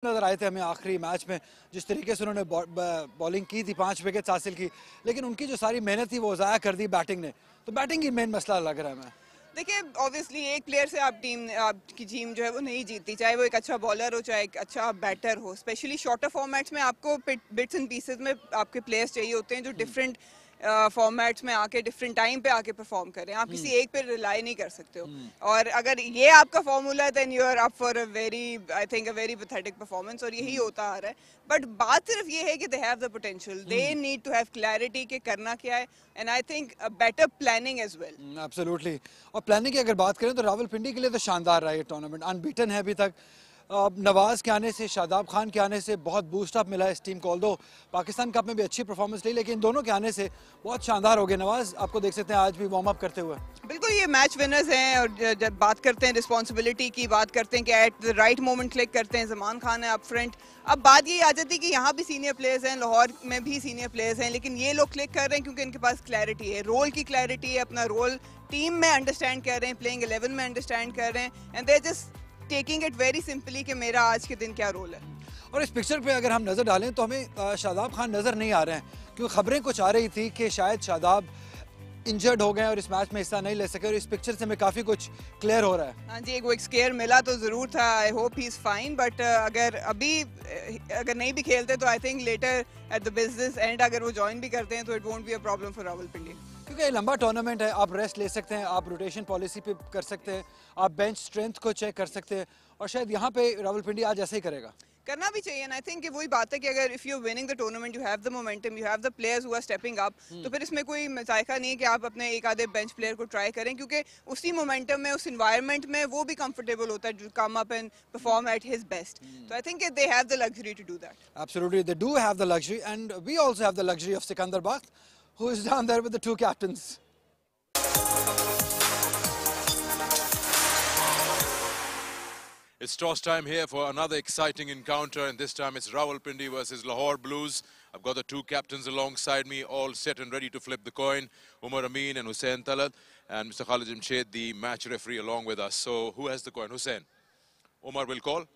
नजर आए थे हमें आखिरी मैच में जिस तरीके से उन्होंने बॉलिंग की थी 5 विकेट हासिल की, लेकिन उनकी जो सारी मेहनत थी वो ज़ाया कर दी बैटिंग ने। तो बैटिंग ही मेन मसला लग रहा है हमें। देखिए ऑब्वियसली एक प्लेयर से आपकी टीम जो है वो नहीं जीतती, चाहे वो एक अच्छा बॉलर हो चाहे एक अच्छा बैटर हो। स्पेशली शॉर्टर फॉर्मेट्स में आपको बिट्स एंड पीसेस में आपके प्लेयर्स चाहिए होते हैं जो डिफरेंट फॉर्मेट्स में आके डिफरेंट टाइम पे आके परफॉर्म करें। आप किसी एक पे रिलाई नहीं कर सकते हो, और अगर ये आपका फॉर्मूला है then you are up for a very, I think a very pathetic performance, और यही होता आ रहा है। बट बात सिर्फ ये है कि they have the potential, they need to have clarity कि करना क्या है, and I think better planning as well. Absolutely. और प्लानिंग की अगर बात करें तो रावलपिंडी के लिए तो शानदार रहा ये टूर्नामेंट, अनबीटन है अभी तक। नवाज के आने से, शादाब खान के आने से बहुत बूस्ट अप मिला है इस टीम को। ऑल्दो पाकिस्तान कप में भी अच्छी परफॉर्मेंस ली, लेकिन दोनों के आने से बहुत शानदार हो गए। नवाज आपको देख सकते हैं आज भी वार्म अप करते हुए। बिल्कुल, ये मैच विनर्स हैं, और जब बात करते हैं रिस्पॉन्सिबिलिटी की, बात करते हैं कि at the right moment click करते हैं। ज़मान खान है अप फ्रंट। अब बात ये आ जाती है कि यहाँ भी सीनियर प्लेयर्स हैं, लाहौर में भी सीनियर प्लेयर्स हैं, लेकिन ये लोग क्लिक कर रहे हैं क्योंकि इनके पास क्लैरिटी है, रोल की क्लैरिटी है, अपना रोल टीम में अंडरस्टैंड कर रहे हैं, प्लेइंग 11 में अंडरस्टैंड कर रहे हैं, and they just taking it very simply कि मेरा आज के दिन क्या रोल है। और इस पिक्चर पे अगर हम नज़र डालें तो हमें शादाब खान नज़र नहीं आ रहे हैं, क्योंकि खबरें कुछ आ रही थी कि शायद शादाब इंजर्ड हो गए और इस मैच में हिस्सा नहीं ले सके, और इस पिक्चर से हमें काफ़ी कुछ क्लियर हो रहा है। हाँ जी, एक स्केयर मिला तो ज़रूर था। I hope he is fine, but अगर नहीं भी खेलते तो I think later at the business end अगर वो ज्वाइन भी करते हैं तो it won't be a problem for Rawalpindi, क्योंकि ये लंबा टूर्नामेंट है। आप रेस्ट ले सकते हैं, आप रोटेशन पॉलिसी पे कर सकते हैं, आप बेंच स्ट्रेंथ को चेक कर सकते हैं, और शायद यहाँ पे रावलपिंडी आज ऐसा ही करेगा। करना भी चाहिए। एंड आई थिंक वही बात है कि अगर if you are winning the tournament, you have the momentum, you have the players who are stepping up, तो फिर इसमें कोई मजायका नहीं है कि आप अपने एक आधे बेंच प्लेयर को ट्राई करें, क्योंकि उसी मोमेंटम में, उस एनवायरनमेंट में वो भी कंफर्टेबल होता है to come up and perform at his best. तो I think they have the luxury to do that. Absolutely, they do have the luxury, and we also have the luxury of Sikandar Bakht, who is down there with the two captains. It's toss time here for another exciting encounter, and this time it's Rawalpindi versus Lahore Blues. I've got the two captains alongside me, all set and ready to flip the coin. Umar Amin and Hussain Talat, and Mr. Khalid Jamshed, the match referee, along with us. So who has the coin? Hussain. Umar will call.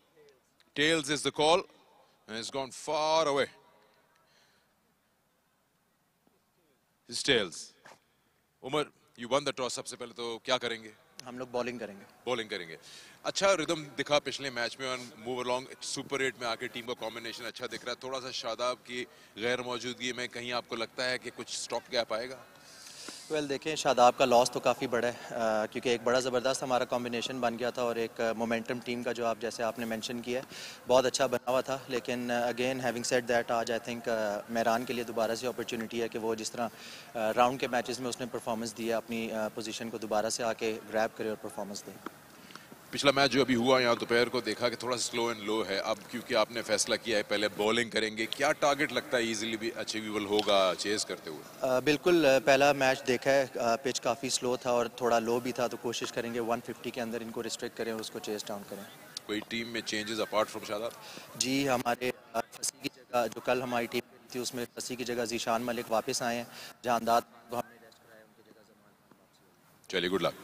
Tails is the call, and it's gone far away. It's tails. Umar, you won the toss. सबसे पहले तो क्या करेंगे? हम लोग bowling करेंगे। Bowling करेंगे। अच्छा रिदम दिखा पिछले मैच में, और मूव अलोंग सुपर 8 में आके टीम का कॉम्बिनेशन अच्छा दिख रहा है। थोड़ा सा शादाब की गैर मौजूदगी में कहीं आपको लगता है कि कुछ स्टॉप गैप आएगा? वेल देखें, शादाब का लॉस तो काफ़ी बड़ा है, क्योंकि एक बड़ा ज़बरदस्त हमारा कॉम्बिनेशन बन गया था, और एक मोमेंटम टीम का जो आप जैसे आपने मेंशन किया है बहुत अच्छा बना हुआ था। लेकिन अगेन हैविंग सेड दैट, आज आई थिंक मेहरान के लिए दोबारा से अपॉर्चुनिटी है कि वो जिस तरह राउंड के मैचेस में उसने परफॉर्मेंस दिया, अपनी पोजीशन को दोबारा से आके ग्रैब करे और परफॉर्मेंस दे। पिछला मैच जो अभी हुआ यहाँ दोपहर को देखा कि थोड़ा स्लो एंड लो है। अब क्योंकि आपने फैसला किया है पहले बॉलिंग करेंगे, क्या टारगेट लगता है इजीली भी अचीवेबल होगा चेस करते हुए? बिल्कुल, पहला मैच देखा है, पिच काफ़ी स्लो था और थोड़ा लो भी था, तो कोशिश करेंगे 150 के अंदर इनको रिस्ट्रिक्ट करें और उसको चेस डाउन करें। कोई टीम में चेंजेस अपार्ट फ्रॉम शादाब? जी, हमारे फसी की जगह जो कल हमारी टीम थी उसमें फसी की जगह जीशान मलिक वापस आए हैं, जहां दाद को हमने रेस्ट कराया, उनकी जगह ज़मान। चलिए, गुड लक।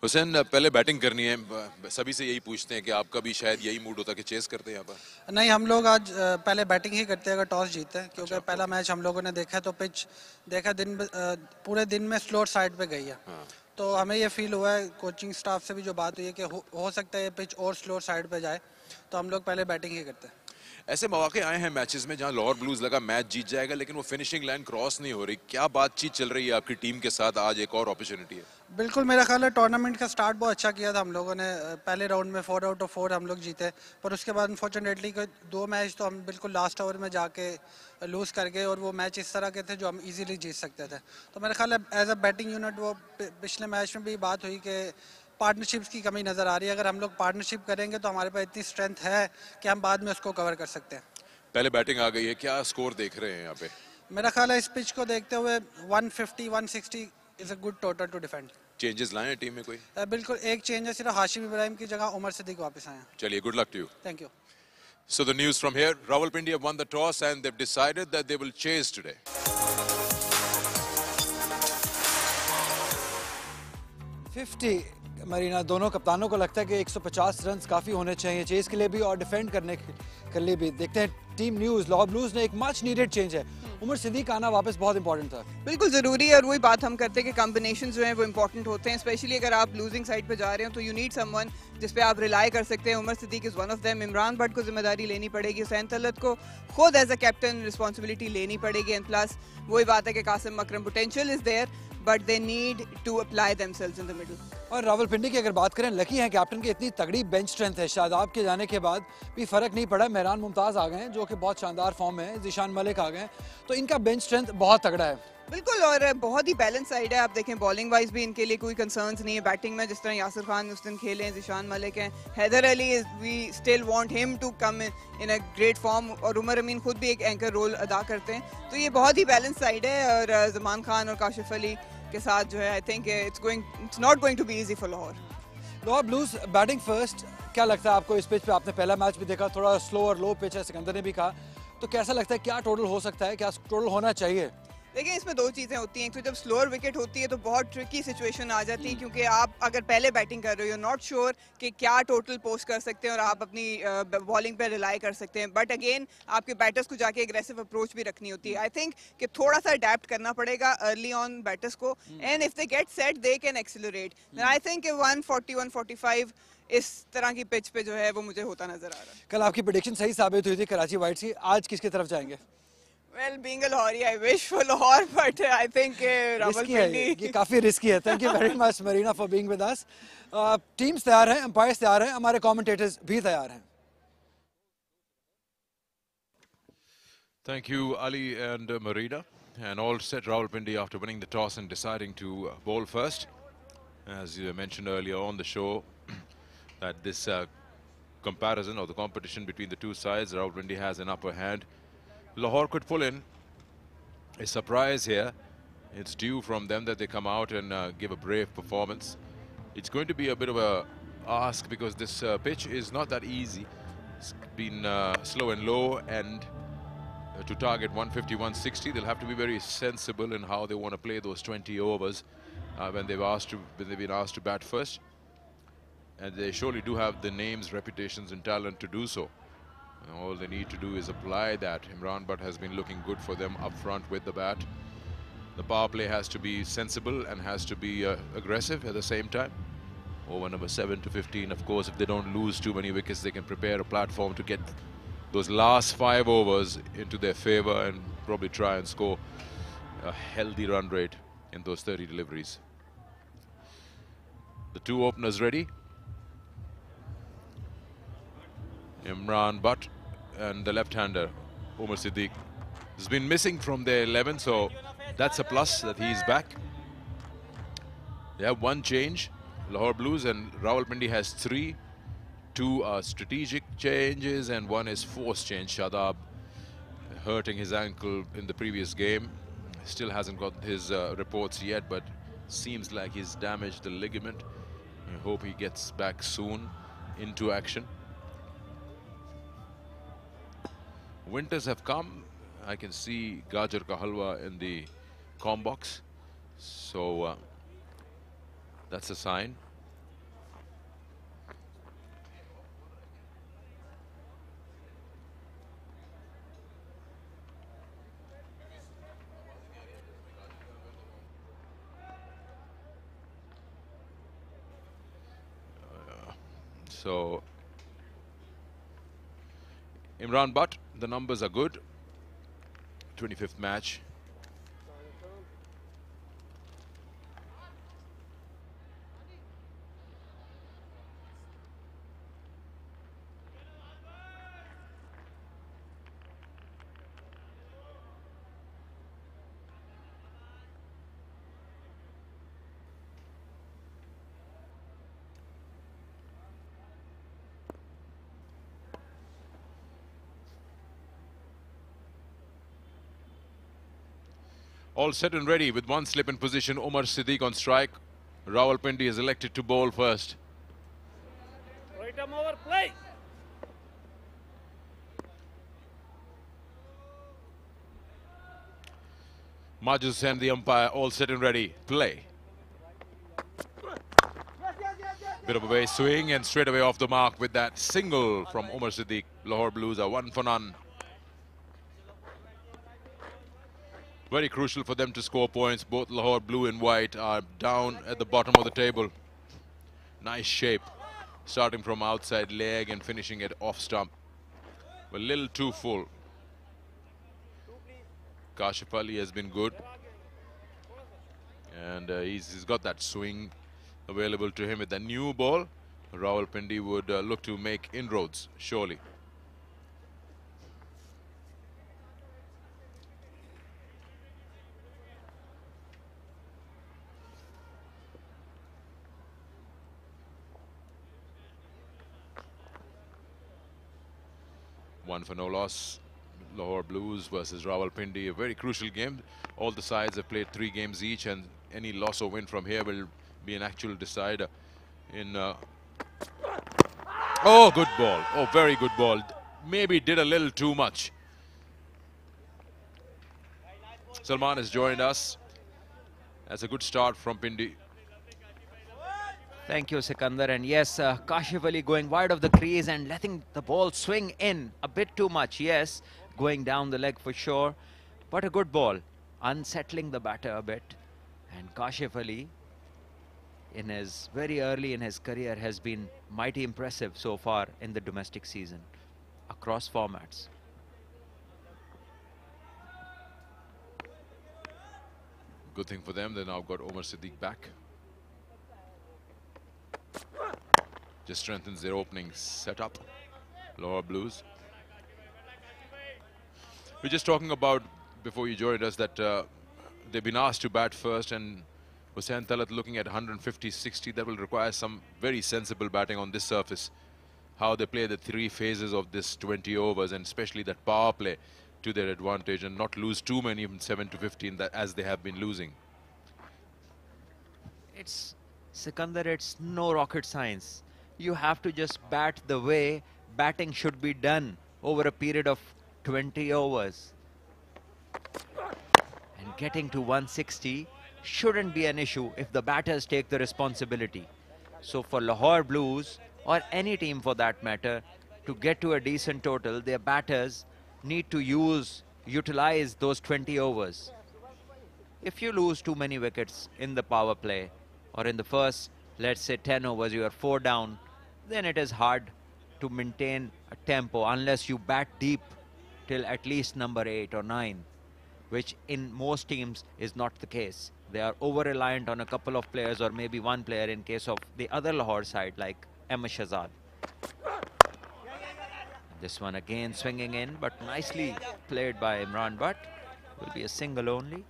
हुसैन, पहले बैटिंग करनी है, सभी से यही पूछते हैं कि आपका भी शायद यही मूड होता है कि चेस करते हैं यहाँ पर? नहीं, हम लोग आज पहले बैटिंग ही करते हैं अगर टॉस जीते हैं, क्योंकि पहला मैच हम लोगों ने देखा तो पिच देखा पूरे दिन में स्लोअर साइड पे गई है। हाँ। तो हमें ये फील हुआ है, कोचिंग स्टाफ से भी जो बात हुई है कि हो सकता है ये पिच और स्लोअर साइड पे जाए, तो हम लोग पहले बैटिंग ही करते हैं। ऐसे मौके आए हैं मैचेस में जहां लाहौर ब्लूज लगा मैच जीत जाएगा, लेकिन वो फिनिशिंग लाइन क्रॉस नहीं हो रही। क्या बातचीत चल रही है आपकी टीम के साथ? आज एक और अपॉर्चुनिटी है। बिल्कुल, मेरा ख्याल है टूर्नामेंट का स्टार्ट बहुत अच्छा किया था हम लोगों ने। पहले राउंड में 4 आउट ऑफ 4 हम लोग जीते, पर उसके बाद अनफॉर्चुनेटली 2 मैच तो हम बिल्कुल लास्ट ओवर में जाके लूज़ कर गए, और वो मैच इस तरह के थे जो हम इजीली जीत सकते थे। तो मेरा ख्याल है एज अ बैटिंग यूनिट, वो पिछले मैच में भी बात हुई कि पार्टनरशिप्स की कमी नज़र आ रही है। अगर हम लोग पार्टनरशिप करेंगे तो हमारे पास इतनी स्ट्रेंथ है कि हम बाद में उसको कवर कर सकते हैं। पहले बैटिंग आ गई है, क्या स्कोर देख रहे हैं यहाँ पे? मेरा ख्याल है इस पिच को देखते हुए 150-160 is a good total two defend. Changes लाए हैं टीम में कोई? बिल्कुल, एक चेंज है सिर्फ, हाशिम इब्राहिम की जगह उमर सिद्दीक वापस आए हैं। चलिए, good luck to you. Thank you. So the news from here, Rawalpindi have won the toss and they've decided that they will chase today. 50 Marina, दोनों कप्तानों को लगता है कि 150 रन काफ़ी होने चाहिए चेस के लिए भी और डिफेंड करने के लिए भी। देखते हैं टीम न्यूज़, लाहौर ब्लूज़ ने एक मच नीडेड चेंज है, उमर सिद्दीक आना वापस बहुत इंपॉर्टेंट था। बिल्कुल ज़रूरी है और वही बात हम करते हैं कि कॉम्बिनेशन जो हैं वो इंपॉर्टेंट होते हैं, स्पेशली अगर आप लूजिंग साइड पे जा रहे हो तो यू नीड समवन जिस पे आप रिलाई कर सकते हैं। Umar Siddiq is one of them. Imran Bhatt को जिम्मेदारी लेनी पड़ेगी, हुसैन तलत को खुद एज अ कैप्टन रिस्पॉन्सिबिलिटी लेनी पड़ेगी। एंड प्लस वही बात है कि Qasim Akram potential is there but they need to apply themselves in the middle. और रावलपिंडी की अगर बात करें, लकी हैं कैप्टन की इतनी तगड़ी बेंच स्ट्रेंथ है, शादाब के जाने के बाद भी फ़र्क नहीं पड़ा। मेहरान मुमताज़ आ गए हैं जो कि बहुत शानदार फॉर्म में है, ज़ीशान मलिक आ गए हैं, तो इनका बेंच स्ट्रेंथ बहुत तगड़ा है। बिल्कुल, और बहुत ही बैलेंस साइड है। आप देखें बॉलिंग वाइज भी इनके लिए कोई कंसर्न्स नहीं है। बैटिंग में जिस तरह यासिर खान उस दिन खेले हैं, ज़ीशान मलिक हैं, Haider Ali we still want him to come in a great form, और उमर अमीन खुद भी एक एंकर रोल अदा करते हैं। तो ये बहुत ही बैलेंस साइड है और जमान खान और काशिफ अली के साथ जो है I think it's not going to be easy for Lahore. Lahore Blues batting first, क्या लगता है आपको इस पिच पे? आपने पहला मैच भी देखा, थोड़ा स्लो और लो पिच है, सिकंदर ने भी कहा, तो कैसा लगता है, क्या टोटल हो सकता है, क्या टोटल होना चाहिए? देखिए इसमें दो चीज़ें होती हैं। एक तो जब स्लोअर विकेट होती है तो बहुत ट्रिकी सिचुएशन आ जाती है, क्योंकि आप अगर पहले बैटिंग कर रहे हो नॉट श्योर कि क्या टोटल पोस्ट कर सकते हैं और आप अपनी बॉलिंग पे रिलाई कर सकते हैं। बट अगेन आपके बैटर्स को जाके एग्रेसिव अप्रोच भी रखनी होती है। आई थिंक कि थोड़ा सा अडेप्ट करना पड़ेगा अर्ली ऑन बैटर्स को, and if they get set they can accelerate. I think 140 145 इस तरह की पिच पे जो है वो मुझे होता नजर आ रहा है। कल आपकी प्रेडिक्शन सही साबित हुई थी कराची वाइट्स की, आज किसकी तरफ जाएंगे? Well, being a Lahori, I wish for Lahore, but I think risky है Rawalpindi. ये काफ़ी रिस्की है। Thank you very much Marina for being with us. Teams तैयार हैं, अंपायर्स तैयार हैं, हमारे कमेंटेटर्स भी तैयार हैं। Thank you, Ali and Marina. And all set Rawalpindi after winning the toss and deciding to bowl first. As you mentioned earlier on the show, that this comparison or the competition between the two sides, Rawalpindi has an upper hand. Lahore could pull in a surprise here. It's due from them that they come out and give a brave performance. It's going to be a bit of a ask because this pitch is not that easy. It's been slow and low, and to target 150, 160, they'll have to be very sensible in how they want to play those 20 overs when they've been asked to bat first. And they surely do have the names, reputations, and talent to do so. And all they need to do is apply that. Imran Butt has been looking good for them up front with the bat. The power play has to be sensible and has to be aggressive at the same time. Over number 7 to 15, of course, if they don't lose too many wickets, they can prepare a platform to get those last 5 overs into their favor and probably try and score a healthy run rate in those 30 deliveries. The two openers ready. Imran Butt and the left-hander Umar Siddiq has been missing from their 11, so that's a plus that he's back. They have one change, Lahore Blues, and Rawalpindi has 3. 2 are strategic changes and 1 is forced change. Shadab hurting his ankle in the previous game, still hasn't got his reports yet, but seems like he's damaged the ligament. I hope he gets back soon into action. Winters have come. I can see Gajar ka halwa in the comm box, so that's a sign. So Imran Butt, the numbers are good. 25th match. All set and ready with one slip in position. Umar Siddiq on strike. Rawalpindi is elected to bowl first. Right arm over, play. Majid Hussain, the umpire, all set and ready. Play. Bit of a way swing and straight away off the mark with that single from Umar Siddiq. Lahore Blues are 1 for none. Very crucial for them to score points. Both Lahore Blue and White are down at the bottom of the table. Nice shape. Starting from outside leg and finishing it off stump. A little too full. Kashif Ali has been good. And he's got that swing available to him with the new ball. Rawalpindi would look to make inroads, surely. One for no loss. Lahore Blues versus Rawalpindi, a very crucial game. All the sides have played 3 games each, and any loss or win from here will be an actual decider in oh, good ball. Oh, very good ball. Maybe did a little too much. Salman has joined us. That's a good start from Pindi. Thank you, Sikandar. And yes, Kashif Ali going wide of the crease and letting the ball swing in a bit too much. Yes, going down the leg for sure, but a good ball, unsettling the batter a bit. And Kashif Ali, in his very early in his career, has been mighty impressive so far in the domestic season across formats. Good thing for them, they now got Umar Siddiq back. Just strengthens their opening setup. Lahore Blues. We're just talking about, before you joined us, that they've been asked to bat first, and Hussain Talat looking at 150-60. That will require some very sensible batting on this surface. How they play the 3 phases of this 20 overs, and especially that power play to their advantage, and not lose too many, even 7 to 15, that as they have been losing. It's, Sikandar, it's no rocket science. You have to just bat the way batting should be done over a period of 20 overs. And getting to 160 shouldn't be an issue if the batters take the responsibility. So for Lahore Blues, or any team for that matter, to get to a decent total, their batters need to utilize those 20 overs. If you lose too many wickets in the power play, or in the first, let's say 10 overs, you are 4 down, then it is hard to maintain a tempo unless you bat deep till at least number 8 or 9, which in most teams is not the case. They are over-reliant on a couple of players, or maybe one player in case of the other Lahore side like Ahmed Shahzad. This one again swinging in, but nicely played by Imran Butt. Will be a single only.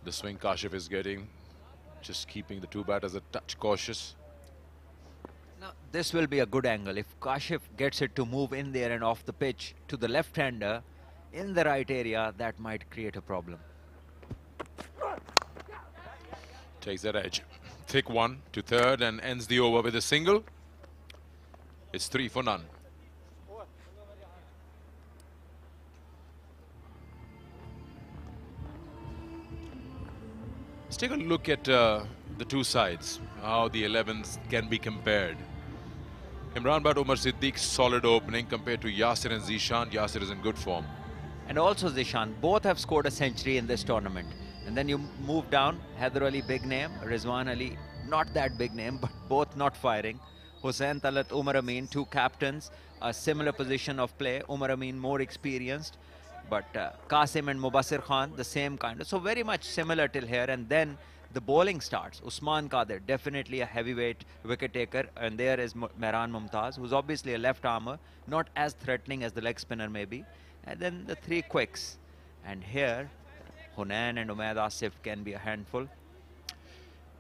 The swing Kashif is getting, just keeping the 2 batters a touch cautious. Now, this will be a good angle. If Kashif gets it to move in there and off the pitch to the left-hander in the right area, that might create a problem. Takes that edge. Thick one to third and ends the over with a single. It's 3 for none. Let's take a look at the 2 sides, how the 11s can be compared. Imran Butt, Umar Siddiq, solid opening compared to Yasir and Zishan. Yasir is in good form. And also Zishan, both have scored a century in this tournament. And then you move down, Haider Ali, big name, Rizwan Ali, not that big name, but both not firing. Hussain Talat, Umar Amin, 2 captains, a similar position of play. Umar Amin more experienced, but Qasim and Mubassir Khan, the same kind of. So very much similar till here. And then the bowling starts. Usman Qadir, definitely a heavyweight wicket taker. And there is Mehran Mumtaz, who's obviously a left armer, not as threatening as the leg spinner maybe. And then the 3 quicks. And here, Hunain and Umaid Asif can be a handful.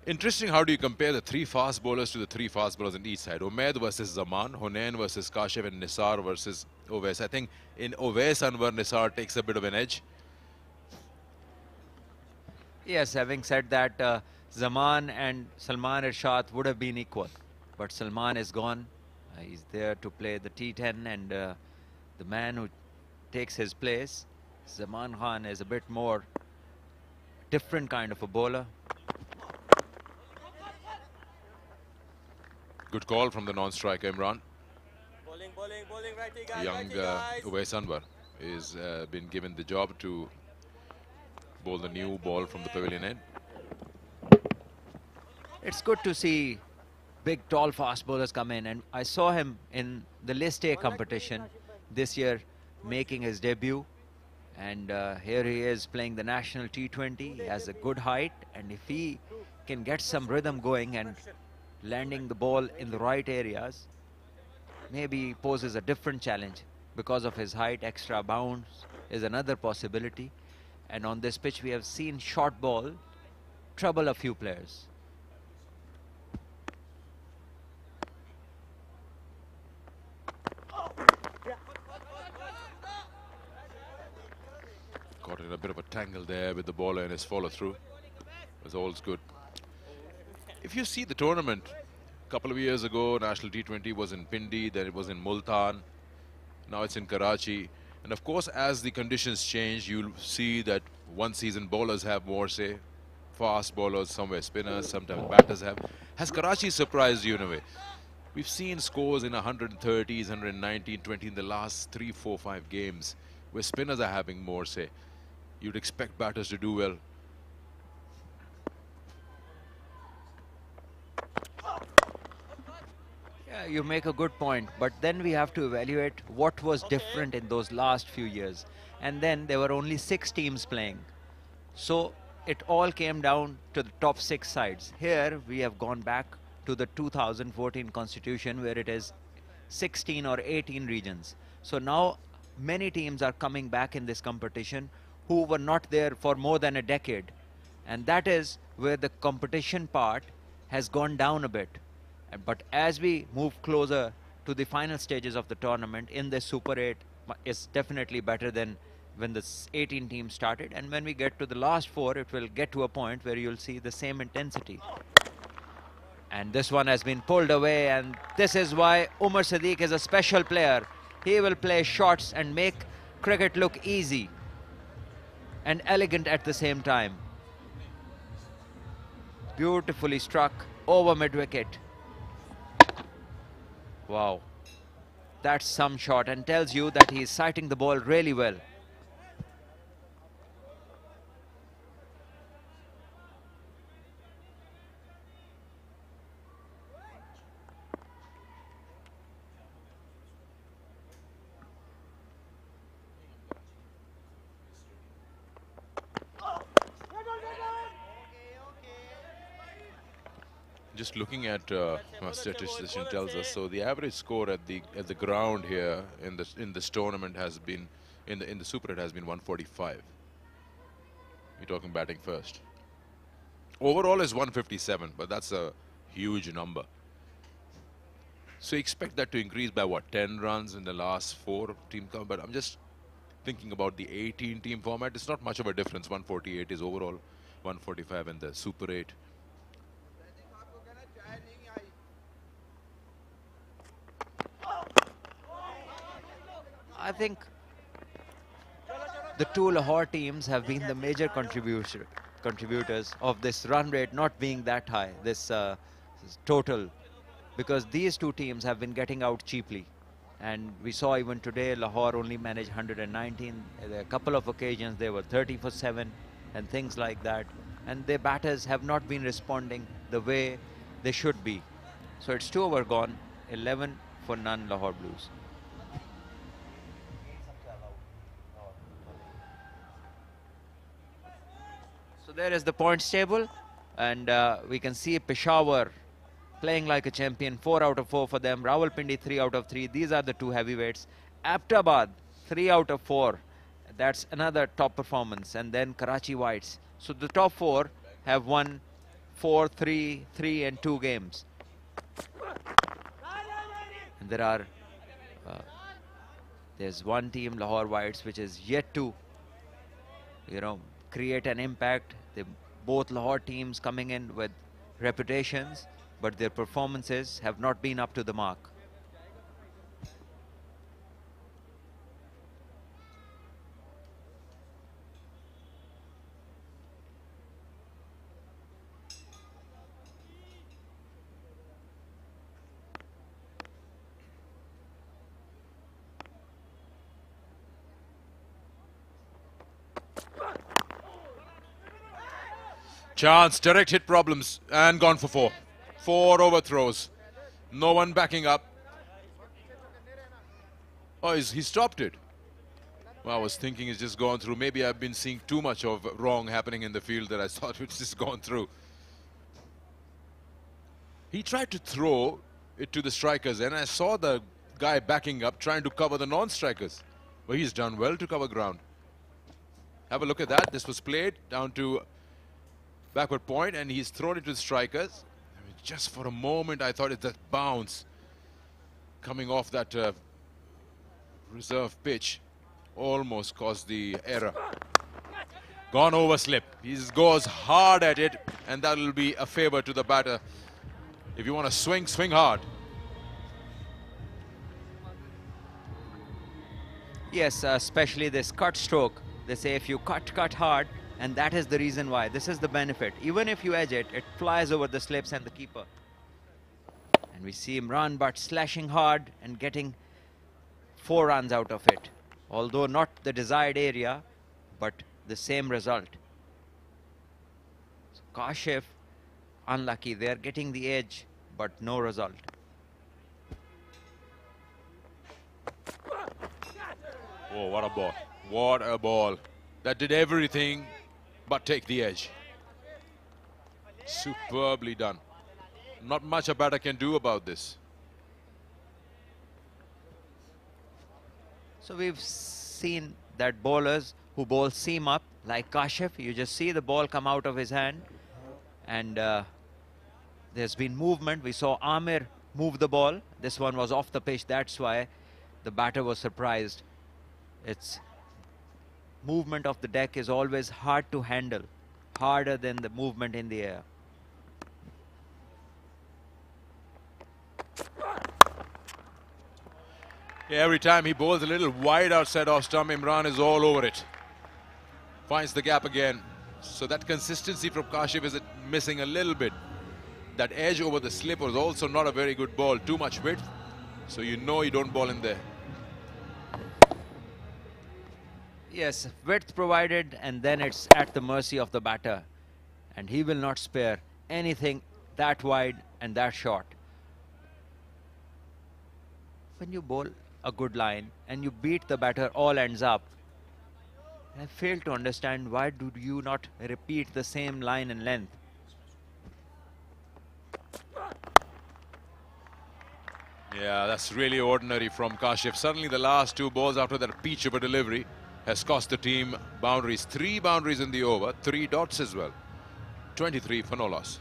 Interesting, how do you compare the 3 fast bowlers to the 3 fast bowlers on each side? Umaid versus Zaman, Hunain versus Kashif, and Nisar versus Owais. I think in Owais Anwar, Nisar takes a bit of an edge. Yes, having said that, Zaman and Salman Irshad would have been equal. But Salman is gone. He's there to play the T10, and the man who takes his place, Zaman Khan, is a bit more different kind of a bowler. Good call from the non-striker Imran. Bowling, righty guys, Young Uwais Anwar is been given the job to bowl the new ball from the pavilion end. It's good to see big, tall, fast bowlers come in, and I saw him in the List A competition this year making his debut, and here he is playing the national T20. He has a good height, and if he can get some rhythm going and landing the ball in the right areas, maybe he poses a different challenge. Because of his height, extra bounce is another possibility, and on this pitch we have seen short ball trouble a few players. Caught in a bit of a tangle there with the bowler and his follow through. It's all's good. If you see the tournament, a couple of years ago, National T20 was in Pindi, then it was in Multan, now it's in Karachi. And of course, as the conditions change, you'll see that one season bowlers have more say, fast bowlers, somewhere spinners, sometimes batters have. Has Karachi surprised you in a way? We've seen scores in 130s, 119, 20 in the last 3, 4, 5 games, where spinners are having more say. You'd expect batters to do well. Yeah, you make a good point, but then we have to evaluate what was different in those last few years. And then there were only 6 teams playing. So it all came down to the top 6 sides. Here we have gone back to the 2014 constitution, where it is 16 or 18 regions. So now many teams are coming back in this competition who were not there for more than a decade. And that is where the competition part has gone down a bit. But as we move closer to the final stages of the tournament, in the Super 8 is definitely better than when the 18 teams started. And when we get to the last 4, it will get to a point where you'll see the same intensity. And this one has been pulled away, and this is why Umar Sadiq is a special player. He will play shots and make cricket look easy and elegant at the same time. Beautifully struck over mid-wicket. Wow. That's some shot, and tells you that he is sighting the ball really well. Just looking at our statistician tells us, so the average score at the ground here in this tournament has been in the Super 8 has been 145. You're talking batting first. Overall is 157, but that's a huge number. So you expect that to increase by what, 10 runs in the last 4 team count? But I'm just thinking about the 18 team format. It's not much of a difference. 148 is overall, 145 in the Super 8. I think the 2 Lahore teams have been the major contributors of this run rate not being that high, this total, because these 2 teams have been getting out cheaply. And we saw even today Lahore only managed 119. There are a couple of occasions they were 30 for 7 and things like that. And their batters have not been responding the way they should be. So it's 2 over gone, 11 for none Lahore Blues. So there is the points table, and we can see Peshawar playing like a champion. 4 out of 4 for them. Rawalpindi 3 out of 3. These are the 2 heavyweights. Aptabad 3 out of 4. That's another top performance. And then Karachi Whites. So the top 4 have won 4, 3, 3 and 2 games. And there are there's one team, Lahore Whites, which is yet to create an impact. They Both Lahore teams coming in with reputations, but their performances have not been up to the mark. Chance, direct hit problems, and gone for 4. 4 overthrows. No one backing up. Oh, he stopped it. Well, I was thinking it's just gone through. Maybe I've been seeing too much of wrong happening in the field that I thought it's just gone through. He tried to throw it to the strikers, and I saw the guy backing up, trying to cover the non-strikers. But he's done well to cover ground. Have a look at that. This was played down to backward point, and he's thrown it to the strikers. I mean, just for a moment, I thought it's that bounce coming off that reserve pitch almost caused the error. Gone over slip. He goes hard at it, and that will be a favor to the batter. If you want to swing, swing hard. Yes, especially this cut stroke. They say if you cut hard, and that is the reason why. This is the benefit. Even if you edge it, it flies over the slips and the keeper. And we see him run, but slashing hard and getting 4 runs out of it. Although not the desired area, but the same result. So Kashif, unlucky. They are getting the edge, but no result. Oh, what a ball. What a ball. That did everything but take the edge. Superbly done. Not much a batter can do about this. So we've seen that bowlers who bowl seam up, like Kashif, you just see the ball come out of his hand, and there's been movement. We saw Amir move the ball. This one was off the pitch. That's why the batter was surprised. It's movement of the deck is always hard to handle, harder than the movement in the air. Yeah, every time he bowls a little wide outside off stump, Imran is all over it. Finds the gap again. So that consistency from Kashif is missing a little bit. That edge over the slip was also not a very good ball. Too much width. So you know you don't ball in there. Yes, width provided, and then it's at the mercy of the batter. And he will not spare anything that wide and that short. When you bowl a good line and you beat the batter, all ends up. I fail to understand why do you not repeat the same line and length. Yeah, that's really ordinary from Kashif. Suddenly the last 2 balls after that peach of a delivery has cost the team boundaries. 3 boundaries in the over, 3 dots as well. 23 for no loss.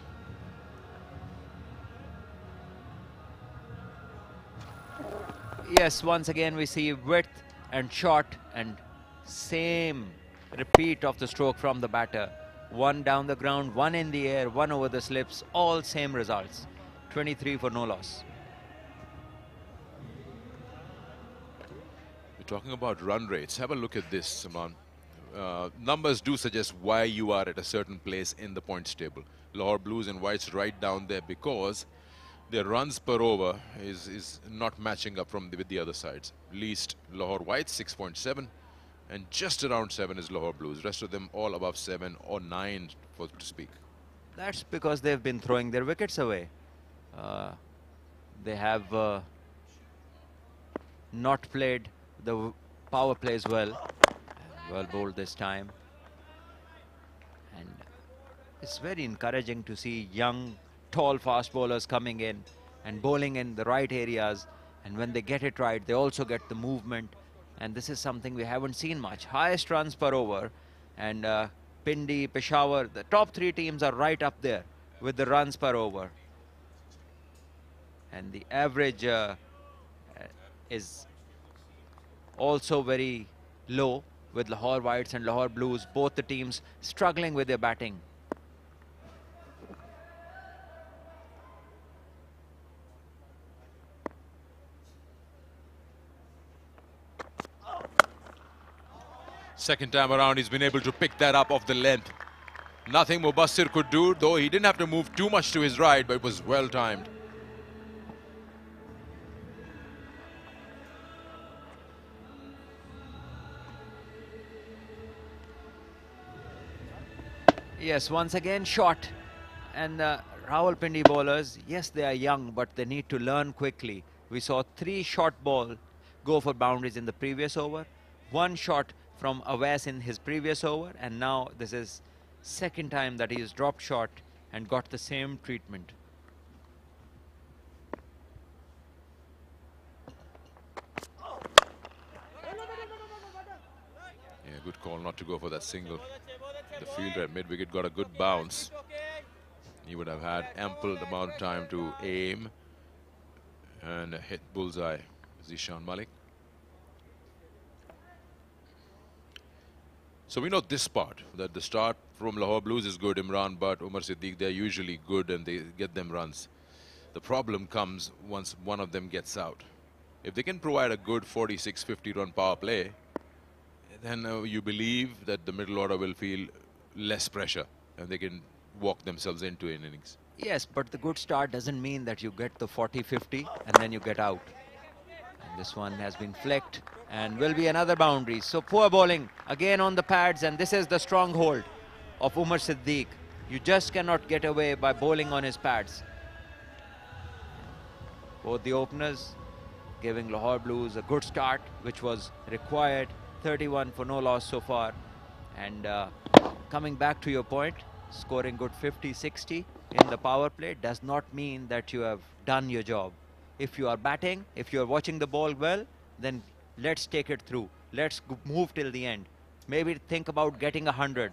Yes, once again we see width and short and same repeat of the stroke from the batter. 1 down the ground, 1 in the air, 1 over the slips, all same results. 23 for no loss. We're talking about run rates. Have a look at this, Simran. Numbers do suggest why you are at a certain place in the points table. Lahore Blues and Whites right down there because their runs per over is not matching up with the other sides. Least Lahore Whites 6.7, and just around 7 is Lahore Blues. Rest of them all above 7 or 9, for to speak. That's because they've been throwing their wickets away. They have not played the power plays well. Well bowled this time. And it's very encouraging to see young, tall fast bowlers coming in and bowling in the right areas, and when they get it right they also get the movement, and this is something we haven't seen much. Highest runs per over, and Pindi, Peshawar, the top 3 teams are right up there with the runs per over, and the average is also very low with Lahore Whites and Lahore Blues, both the teams struggling with their batting. Second time around, he's been able to pick that up off the length. Nothing Mubassir could do, though he didn't have to move too much to his right, but it was well timed. Yes, once again shot. And Rawalpindi bowlers, yes, they are young, but they need to learn quickly. We saw 3 short ball go for boundaries in the previous over, 1 shot from Awais in his previous over, and now this is second time that he has dropped shot and got the same treatment. Yeah, good call not to go for that single. The fielder at mid-wicket got a good bounce. He would have had ample amount of time to aim and hit bullseye. Zishan Malik. So we know this part, that the start from Lahore Blues is good, Imran, but Umar Siddique, they're usually good and they get them runs. The problem comes once one of them gets out. If they can provide a good 46-50 run power play, then you believe that the middle order will feel less pressure and they can walk themselves into an innings. Yes, but the good start doesn't mean that you get the 40-50 and then you get out. And this one has been flicked and will be another boundary. So poor bowling again on the pads, and this is the stronghold of Umar Siddique. You just cannot get away by bowling on his pads. Both the openers giving Lahore Blues a good start, which was required. 31 for no loss so far. And coming back to your point, scoring good 50-60 in the power play does not mean that you have done your job. If you are batting, if you are watching the ball well, then let's take it through. Let's move till the end. Maybe think about getting 100.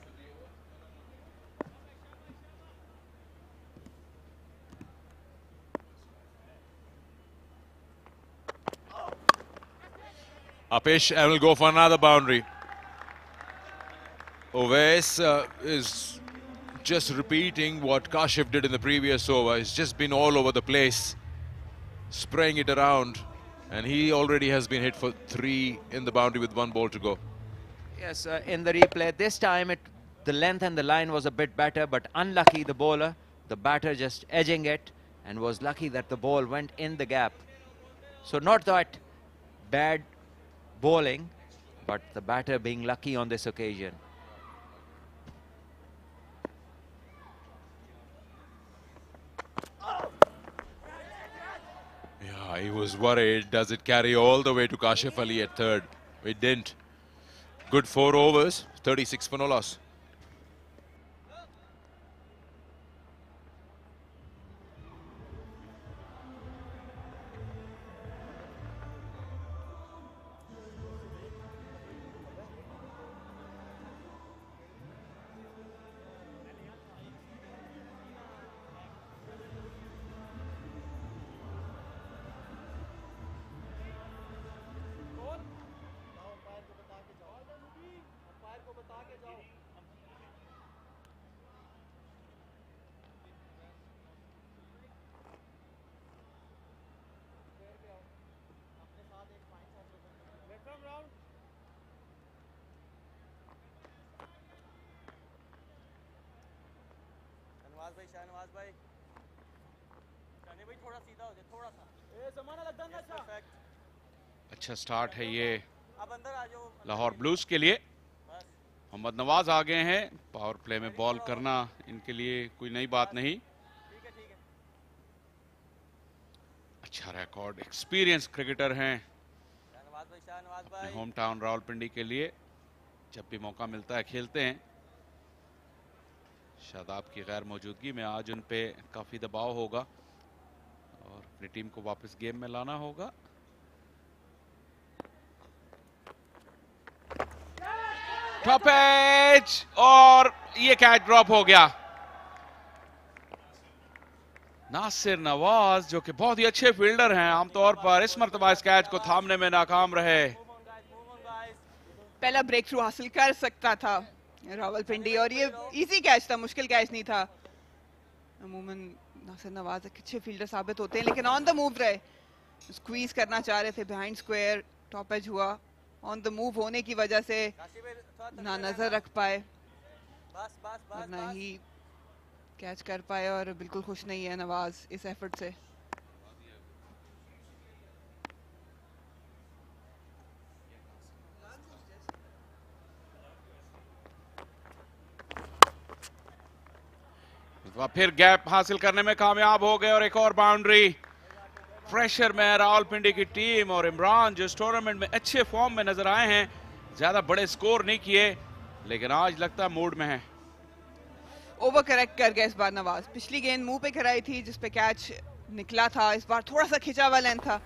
Apesh and will go for another boundary. Awais is just repeating what Kashif did in the previous over. He's just been all over the place, spraying it around, and he already has been hit for 3 in the boundary with 1 ball to go. Yes, in the replay, this time the length and the line was a bit better, but unlucky the bowler, the batter just edging it, and was lucky that the ball went in the gap. So not that bad bowling, but the batter being lucky on this occasion. Yeah, he was worried. Does it carry all the way to Kashif Ali at 3rd? It didn't. Good 4 overs, 36 for no loss. Shahnawaz भाई जाने भाई थोड़ा सीधा हो जाए थोड़ा सा ए जमाना लगता है अच्छा परफेक्ट अच्छा स्टार्ट है ये अब अंदर आ जाओ लाहौर ब्लूज के लिए। मोहम्मद नवाज आ गए हैं। पावर प्ले में बॉल करना इनके लिए कोई नई बात नहीं। ठीक है अच्छा रिकॉर्ड, एक्सपीरियंस क्रिकेटर हैं। शहनवाज भाई होम टाउन रावलपिंडी के लिए जब भी मौका मिलता है खेलते हैं। शादाब की गैर मौजूदगी में आज उन पे काफ़ी दबाव होगा और अपनी टीम को वापस गेम में लाना होगा। टॉप एज और ये कैच ड्रॉप हो गया। नासिर नवाज जो कि बहुत ही अच्छे फील्डर हैं, आमतौर पर इस मर्तबा इस कैच को थामने में नाकाम रहे। पहला ब्रेक थ्रू हासिल कर सकता था रावलपिंडी और ये इजी कैच था, मुश्किल कैच नहीं था। अमूमन नासिर नवाज एक अच्छे फील्डर साबित होते हैं लेकिन ऑन द मूव रहे, स्क्वीज करना चाह रहे थे बिहाइंड स्क्वायर, टॉप एज हुआ ऑन द मूव होने की वजह से ना नजर रख पाए और ना ही कैच कर पाए, और बिल्कुल खुश नहीं है नवाज इस एफर्ट से। फिर गैप हासिल करने में कामयाब हो गए और एक और बाउंड्री। प्रेशर में रावलपिंडी की टीम और इमरान जो इस टूर्नामेंट में अच्छे फॉर्म में नजर आए हैं, ज्यादा बड़े स्कोर नहीं किए लेकिन आज लगता है मूड में है। ओवर करेक्ट कर गया इस बार नवाज। पिछली गेंद मुंह पे कराई थी जिसपे कैच निकला था, इस बार थोड़ा सा खिंचा हुआ लेंथ था।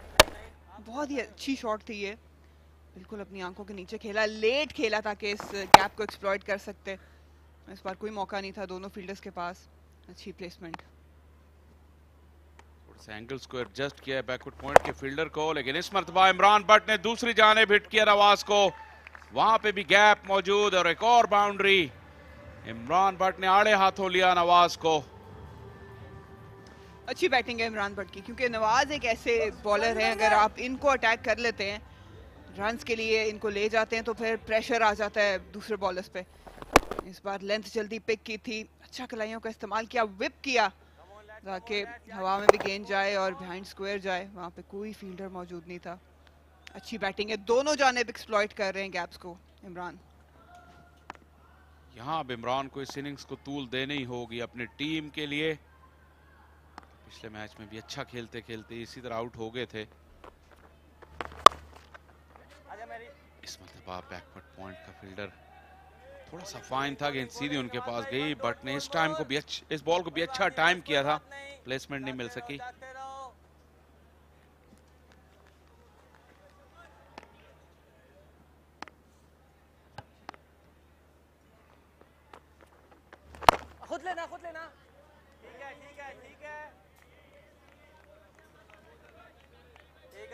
बहुत ही अच्छी शॉट थी ये, बिल्कुल अपनी आंखों के नीचे खेला, लेट खेला ताकि इस गैप को एक्सप्लॉइट कर सकते। इस बार कोई मौका नहीं था दोनों फील्डर्स के पास। अच्छी प्लेसमेंट, एंगल्स को एडजस्ट किया है बैकवर्ड पॉइंट के फील्डर को, लेकिन इस मर्तबा इमरान भट्ट ने दूसरी जानिब हिट किया नवाज को, वहां पे भी गैप मौजूद और एक और बाउंड्री। इमरान भट्ट ने आड़े हाथों लिया नवाज को। अच्छी बैटिंग है इमरान भट्ट की, क्योंकि नवाज एक ऐसे बॉलर हैं, अगर आप इनको अटैक कर लेते हैं, रन्स के लिए इनको ले जाते हैं, तो फिर प्रेशर आ जाता है दूसरे बॉलर्स पे। इस बार लेंथ जल्दी पिक की थी, अच्छा कलाइयों का इस्तेमाल किया, विप किया ताकि हवा में भी गेंद जाए और बिहाइंड स्क्वायर जाए। वहां पे कोई फील्डर मौजूद नहीं था। अच्छी बैटिंग है, दोनों जानिब एक्सप्लॉइट कर रहे हैं गैप्स को इमरान। यहां अब इमरान को इस इनिंग्स को तूल देनी ही होगी अपनी टीम के लिए। पिछले मैच में भी अच्छा खेलते खेलते इसी तरह आउट हो गए थे। इस मरतबा बैकवर्ड पॉइंट का फील्डर थोड़ा सा फाइन था, गेंद सीधी उनके पास गई, बट ने इस टाइम को भी इस बॉल को भी अच्छा टाइम किया था, प्लेसमेंट नहीं मिल सकी। खुद लेना ठीक है।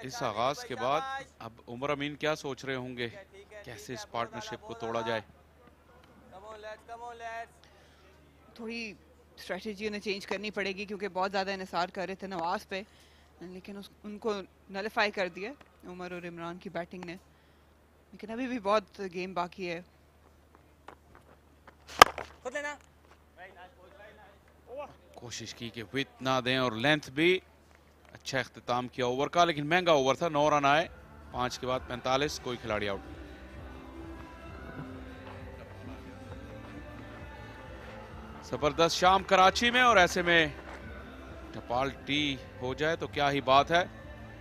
इस आगाज के बाद अब उमर अमीन क्या सोच रहे होंगे, कैसे इस पार्टनरशिप को तोड़ा जाए। थोड़ी स्ट्रेटजी उन्हें चेंज करनी पड़ेगी, क्योंकि बहुत ज़्यादा इन्हिसार कर रहे थे नवाज पे, लेकिन उनको नलिफाई कर दिया उमर और इमरान की बैटिंग ने। लेकिन अभी भी बहुत गेम बाकी है। खुद लेना। कोशिश की कि विथ ना दें और लेंथ भी। अच्छा इख्तिताम किया ओवर का, लेकिन महंगा ओवर था, 9 रन आए, 5 के बाद 45, कोई खिलाड़ी आउट। जबरदस्त शाम कराची में, और ऐसे में टपाल टी हो जाए तो क्या ही बात है।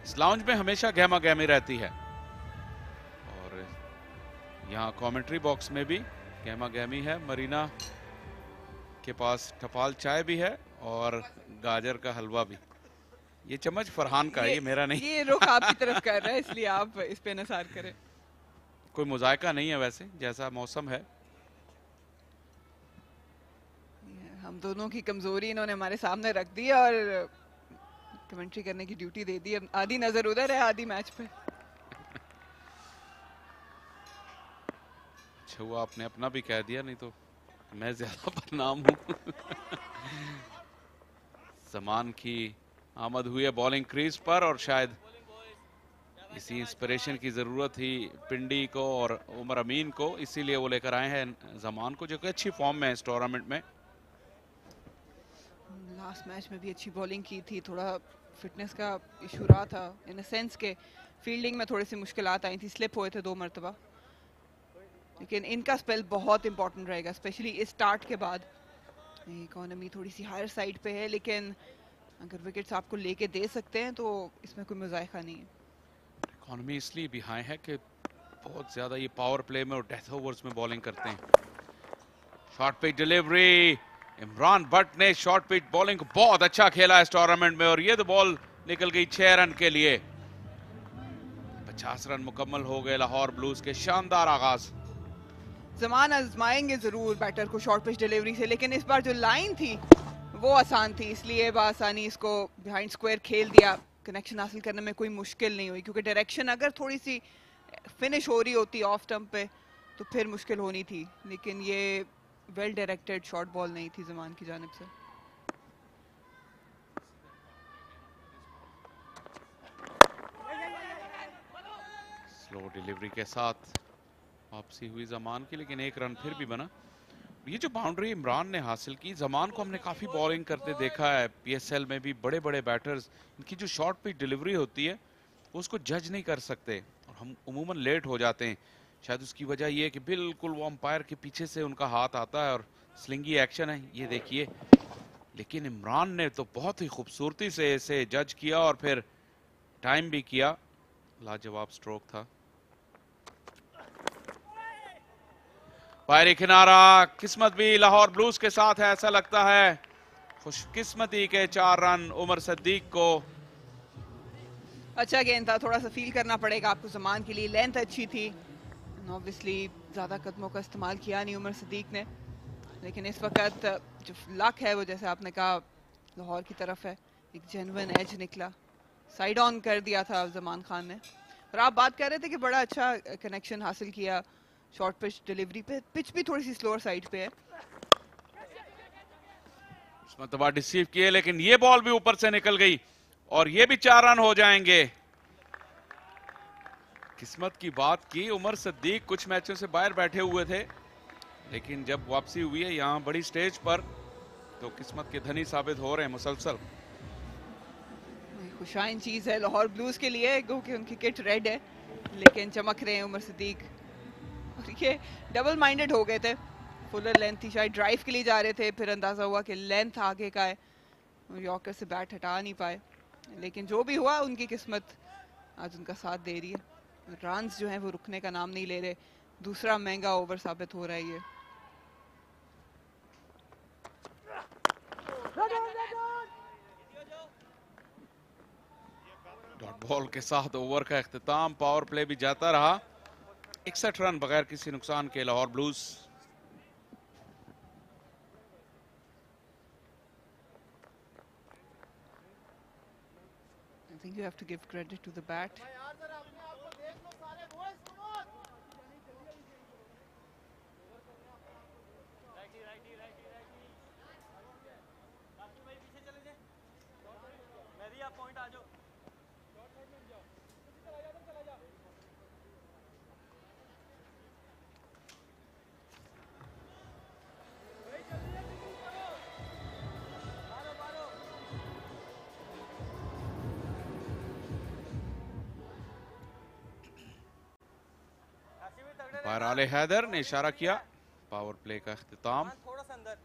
इस लाउंज में हमेशा गहमा गहमी रहती है और यहाँ कमेंट्री बॉक्स में भी गहमा गहमी है। मरीना के पास टपाल चाय भी है और गाजर का हलवा भी। ये चम्मच फरहान का है, ये मेरा नहीं। ये रुख आपकी तरफ कर रहा है, इसलिए आप इस पे इंतजार करें। कोई मुजायका नहीं है वैसे, जैसा मौसम है। हम दोनों की कमजोरी इन्होंने हमारे सामने रख दी और कमेंट्री करने की ड्यूटी दे दी। अब आधी नजर उधर है, आधी मैच पे। अच्छा हुआ आपने अपना भी कह दिया, नहीं तो मैं ज्यादा बदनाम हूं। जमान की आमद हुई है बॉलिंग क्रीज पर, और शायद इसी इंस्पिरेशन की जरूरत थी पिंडी को और उमर अमीन को, इसीलिए वो लेकर आए हैं जमान को, जो कि अच्छी फॉर्म में है इस टूर्नामेंट में। लास्ट मैच में भी अच्छी बॉलिंग की थी, थोड़ा फिटनेस का इशू रहा था, इन सेंस के फील्डिंग में थोड़ी सी मुश्किलात आई थी, स्लिप हुए थे 2 मरतबा। लेकिन इनका स्पेल बहुत इंपॉर्टेंट रहेगा, स्पेशली इस स्टार्ट के बाद। इकोनॉमी थोड़ी सी हायर साइड पे है, लेकिन अगर विकेट्स आपको लेके दे सकते हैं तो इसमें कोई मुजायका नहीं है। इकोनॉमी इसलिए भी हाई है कि बहुत ज्यादा ये पावर प्ले में और डेथ ओवर्स में बॉलिंग करते हैं। Short pitch delivery, Imran Bhatt ने शॉर्ट पिच बॉलिंग को बहुत अच्छा खेला इस टूर्नामेंट में, और ये तो बॉल निकल गई 6 रन के लिए। 50 रन मुकम्मल हो गए लाहौर ब्लूज के, शानदार आगाज। जमान आजमाएंगे जरूर बैटर को शॉर्ट पिच डिलीवरी से, लेकिन इस बार जो लाइन थी वो आसान थी, इसलिए बआसानी इसको बिहाइंड स्क्वायर खेल दिया। कनेक्शन हासिल करने में कोई मुश्किल नहीं हुई, क्योंकि डायरेक्शन अगर थोड़ी सी फिनिश हो रही होती ऑफ स्टंप पे तो फिर मुश्किल होनी थी, लेकिन ये वेल डायरेक्टेड शॉर्ट बॉल नहीं थी जमान की जानिब से। स्लो डिलीवरी के साथ वापसी हुई जमान की, लेकिन एक रन फिर भी बना। ये जो बाउंड्री इमरान ने हासिल की, जमान को हमने काफ़ी बॉलिंग करते देखा है पीएसएल में भी, बड़े बड़े बैटर्स इनकी जो शॉर्ट पिच डिलीवरी होती है उसको जज नहीं कर सकते और हम उमूमन लेट हो जाते हैं। शायद उसकी वजह ये है कि बिल्कुल वो अंपायर के पीछे से उनका हाथ आता है और स्लिंगी एक्शन है, ये देखिए। लेकिन इमरान ने तो बहुत ही खूबसूरती से इसे जज किया और फिर टाइम भी किया। लाजवाब स्ट्रोक था। बाहरी किनारा, किस्मत भी लाहौर ब्लूज के साथ है, ऐसा लगता है। खुशकिस्मती के 4 रन उमर सद्दीक को। अच्छा गेंद था, थोड़ा सा फील करना पड़ेगा आपको जमान के लिए। लेंथ अच्छी थी, ऑब्वियसली ज्यादा कदमों का इस्तेमाल किया नहीं उमर सद्दीक ने, लेकिन इस वक्त जो लक है वो जैसे आपने कहा लाहौर की तरफ है। एक जेन्युइन एज निकला, साइड ऑन कर दिया था जमान खान ने। और आप बात कर रहे थे कि बड़ा अच्छा कनेक्शन हासिल किया शॉर्ट पिच डिलीवरी पे। पिच भी थोड़ी सी स्लोअर साइड पे है। मतलब डिसीव किए, लेकिन ये बॉल भी ऊपर से निकल गई और ये भी 4 रन हो जाएंगे। किस्मत की बात की, उमर सद्दीक कुछ मैचों से बाहर बैठे हुए थे, लेकिन जब वापसी हुई है यहाँ बड़ी स्टेज पर तो किस्मत के धनी साबित हो रहे हैं मुसलसल। खुशाइन चीज है लाहौर ब्लूज के लिए क्योंकि उनकी किट रेड है, लेकिन चमक रहे हैं उमर सद्दीक। और ये डबल माइंडेड हो गए थे। फुलर लेंथ थी, शायद ड्राइव के लिए जा रहे थे, फिर अंदाजा हुआ कि लेंथ आगे का है, यॉर्कर से बैट हटा नहीं पाए। लेकिन जो भी हुआ उनकी किस्मत आज उनका साथ दे रही है। रन्स जो हैं वो रुकने का नाम नहीं ले रहे। दूसरा महंगा ओवर साबित हो रहा है ये। डॉट बॉल के साथ ओवर का इख्तिताम, पावर प्ले भी जाता रहा। 61 रन बगैर किसी नुकसान के Lahore blues. I think you have to give credit to the bat. आले हैदर ने इशारा किया, पावर प्ले का इख्तिताम। थोड़ा सा अंदर।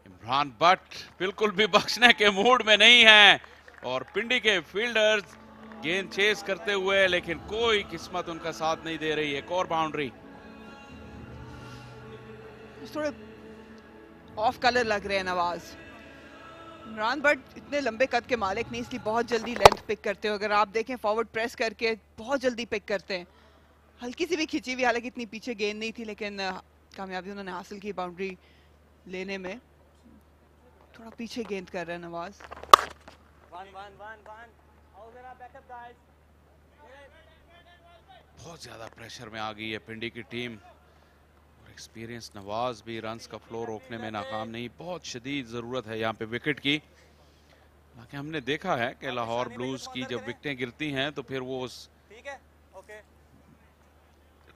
इमरान बट बिल्कुल भी बख्शने के मूड में नहीं है और पिंडी के फील्डर्स गेंद चेस करते हुए, लेकिन कोई किस्मत उनका साथ नहीं दे रही है। एक और बाउंड्री। थोड़े ऑफ कलर लग रहे हैं नवाज। इमरान बट इतने लंबे कद के मालिक नहीं, इसलिए बहुत जल्दी लेंथ पिक करते हो। अगर आप देखें फॉरवर्ड प्रेस करके बहुत जल्दी पिक करते हैं। हल्की सी भी खिंची हुई, हालांकि इतनी पीछे गेंद नहीं थी, लेकिन कामयाबी उन्होंने हासिल की बाउंड्री लेने में। थोड़ा पीछे गेंद कर रहे हैं नवाज। बहुत ज्यादा प्रेशर में आ गई है पिंडी की टीम और एक्सपीरियंस नवाज भी रन्स का फ्लो रोकने में नाकाम नहीं। बहुत शदीद जरूरत है यहाँ पे विकेट की। हालांकि हमने देखा है कि लाहौर ब्लूज की जब विकेटें गिरती हैं तो फिर वो उस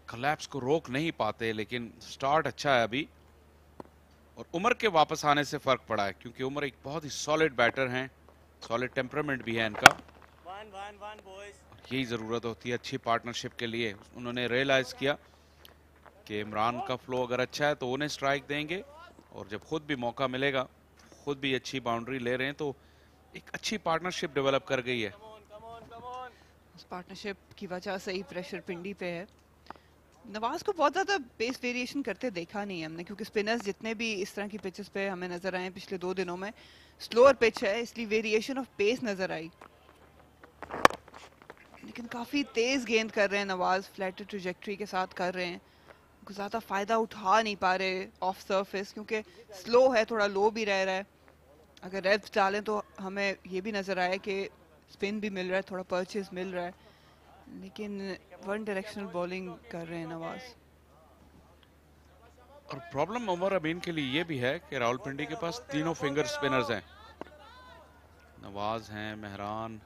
कोलैप्स को रोक नहीं पाते, लेकिन स्टार्ट अच्छा है अभी और उमर के वापस आने से फर्क पड़ा है, क्योंकि उमर एक बहुत ही सॉलिड बैटर हैं, सॉलिड टेम्परामेंट भी है इनका। यही ज़रूरत होती है अच्छी पार्टनरशिप के लिए। उन्होंने रियलाइज़ किया कि इमरान का फ्लो अगर अच्छा है तो उन्हें स्ट्राइक देंगे, और जब खुद भी मौका मिलेगा, खुद भी अच्छी बाउंड्री ले रहे हैं, तो एक अच्छी पार्टनरशिप डेवलप कर गई है। उस पार्टनरशिप की वजह से ही प्रेशर पिंडी पे है। नवाज को बहुत ज़्यादा पेस वेरिएशन करते देखा नहीं हमने, क्योंकि स्पिनर्स जितने भी इस तरह की पिचेस पे हमें नज़र आए पिछले 2 दिनों में, स्लोअर पिच है, इसलिए वेरिएशन ऑफ पेस नज़र आई। लेकिन काफ़ी तेज़ गेंद कर रहे हैं नवाज, फ्लैट ट्रैजेक्टरी के साथ कर रहे हैं। ज़्यादा फ़ायदा उठा नहीं पा रहे ऑफ सरफेस, क्योंकि स्लो है, थोड़ा लो भी रह रहा है। अगर रेप्स डालें तो हमें ये भी नज़र आया कि स्पिन भी मिल रहा है, थोड़ा परचेज मिल रहा है। लेकिन वन डायरेक्शनल बॉलिंग कर रहे हैं नवाज। और प्रॉब्लम उमर अमीन के लिए ये भी है कि रावलपिंडी के पास तीनों फिंगर स्पिनर्स हैं। नवाज हैं, मेहरान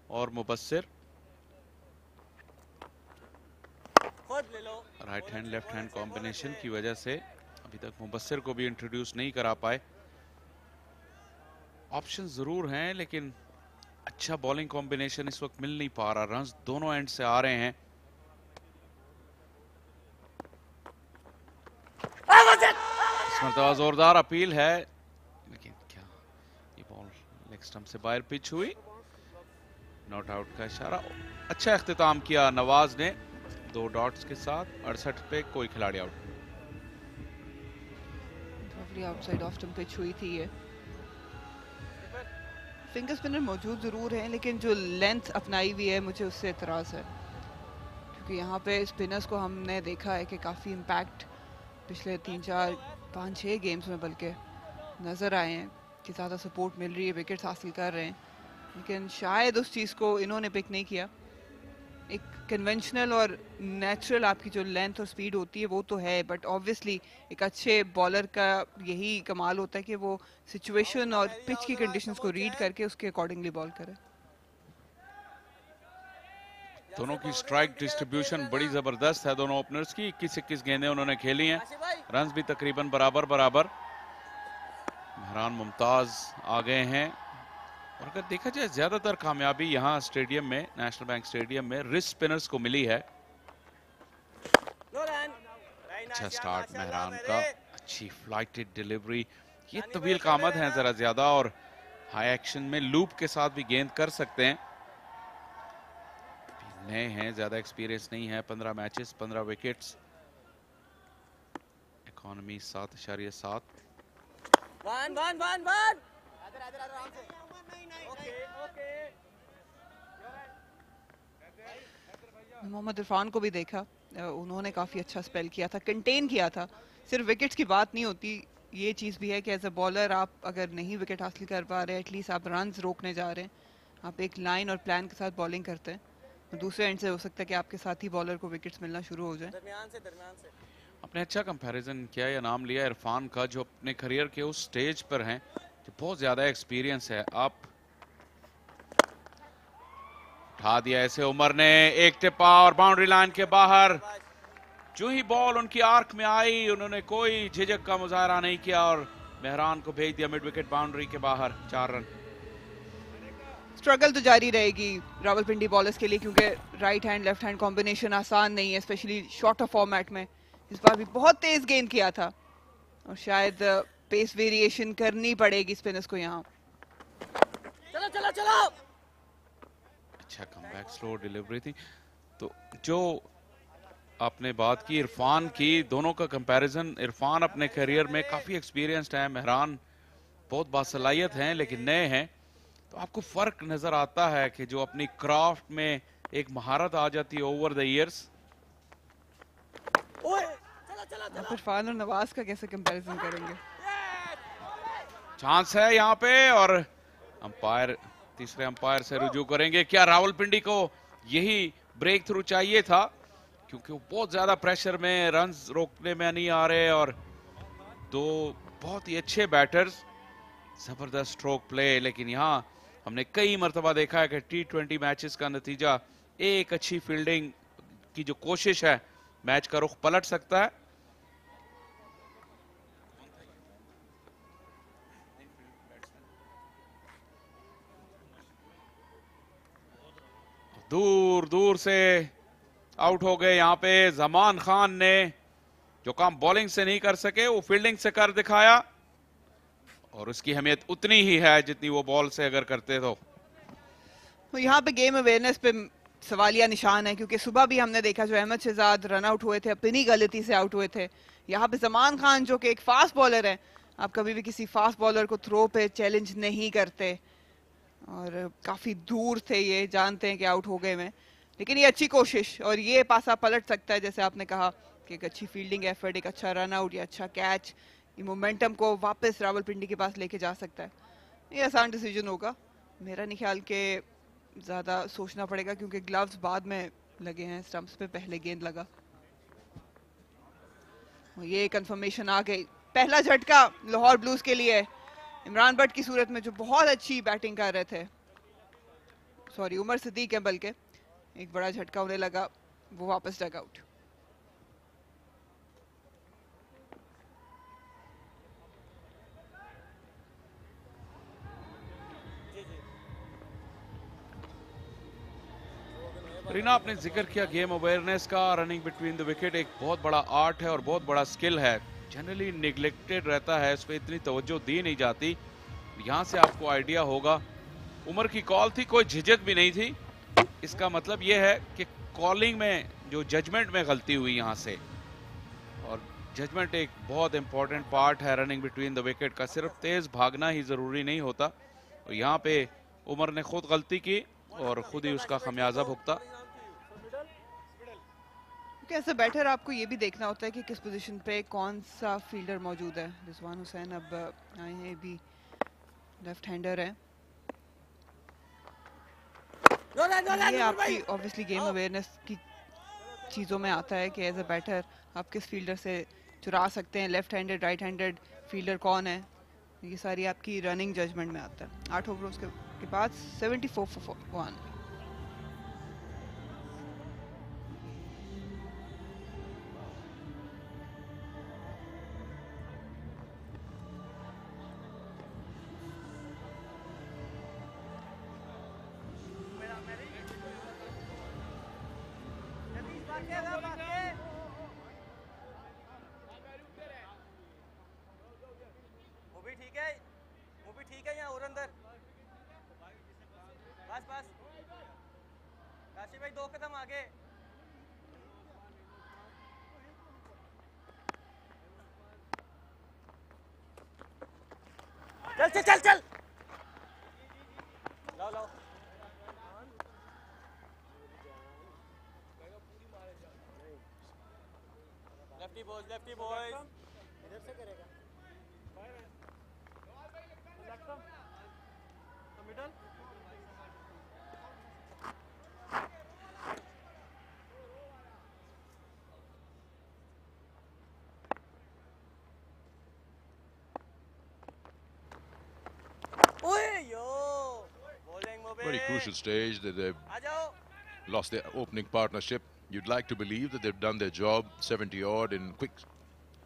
और Mubassir. Right hand left hand combination की वजह से अभी तक मुबस्सिर को भी इंट्रोड्यूस नहीं करा पाए। ऑप्शन जरूर हैं लेकिन अच्छा बॉलिंग कॉम्बिनेशन इस वक्त मिल नहीं पा रहा। रन्स दोनों एंड से आ रहे हैं। इस मरतबा जोरदार अपील है लेकिन क्या ये बॉल लेग स्टंप से बाहर पिच हुई। नॉट आउट का इशारा। अच्छा इख्तिताम किया नवाज ने 2 डॉट्स के साथ। 68 पे कोई खिलाड़ी out. Outside off stump pitch हुई थी ये। फिंगर स्पिनर मौजूद ज़रूर हैं लेकिन जो लेंथ अपनाई हुई है मुझे उससे एतराज़ है, क्योंकि यहाँ पे स्पिनर्स को हमने देखा है कि काफ़ी इम्पैक्ट पिछले 3, 4, 5, 6 गेम्स में बल्कि नज़र आए हैं कि ज़्यादा सपोर्ट मिल रही है, विकेट्स हासिल कर रहे हैं, लेकिन शायद उस चीज़ को इन्होंने पिक नहीं किया। एक कन्वेंशनल और नेचुरल आपकी जो लेंथ और स्पीड होती है वो तो है, बट ऑब्वियसली एक अच्छे बॉलर का यही कमाल होता है कि वो सिचुएशन और पिच की कंडीशंस को रीड करके उसके अकॉर्डिंगली बॉल करे। दोनों की स्ट्राइक डिस्ट्रीब्यूशन बड़ी जबरदस्त है दोनों ओपनर्स की। 21-21 गेंदें उन्होंने खेली हैं। रन्स भी तकरीबन बराबर बराबर। मेहरान मुमताज आ गए हैं। और अगर देखा जाए ज्यादातर कामयाबी यहाँ स्टेडियम में, नेशनल बैंक स्टेडियम में रिस्ट स्पिनर्स को मिली है। अच्छा स्टार्ट मेहरान का, अच्छी फ्लाइटेड डिलीवरी। ये तवील कामत हैं जरा ज्यादा और हाई एक्शन में लूप के साथ भी गेंद कर सकते हैं। नए हैं, ज्यादा एक्सपीरियंस नहीं है। 15 matches 15 wickets. Economy 7.7। Mohammad Irfan को भी देखा, उन्होंने काफ़ी अच्छा स्पेल किया था, कंटेन किया था। सिर्फ विकेट्स की बात नहीं होती, ये चीज़ भी है कि एज अ बॉलर आप अगर नहीं विकेट हासिल कर पा रहे, एटलीस्ट आप रन्स रोकने जा रहे हैं, आप एक लाइन और प्लान के साथ बॉलिंग करते हैं, तो दूसरे एंड से हो सकता है कि आपके साथ ही बॉलर को विकेट्स मिलना शुरू हो जाए। आपने अच्छा कंपैरिजन किया या नाम लिया इरफान का, जो अपने करियर के उस स्टेज पर हैं, जो बहुत ज़्यादा एक्सपीरियंस है। आप उठा दिया ऐसे उमर ने, एक टिप्पा और बाउंड्री लाइन के बाहर। जो ही बॉल उनकी आर्क में आई उन्होंने कोई झिझक का मुजाहरा नहीं किया और मेहरान को भेज दिया मिड विकेट बाउंड्री के बाहर। 4 रन। स्ट्रगल तो जारी रहेगी रावलपिंडी बॉलर्स के लिए, क्योंकि right hand left hand combination आसान नहीं है, स्पेशली शॉर्टर फॉर्मेट में। इस बार भी बहुत तेज गेंद किया था और शायद पेस वेरिएशन करनी पड़ेगी स्पिनर्स को यहाँ। चलो चलो चलो। अच्छा कमबैक, स्लो डिलीवरी थी। तो जो आपने बात की इरफान की, दोनों का कंपैरिजन, इरफान अपने करियर में काफी एक्सपीरियंस्ड है, मेहरान बहुत बासलाहियत हैं लेकिन नए हैं, तो आपको फर्क नजर आता है कि जो अपनी क्राफ्ट में एक महारत आ जाती है ओवर द इयर्स। इरफान और नवाज का कैसे कंपैरिजन करेंगे? चांस है यहाँ पे और अंपायर, तीसरे अंपायर से रुजू करेंगे। क्या रावलपिंडी को यही ब्रेक थ्रू चाहिए था, क्योंकि वो बहुत ज्यादा प्रेशर में, रन्स रोकने में नहीं आ रहे और 2 बहुत ही अच्छे बैटर्स, जबरदस्त स्ट्रोक प्ले। लेकिन यहाँ हमने कई मरतबा देखा है कि T20 मैचेस का नतीजा एक अच्छी फील्डिंग की जो कोशिश है मैच का रुख पलट सकता है। दूर दूर से आउट हो गए यहाँ पे। जमान खान ने जो काम बॉलिंग से नहीं कर सके वो फील्डिंग से कर दिखाया और उसकी अहमियत उतनी ही है जितनी वो बॉल से अगर करते तो यहाँ पे गेम अवेयरनेस पे सवालिया निशान है, क्योंकि सुबह भी हमने देखा जो अहमद शहजाद रन आउट हुए थे, अपनी गलती से आउट हुए थे। यहाँ पे जमान खान जो कि एक फास्ट बॉलर है, आप कभी भी किसी फास्ट बॉलर को थ्रो पे चैलेंज नहीं करते और काफी दूर थे, ये जानते हैं कि आउट हो गए में, लेकिन ये अच्छी कोशिश और ये पासा पलट सकता है। जैसे आपने कहा कि एक अच्छी फील्डिंग एफर्ट, एक अच्छा रन आउट या अच्छा कैच, ये मोमेंटम को वापस रावलपिंडी के पास लेके जा सकता है। ये आसान डिसीजन होगा, मेरा नहीं ख्याल के ज़्यादा सोचना पड़ेगा क्योंकि ग्लव्स बाद में लगे हैं, स्टंप्स पे पहले गेंद लगा। ये कंफर्मेशन आ गई, पहला झटका लाहौर ब्लूज के लिए इमरान भट्ट की सूरत में, जो बहुत अच्छी बैटिंग कर रहे थे, सॉरी उमर सिद्दीक है बल्कि, एक बड़ा झटका उन्हें लगा, वो वापस डग आउट। रीना, आपने जिक्र किया गेम अवेयरनेस का। रनिंग बिटवीन द विकेट एक बहुत बड़ा आर्ट है और बहुत बड़ा स्किल है, जनरली निगलेक्टेड रहता है, इस पर इतनी तवज्जो दी नहीं जाती। यहाँ से आपको आइडिया होगा। उमर की कॉल थी, कोई झिझक भी नहीं थी, इसका मतलब यह है कि कॉलिंग में जो जजमेंट में गलती हुई यहाँ से, और जजमेंट एक बहुत इंपॉर्टेंट पार्ट है रनिंग बिटवीन द विकेट का। सिर्फ तेज भागना ही जरूरी नहीं होता, और यहाँ पे उमर ने खुद गलती की और खुद ही उसका खमियाजा भुगता। ऐसे बैटर आपको ये भी देखना होता है कि किस पोजीशन पे कौन सा फील्डर मौजूद है। रिजवान हुसैन अब आए हैं, भी लेफ्ट हैंडर है। ये आपकी ऑब्वियसली गेम अवेयरनेस की चीज़ों में आता है कि एज अ बैटर आप किस फील्डर से चुरा सकते हैं, left handed right handed fielder कौन है, ये सारी आपकी रनिंग जजमेंट में आता है। 8 ओवरों के बाद 74 for 1। ठीक है यहाँ और अंदर, बस बस काशी भाई 2 कदम आगे। चल चल चल चल, लाओ लाओ। लेफ्टी बॉयज, लेफ्टी बॉयज, इधर से करेगा middle. Very crucial stage that they've lost their opening partnership. You'd like to believe that they've done their job 70 odd in quick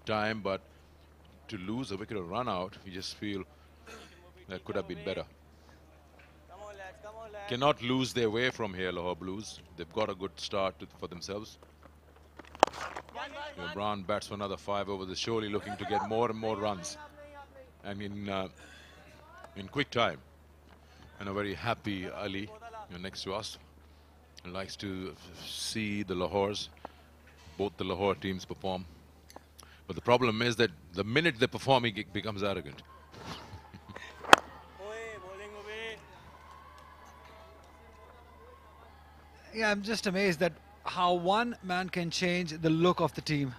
time, but to lose a wicket or run out, you just feel that could have been better. Cannot lose their way from here, Lahore Blues. They've got a good start for themselves. Brown bats for another 5 overs, surely looking to get more and more runs, and in quick time. And a very happy Ali next to us, and likes to see the Lahores, both the Lahore teams perform. But the problem is that the minute they perform, he becomes arrogant. Yeah, I'm just amazed at how one man can change the look of the team.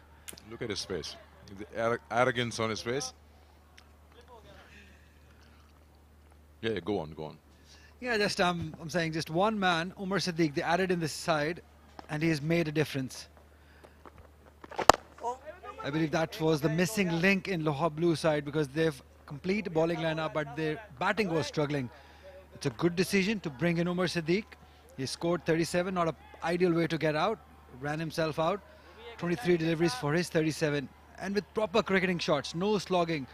Look at his face, the arrogance on his face. Yeah, go on, go on. Yeah, just I'm saying just one man, Umar Siddiq, they added in this side, and he has made a difference. I believe that was the missing link in Lahore Blue side, because they've complete bowling lineup, but their batting was struggling. It's a good decision to bring in Umar Siddiq. He scored 37, not an ideal way to get out. Ran himself out. 23 deliveries for his 37, and with proper cricketing shots, no slogging,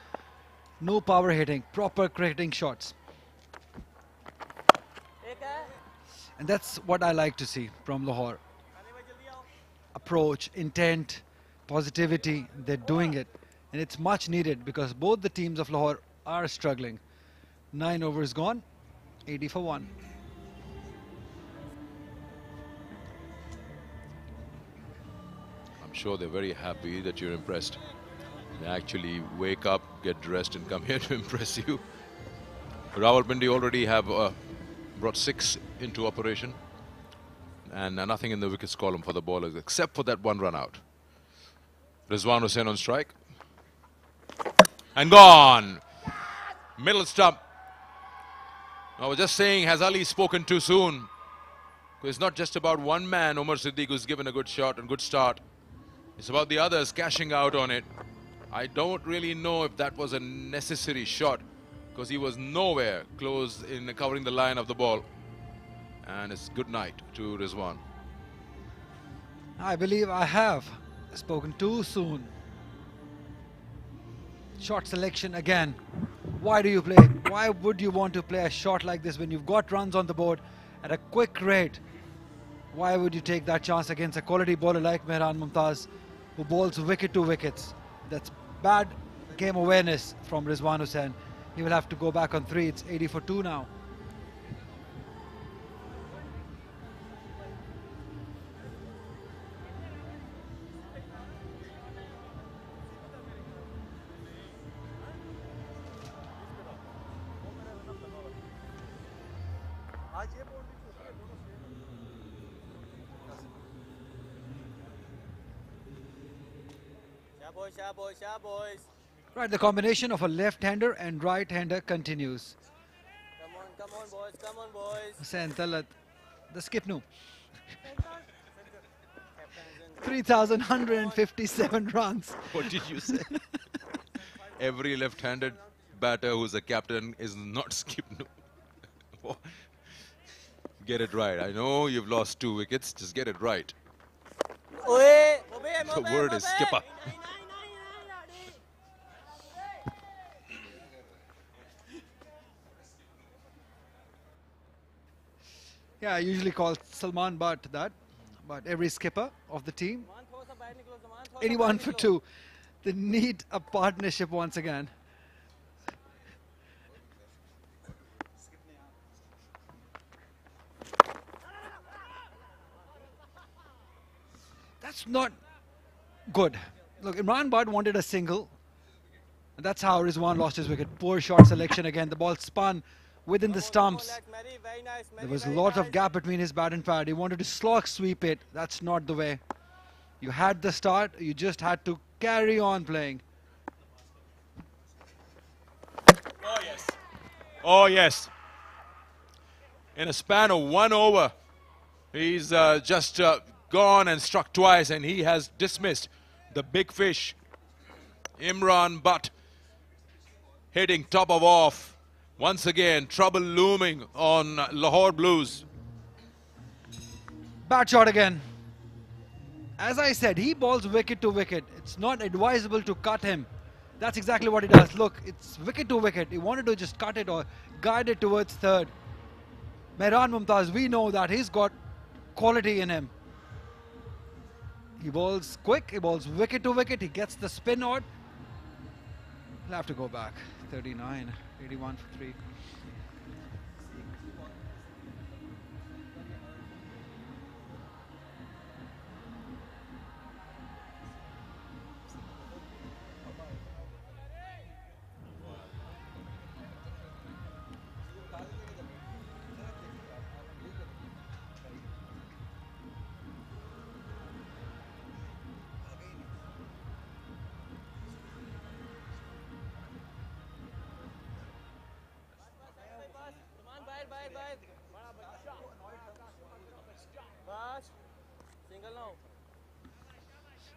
no power hitting, proper cricketing shots. And that's what I like to see from Lahore. Approach, intent, positivity, they're doing it. And it's much needed, because both the teams of Lahore are struggling. 9 overs gone, 80 for 1. I'm sure they're very happy that you're impressed. They actually wake up, get dressed and come here to impress you. Rawalpindi already have brought 6 into operation, and nothing in the wickets column for the bowlers except for that one run out. Rizwan Hussain on strike. And gone! Middle stump. I was just saying, has Ali spoken too soon? It's not just about one man, Umar Siddiq, who's given a good shot and good start. It's about the others cashing out on it. I don't really know if that was a necessary shot, because he was nowhere close in covering the line of the ball. And it's good night to Rizwan. I believe I have spoken too soon. Shot selection again. Why do you play? Why would you want to play a shot like this when you've got runs on the board at a quick rate? Why would you take that chance against a quality bowler like Mehran Mumtaz, who bowls wicket to wickets? That's bad game awareness from Rizwan Hussain. He will have to go back on 3. It's 80 for 2 now. Right, the combination of a left-hander and right-hander continues. Come on, boys, come on, boys. Hussain Talat, the skip no. 3,157 runs. What did you say? Every left-handed batter who's a captain is not skip no. Get it right. I know you've lost 2 wickets. Just get it right. The word is skipper. Yeah, I usually call Salman Butt that, but every skipper of the team, 81 for 2. They need a partnership once again. That's not good. Look, Imran Butt wanted a single. And that's how Rizwan lost his wicket. Poor shot selection again. The ball spun within the stumps. There was a lot of gap between his bat and pad. He wanted to slog sweep it. That's not the way. You had the start. You just had to carry on playing. Oh, yes. Oh, yes. In a span of 1 over, he's just gone and struck twice, and he has dismissed the big fish. Imran Butt hitting top of off. Once again, trouble looming on Lahore Blues. Bad shot again. As I said, he bowls wicket to wicket. It's not advisable to cut him. That's exactly what he does. Look, it's wicket to wicket. He wanted to just cut it or guide it towards third. Mehran Mumtaz, we know that he's got quality in him. He bowls quick, he bowls wicket to wicket, he gets the spin odd. He'll have to go back. 39, 81 for 3.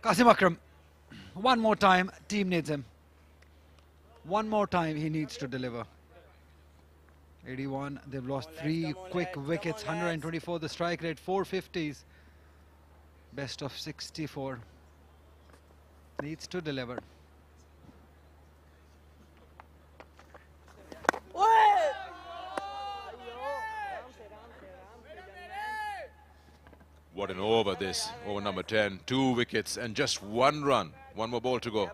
Qasim Akram, one more time, team needs him. One more time, he needs to deliver. 81, they've lost 3 quick wickets, 124 the strike rate, 450s. Best of 64. Needs to deliver. What an over this, over number 10. 2 wickets and just 1 run. 1 more ball to go.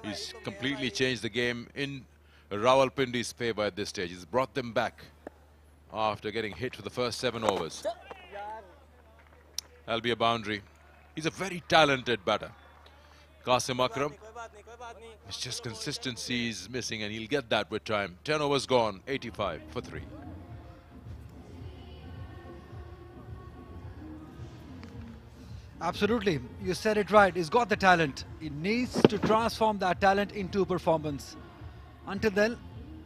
He's completely changed the game in Rawalpindi's favour at this stage. He's brought them back after getting hit for the first 7 overs. That'll be a boundary. He's a very talented batter. Qasim Akram. It's just consistency is missing, and he'll get that with time. 10 overs gone, 85 for 3. Absolutely, you said it right. He's got the talent. He needs to transform that talent into performance. Until then,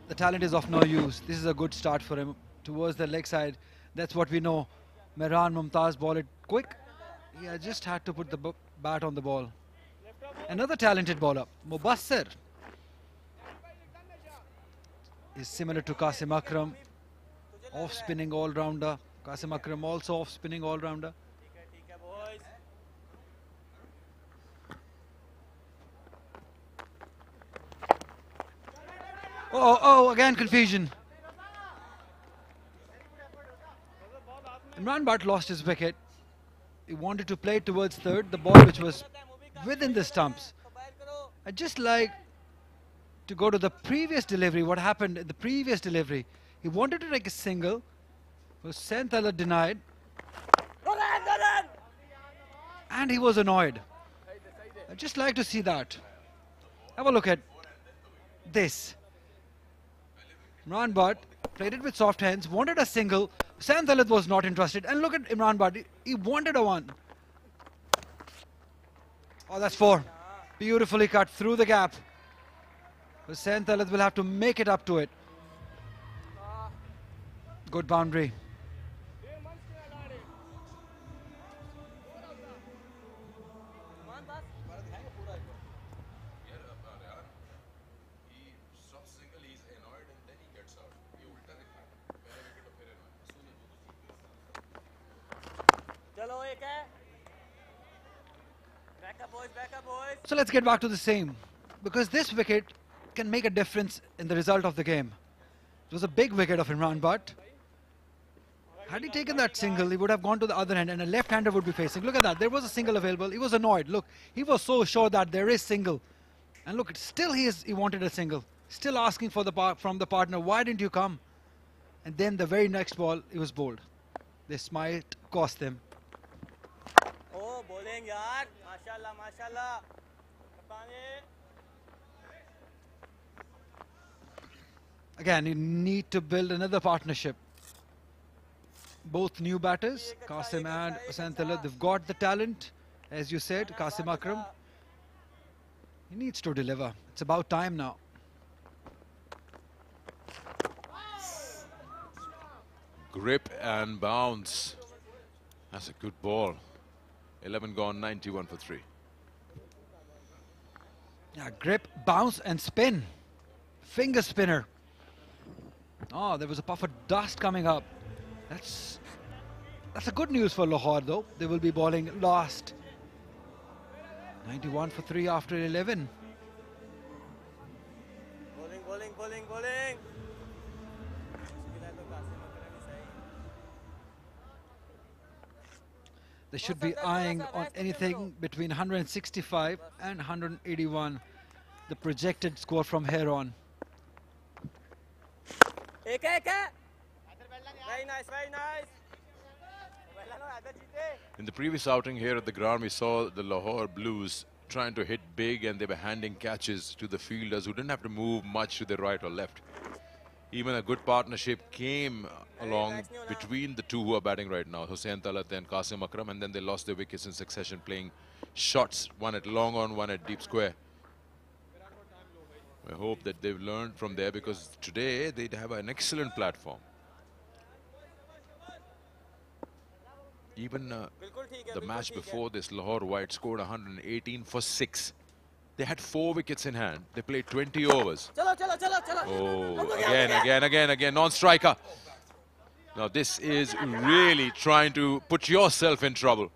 the talent is of no use. This is a good start for him. towards the leg side. That's what we know. Mehran Mumtaz ball it quick. He just had to put the bat on the ball. Another talented bowler, Mubassir, is similar to Qasim Akram, off-spinning all-rounder. Qasim Akram also off-spinning all-rounder. Oh, again confusion. Imran Butt lost his wicket. He wanted to play towards third, the ball which was within the stumps. I'd just like to go to the previous delivery, what happened in the previous delivery. He wanted to take a single, Hussain Talat denied, and he was annoyed. I'd just like to see that. Have a look at this. Imran Butt played it with soft hands, wanted a single. Hussain Talat was not interested. And look at Imran Butt, he wanted a one. Oh, that's four. Beautifully cut through the gap. Hussain Talat will have to make it up to it. Good boundary. So let's get back to the same, because this wicket can make a difference in the result of the game. It was a big wicket of Imran Butt. Had he taken that single, he would have gone to the other end and a left-hander would be facing. Look at that, there was a single available. He was annoyed. Look, he was so sure that there is single. And look, still he wanted a single. Still asking for from the partner, why didn't you come? And then the very next ball, he was bowled. This might cost them. Oh, bowling yaar. Mashallah, mashallah. Again, you need to build another partnership. Both new batters, Qasim and Hussain Talat, they've got the talent. As you said, Qasim Akram, he needs to deliver. It's about time now. Grip and bounce. That's a good ball. 11 gone, 91 for 3. Yeah, grip, bounce and spin. Finger spinner. Oh, there was a puff of dust coming up. That's a good news for Lahore though. They will be bowling last. 91 for 3 after 11. Bowling. They should be eyeing on anything between 165 and 181. The projected score from here on. Very nice. In the previous outing here at the ground, we saw the Lahore Blues trying to hit big, and they were handing catches to the fielders who didn't have to move much to the right or left. Even a good partnership came along between the two who are batting right now, Hussain Talat and Qasim Akram, and then they lost their wickets in succession, playing shots, one at long on, one at deep square. I hope that they've learned from there, because today they'd have an excellent platform. Even the match before this, Lahore White scored 118 for 6. They had 4 wickets in hand. They played 20 overs. Oh, again, non-striker. Now this is really trying to put yourself in trouble.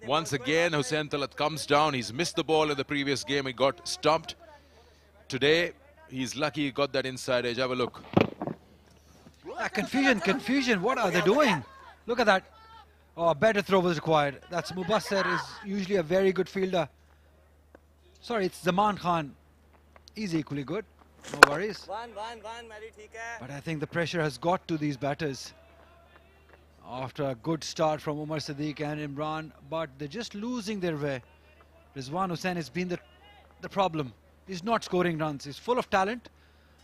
Once again, Hussain Talat comes down. He's missed the ball in the previous game. He got stumped. Today, he's lucky he got that inside edge. Have a look. Confusion. What are they doing? Look at that. Oh, a better throw was required. That's Mubassir, is usually a very good fielder. Sorry, it's Zaman Khan. He's equally good. No worries. But I think the pressure has got to these batters. After a good start from Umar Sadiq and Imran, but they're just losing their way. Rizwan Hussain has been the problem. He's not scoring runs. He's full of talent,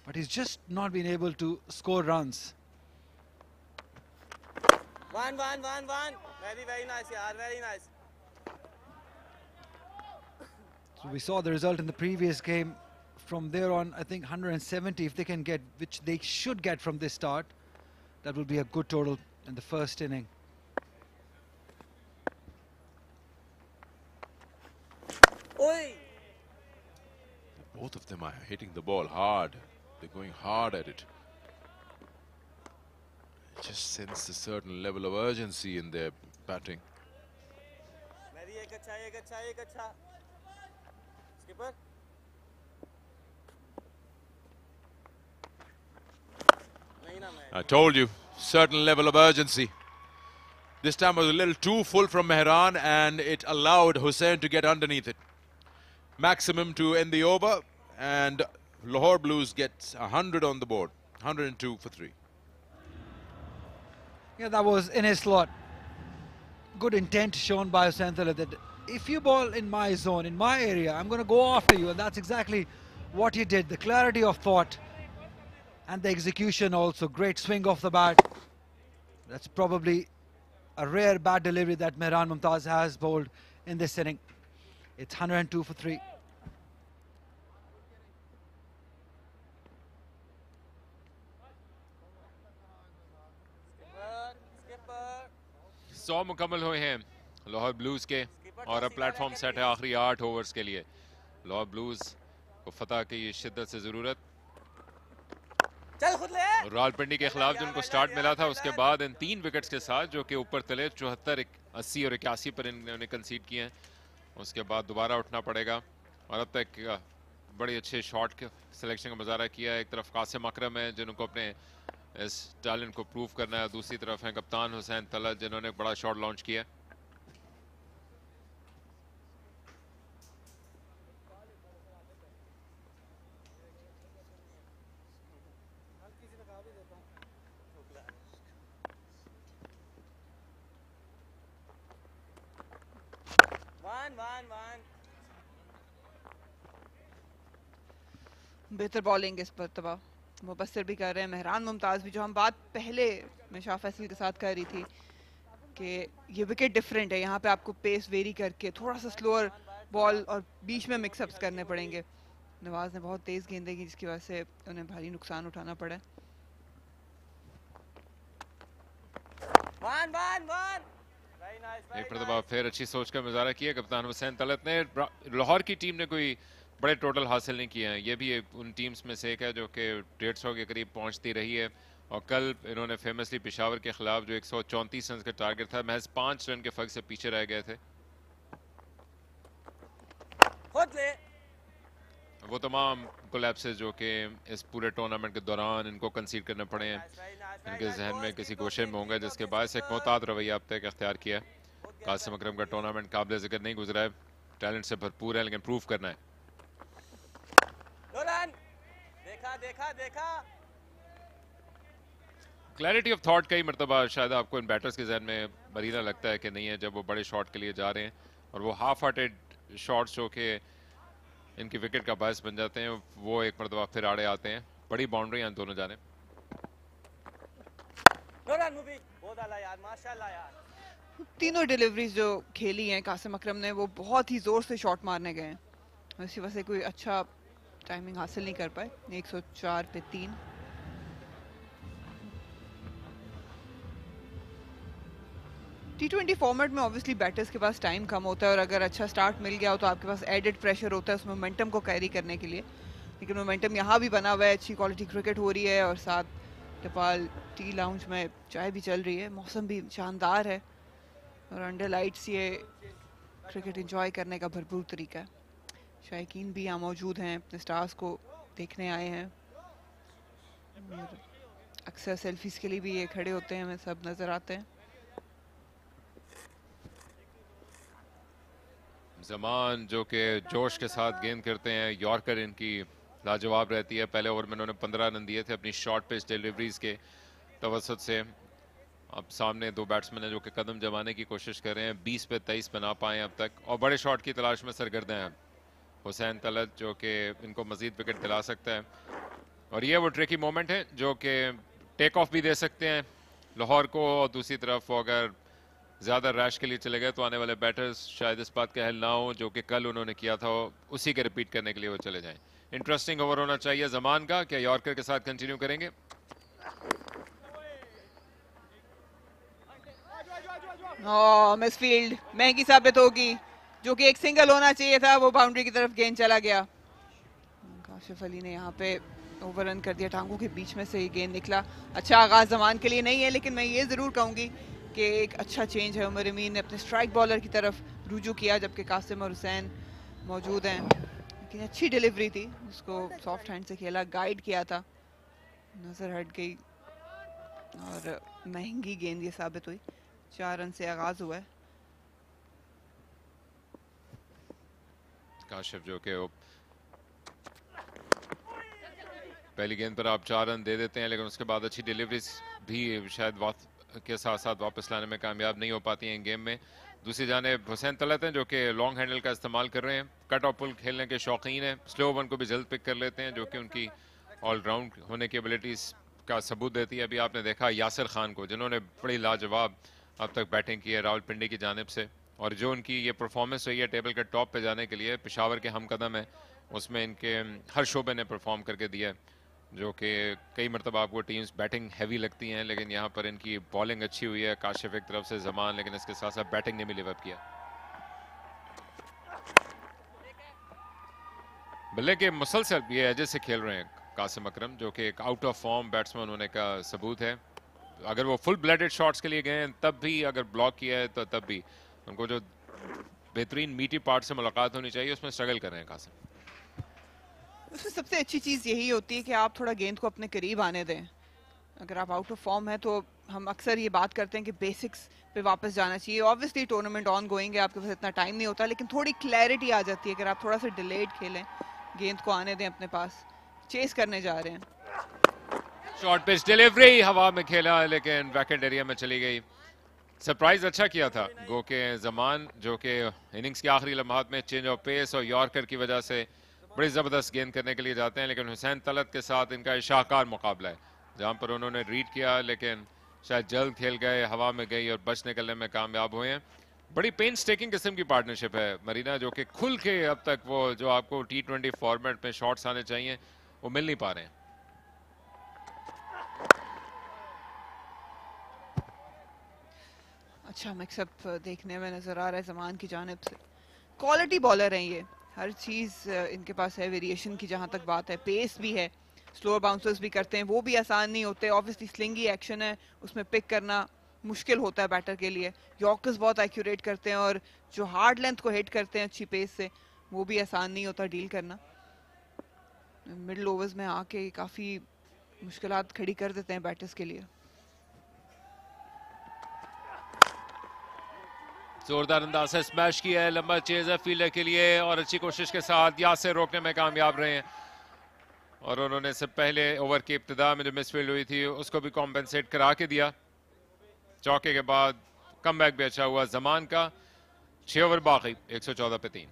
but he's just not been able to score runs. One. Very nice, yaar. Very nice. So we saw the result in the previous game. from there on, I think 170 if they can get, which they should get from this start. That will be a good total in the first inning. Oi! Both of them are hitting the ball hard. They're going hard at it. Just sense a certain level of urgency in their batting. Skipper. I told you, certain level of urgency. This time was a little too full from Mehran and it allowed Hussain to get underneath it. Maximum to end the over, and Lahore Blues gets 100 on the board. 102 for 3. Yeah, that was in his slot. Good intent shown by Hussain Talat that if you ball in my zone, in my area, I'm going to go after you, and that's exactly what he did. The clarity of thought and the execution also. Great swing off the bat. That's probably a rare bat delivery that Mehran Mumtaz has bowled in this inning. It's 102 for 3. सौ मुकम्मल हुए हैं Lahore blues के और अब platform set है आखिरी 8 overs के लिए। लाहौर ब्लूज को फतह की ये शिद्दत से ज़रूरत। रावलपिंडी के खिलाफ जो उनको स्टार्ट मिला था, उसके बाद इन 3 विकेट्स के साथ जो कि ऊपर तले 74, 80 और 81 पर इन्होंने कंसीड किए हैं, उसके बाद दोबारा उठना पड़ेगा। और अब तक बड़ी अच्छे शॉट के सिलेक्शन का मुजाहरा किया है। एक तरफ कासिम अकरम है जिनको अपने इस टैलेंट को प्रूव करना है, दूसरी तरफ है कप्तान हुसैन तलत जिन्होंने एक बड़ा शॉट लॉन्च किया। बेहतर बॉलिंग इस पर तबाह मुबस्सिर भी कर रहे हैं, मेहरान मुमताज़ भी। जो हम बात पहले मैं शाह फैसल के साथ कर रही थी कि ये विकेट डिफरेंट है, यहाँ पे आपको पेस वेरी करके थोड़ा सा स्लोअर बॉल और बीच में मिक्सअप्स करने पड़ेंगे। नवाज ने बहुत तेज़ गेंदें की जिसकी वजह से उन्हें भारी नुकसान उठाना पड़ा। एक मरतबा फिर अच्छी सोच का मुजाहरा किया कप्तान हुसैन तलत ने। लाहौर की टीम ने कोई बड़े टोटल हासिल नहीं किए हैं, ये भी उन टीम्स में से एक है जो कि 150 के करीब पहुंचती रही है। और कल इन्होंने फेमसली पेशावर के खिलाफ जो 134 रन का टारगेट था, महज 5 रन के फर्क से पीछे रह गए थे। वो तमाम कोलैप्सेस जो कि इस पूरे टूर्नामेंट के दौरान इनको कंसीड करने पड़े हैं, इनके जहन में किसी गोशे में होंगे, जिसके बाद एक मोहतात रवैया अब तक इख्तियार किया। कासिम अकरम का टूर्नामेंट काबिल जिक्र नहीं गुजरा है, टैलेंट से भरपूर है, लेकिन प्रूव करना है। क्लैरिटी ऑफ थॉट कई मरतबा शायद आपको इन बैटर्स के जहन में मरीना लगता है कि नहीं है, जब वो बड़े शॉट के लिए जा रहे हैं और वो हाफ हार्टेड शॉट्स जो कि इनकी विकेट का बायस बन जाते हैं, वो एक मरतबा फिर आड़े आते हैं। बड़ी बाउंड्री हैं दोनों जाने। तीनों डिलीवरीज जो खेली हैं कासिम अकरम ने, वो बहुत ही जोर से शॉट मारने गए हैं, इसी वजह से कोई अच्छा टाइमिंग हासिल नहीं कर पाए। 104 पे 3। T20 फॉर्मेट में ऑब्वियसली बैटर्स के पास टाइम कम होता है और अगर अच्छा स्टार्ट मिल गया हो तो आपके पास एडेड प्रेशर होता है उस मोमेंटम को कैरी करने के लिए। लेकिन मोमेंटम यहाँ भी बना हुआ है, अच्छी क्वालिटी क्रिकेट हो रही है और साथ टपाल टी लाउंज में चाय भी चल रही है, मौसम भी शानदार है और अंडर लाइट्स ये क्रिकेट एंजॉय करने का भरपूर तरीका है। शायकीन भी यहाँ मौजूद हैं, अपने स्टार्स को देखने आए हैं। अक्सर सेल्फीज के लिए भी ये खड़े होते हैं, हमें सब नज़र आते हैं। जमान जो कि जोश के साथ गेंद करते हैं, यॉर्कर इनकी लाजवाब रहती है। पहले ओवर में उन्होंने 15 रन दिए थे अपनी शॉर्ट पिच डिलीवरीज के तवसत से। अब सामने 2 बैट्समैन हैं जो कि कदम जमाने की कोशिश कर रहे हैं, 20 पे 23 बना पाए अब तक और बड़े शॉट की तलाश में सरगर्द हैं हुसैन तलत जो कि इनको मजीद विकेट दिला सकता है। और ये वो ट्रिकी मोमेंट है जो कि टेक ऑफ भी दे सकते हैं लाहौर को, और दूसरी तरफ वो अगर ज़्यादा रैश के लिए चले गए तो आने वाले बैटर्स शायद इस बात का अहल ना हो जो कि कल उन्होंने किया था, उसी के रिपीट करने के लिए वो चले जाएं। इंटरेस्टिंग ओवर होना चाहिए जमान का। क्या यॉर्कर के साथ कंटिन्यू करेंगे? मिसफील्ड महंगी साबित होगी, जो कि एक सिंगल होना चाहिए था, वो बाउंड्री की तरफ गेंद चला गया। काशिफ अली ने यहाँ पे ओवररन कर दिया, टांगों के बीच में से ये गेंद निकला। अच्छा आगाज जमान के लिए नहीं है, लेकिन मैं ये जरूर कहूंगी कि एक अच्छा चेंज है। उमर अमीन ने अपने स्ट्राइक बॉलर की तरफ रुजू किया, जबकि कासिम और हुसैन मौजूद हैं। लेकिन अच्छी डिलीवरी थी, उसको सॉफ्ट हैंड से खेला, गाइड किया था, नजर हट गई और महंगी गेंद ये साबित हुई। 4 रन से आगाज हुआ है। काशिफ जो कि पहली गेंद पर आप 4 रन दे देते हैं, लेकिन उसके बाद अच्छी डिलीवरी भी शायद वक्त के साथ साथ वापस लाने में कामयाब नहीं हो पाती हैं गेम में। दूसरी जानिब हुसैन तलत हैं जो कि लॉन्ग हैंडल का इस्तेमाल कर रहे हैं, कट ऑफ पुल खेलने के शौकीन हैं, स्लो वन को भी जल्द पिक कर लेते हैं, जो कि उनकी ऑलराउंड होने की एबिलिटीज़ का सबूत देती है। अभी आपने देखा यासिर खान को, जिन्होंने बड़ी लाजवाब अब तक बैटिंग की है रावलपिंडी की जानिब से, और जो उनकी ये परफॉर्मेंस रही है टेबल के टॉप पे जाने के लिए, पेशावर के हमकदम है, उसमें इनके हर शोबे ने परफॉर्म करके दिया है। जो कि कई मरतबा आपको टीम्स बैटिंग हैवी लगती हैं, लेकिन यहाँ पर इनकी बॉलिंग अच्छी हुई है, काशिफ एक तरफ से जमान, लेकिन इसके साथ साथ बैटिंग ने भी लिव अप किया। बल्ले के मुसलसल ये एजेस से खेल रहे हैं कासिम अकरम, जो कि एक आउट ऑफ फॉर्म बैट्समैन होने का सबूत है। अगर वो फुल ब्लेडेड शॉट्स के लिए गए हैं तब भी, अगर ब्लॉक किया है तो तब भी उनको जो बेहतरीन मीटी पार्ट से मुलाकात होनी चाहिए उसमें स्ट्रगल कर रहे हैं कासिम। उसमें सबसे अच्छी चीज़ यही होती है कि आप थोड़ा गेंद को अपने करीब आने दें। अगर आप आउट ऑफ फॉर्म है तो हम अक्सर ये बात करते हैं कि बेसिक्स पे वापस जाना चाहिए। ऑब्वियसली टूर्नामेंट ऑन गोइंग है, आपके पास इतना टाइम नहीं होता, लेकिन थोड़ी क्लैरिटी आ जाती है अगर आप थोड़ा सा डिलेड खेलें, गेंद को आने दें अपने पास। चेस करने जा रहे हैं, शॉर्ट पिच डिलीवरी हवा में खेला, लेकिन वैकेंट एरिया में चली गई। सरप्राइज अच्छा किया था गो के जमान, जो कि इनिंग्स के आखिरी लम्हात में चेंज ऑफ पेस और यॉर्कर की वजह से बड़ी ज़बरदस्त गेंद करने के लिए जाते हैं, लेकिन हुसैन तलत के साथ इनका शाहकार मुकाबला है, जहां पर उन्होंने रीड किया लेकिन शायद जल्द खेल गए, हवा में गई और बच निकलने में कामयाब हुए हैं। बड़ी पेन स्टेकिंग किस्म की पार्टनरशिप है मरीना, जो कि खुल के अब तक वो जो आपको T20 फॉर्मेट में शॉट्स आने चाहिए वो मिल नहीं पा रहे हैं। अच्छा मिक्सअप देखने में नजर आ रहा है जमान की जानिब से। क्वालिटी बॉलर हैं ये, हर चीज़ इनके पास है, वेरिएशन की जहाँ तक बात है, पेस भी है, स्लोअर बाउंसर्स भी करते हैं, वो भी आसान नहीं होते। ऑब्वियसली स्लिंगी एक्शन है, उसमें पिक करना मुश्किल होता है बैटर के लिए। यॉर्कर्स बहुत एक्यूरेट करते हैं और जो हार्ड लेंथ को हिट करते हैं अच्छी पेस से, वो भी आसान नहीं होता डील करना। मिडिल ओवर्स में आके काफ़ी मुश्किलात खड़ी कर देते हैं बैटर्स के लिए। जोरदार अंदाज से स्मैश किया है, लंबा चेज है फील्डर के लिए और अच्छी कोशिश के साथ यासिर रोकने में कामयाब रहे हैं, और उन्होंने इससे पहले ओवर की इब्तिदा में जो मिसफील्ड हुई थी उसको भी कॉम्पेंसेट करा के दिया। चौके के बाद कमबैक भी अच्छा हुआ जमान का। 6 ओवर बाकी, 114 पे 3।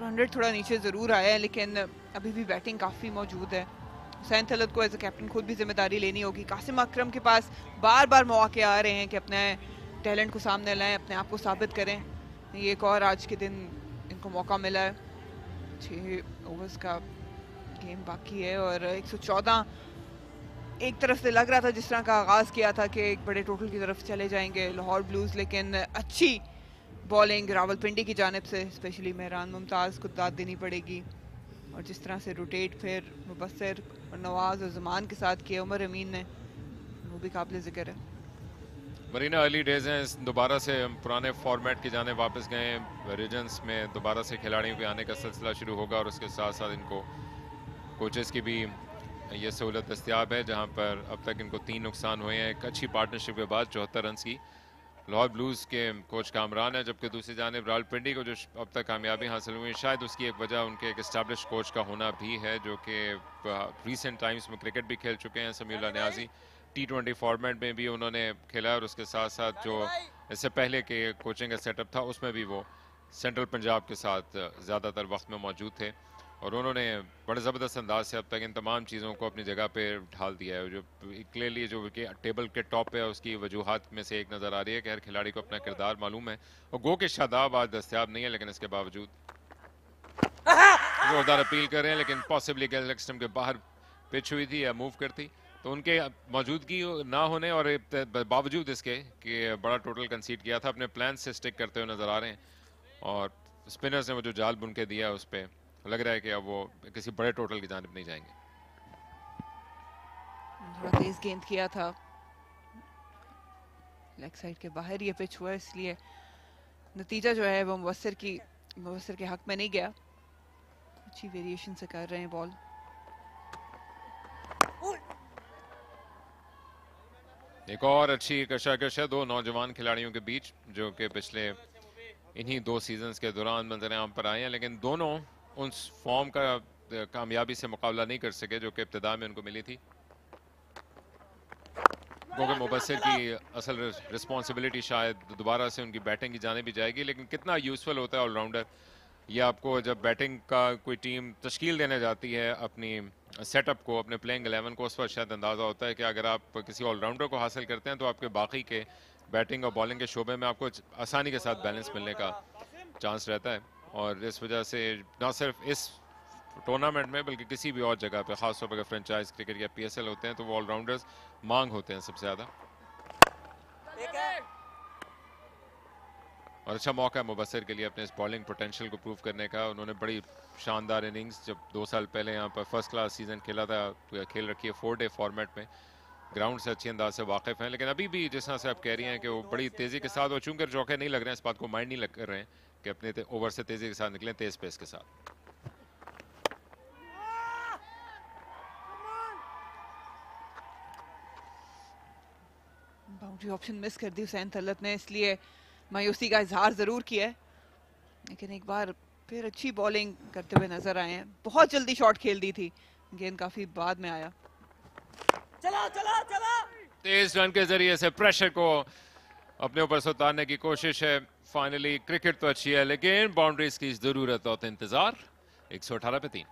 रन रेट थोड़ा नीचे जरूर आया है, लेकिन अभी भी बैटिंग काफी मौजूद है। हुसैन तलत को एज ए कैप्टन खुद भी जिम्मेदारी लेनी होगी। कासिम अकरम के पास बार बार मौके आ रहे हैं कि अपने टैलेंट को सामने लाएं, अपने आप को साबित करें। ये एक और आज के दिन इनको मौका मिला है। 6 ओवर्स का गेम बाकी है और 114 एक तरफ से लग रहा था जिस तरह का आगाज किया था कि एक बड़े टोटल की तरफ चले जाएंगे लाहौर ब्लूज, लेकिन अच्छी बॉलिंग रावलपिंडी की जानिब से, स्पेशली मेहरान मुमताज़ को दाद देनी पड़ेगी। और जिस तरह से रोटेट फिर मुबस्सिर और नवाज और जमान के साथ किया उमर अमीन ने, वो भी काबिल जिक्र है। मरीना अर्ली डेज हैं, दोबारा से पुराने फॉर्मेट की जाने वापस गए। रीजन्स में दोबारा से खिलाड़ियों के आने का सिलसिला शुरू होगा और उसके साथ साथ इनको कोचेस की भी ये सहूलत दस्तियाब है, जहां पर अब तक इनको 3 नुकसान हुए हैं। एक अच्छी पार्टनरशिप के बाद 74 रन की लाहौर ब्लूज के कोच कामरान है, जबकि दूसरी जानिब रावलपिंडी को जो अब तक कामयाबी हासिल हुई, शायद उसकी एक वजह उनके एक एस्टैब्लिश कोच का होना भी है, जो कि रीसेंट टाइम्स में क्रिकेट भी खेल चुके हैं। समीउल्लाह नियाजी T20 फॉर्मेट में भी उन्होंने खेला और उसके साथ साथ जो इससे पहले के कोचिंग का सेटअप था उसमें भी वो सेंट्रल पंजाब के साथ ज़्यादातर वक्त में मौजूद थे। और उन्होंने बड़े ज़बरदस्त अंदाज से अब तक इन तमाम चीज़ों को अपनी जगह पे ढाल दिया है। जो क्लियरली जो कि टेबल के टॉप पे है उसकी वजूहात में से एक नज़र आ रही है कि हर खिलाड़ी को अपना किरदार मालूम है। और गो के शादाब आज दस्तयाब नहीं है, लेकिन इसके बावजूद जोरदार अपील कर रहे हैं, लेकिन पॉसिबली गैलेक्स स्टंप के बाहर पिच हुई थी या मूव करती, तो उनके मौजूदगी ना होने और बावजूद इसके कि बड़ा टोटल कंसीड किया था, अपने प्लान से स्टिक करते हुए नजर आ रहे हैं। और स्पिनर्स ने वो जो जाल बुन के दिया उस पर लग रहा है कि अब वो किसी बड़े टोटल की जानिब नहीं जाएंगे। थोड़ा तेज गेंद किया था, लेग साइड के बाहर ये पिच हुआ, इसलिए नतीजा जो है वो मुबस्सिर के हक में नहीं गया। अच्छी वेरिएशन से कर रहे हैं बॉल। एक और अच्छी कशाकश है दो नौजवान खिलाड़ियों के बीच जो कि पिछले इन्हीं 2 सीजन्स के दौरान मंजर आम पर आए हैं, लेकिन दोनों उस फॉर्म का कामयाबी से मुकाबला नहीं कर सके जो कि इब्तिदा में उनको मिली थी। क्योंकि मुबस्सिर की असल रिस्पॉन्सिबिलिटी शायद दोबारा से उनकी बैटिंग की जाने भी जाएगी, लेकिन कितना यूजफुल होता है ऑलराउंडर। ये आपको जब बैटिंग का कोई टीम तश्कील देने जाती है अपनी सेटअप को, अपने प्लेइंग 11 को, उस वक्त शायद अंदाज़ा होता है कि अगर आप किसी ऑलराउंडर को हासिल करते हैं तो आपके बाकी के बैटिंग और बॉलिंग के शोबे में आपको आसानी के साथ बैलेंस मिलने का चांस रहता है। और इस वजह से ना सिर्फ इस टूर्नामेंट में बल्कि किसी भी और जगह पे, खासतौर पर अगर फ्रेंचाइज क्रिकेट या PSL होते हैं तो वो ऑलराउंडर्स मांग होते हैं सबसे ज़्यादा। और अच्छा मौका है मुबस्सिर के लिए अपने इस बॉलिंग पोटेंशियल को प्रूव करने का। उन्होंने बड़ी शानदार इनिंग्स जब 2 साल पहले यहाँ पर फर्स्ट क्लास सीजन खेला था, खेल रखी है 4-डे फॉर्मेट में, ग्राउंड से अच्छी अंदाज से वाकिफ हैं, लेकिन अभी भी जिस तरह से आप कह रही हैं कि वो बड़ी तेज़ी के साथ, वो चूंकि चौके नहीं लग रहे हैं, इस बात को माइंड नहीं कर रहे हैं कि अपने ओवर से तेज़ी के साथ निकलें, तेज़ पेस के साथ। बाउंड्री ऑप्शन मिस कर दी हुसैन तलत ने, इसलिए मायूसी का इजहार जरूर किया है, लेकिन एक बार फिर अच्छी बॉलिंग करते हुए नजर आए हैं। बहुत जल्दी शॉट खेल दी थी, गेंद काफी बाद में आया। चला चला चला तेज रन के जरिए से प्रेशर को अपने ऊपर से उतारने की कोशिश है। फाइनली क्रिकेट तो अच्छी है, लेकिन बाउंड्रीज की जरूरत और इंतजार। 118 पे 3।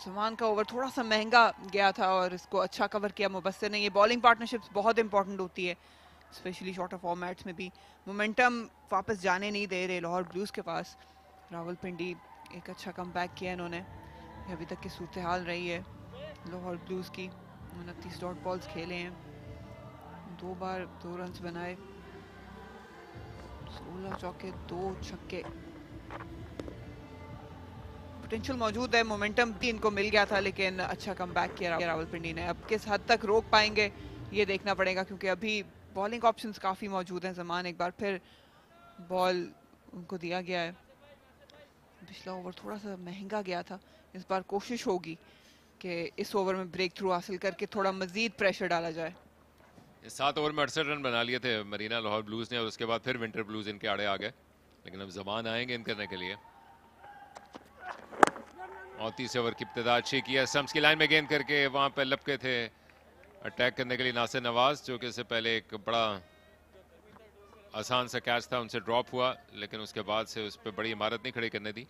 जमान का ओवर थोड़ा सा महंगा गया था और इसको अच्छा कवर किया मुबस्सिर ने। ये बॉलिंग पार्टनरशिप्स बहुत इंपॉर्टेंट होती है, स्पेशली शॉर्टर फॉर्मेट्स में भी। मोमेंटम वापस जाने नहीं दे रहे लाहौर ब्लूज के पास। रावलपिंडी एक अच्छा कमबैक किया इन्होंने। अभी तक की सूरत हाल रही है लाहौर ब्लूज की। 29 डॉट बॉल्स खेले हैं, 2 बार 2 रन बनाए, 16 चौके 2 छक्के। पोटेंशियल मौजूद है, मोमेंटम भी इनको मिल गया था, लेकिन अच्छा कमबैक किया रावलपिंडी ने। अब किस हद तक रोक पाएंगे ये देखना पड़ेगा, क्योंकि अभी बॉलिंग ऑप्शंस काफ़ी मौजूद हैं। जमान एक बार फिर बॉल उनको दिया गया है। पिछला ओवर थोड़ा सा महंगा गया था, इस बार कोशिश होगी कि इस ओवर में ब्रेक थ्रू हासिल करके थोड़ा मजीद प्रेशर डाला जाए। 7 ओवर में 68 रन बना लिए थे मरीना लाहौर ब्लूज ने, और उसके बाद फिर विंटर ब्लूज इनके आड़े आ गए, लेकिन अब जमान आएंगे इन करने के लिए। और 30 ओवर की इब्तिदा अच्छी की है, स्टंप्स की लाइन में गेंद करके वहां पर लपके थे अटैक करने के लिए नासिर नवाज, जो कि इससे पहले एक बड़ा आसान सा कैच था, उनसे ड्रॉप हुआ, लेकिन उसके बाद से उस पर बड़ी इमारत नहीं खड़ी करने दी।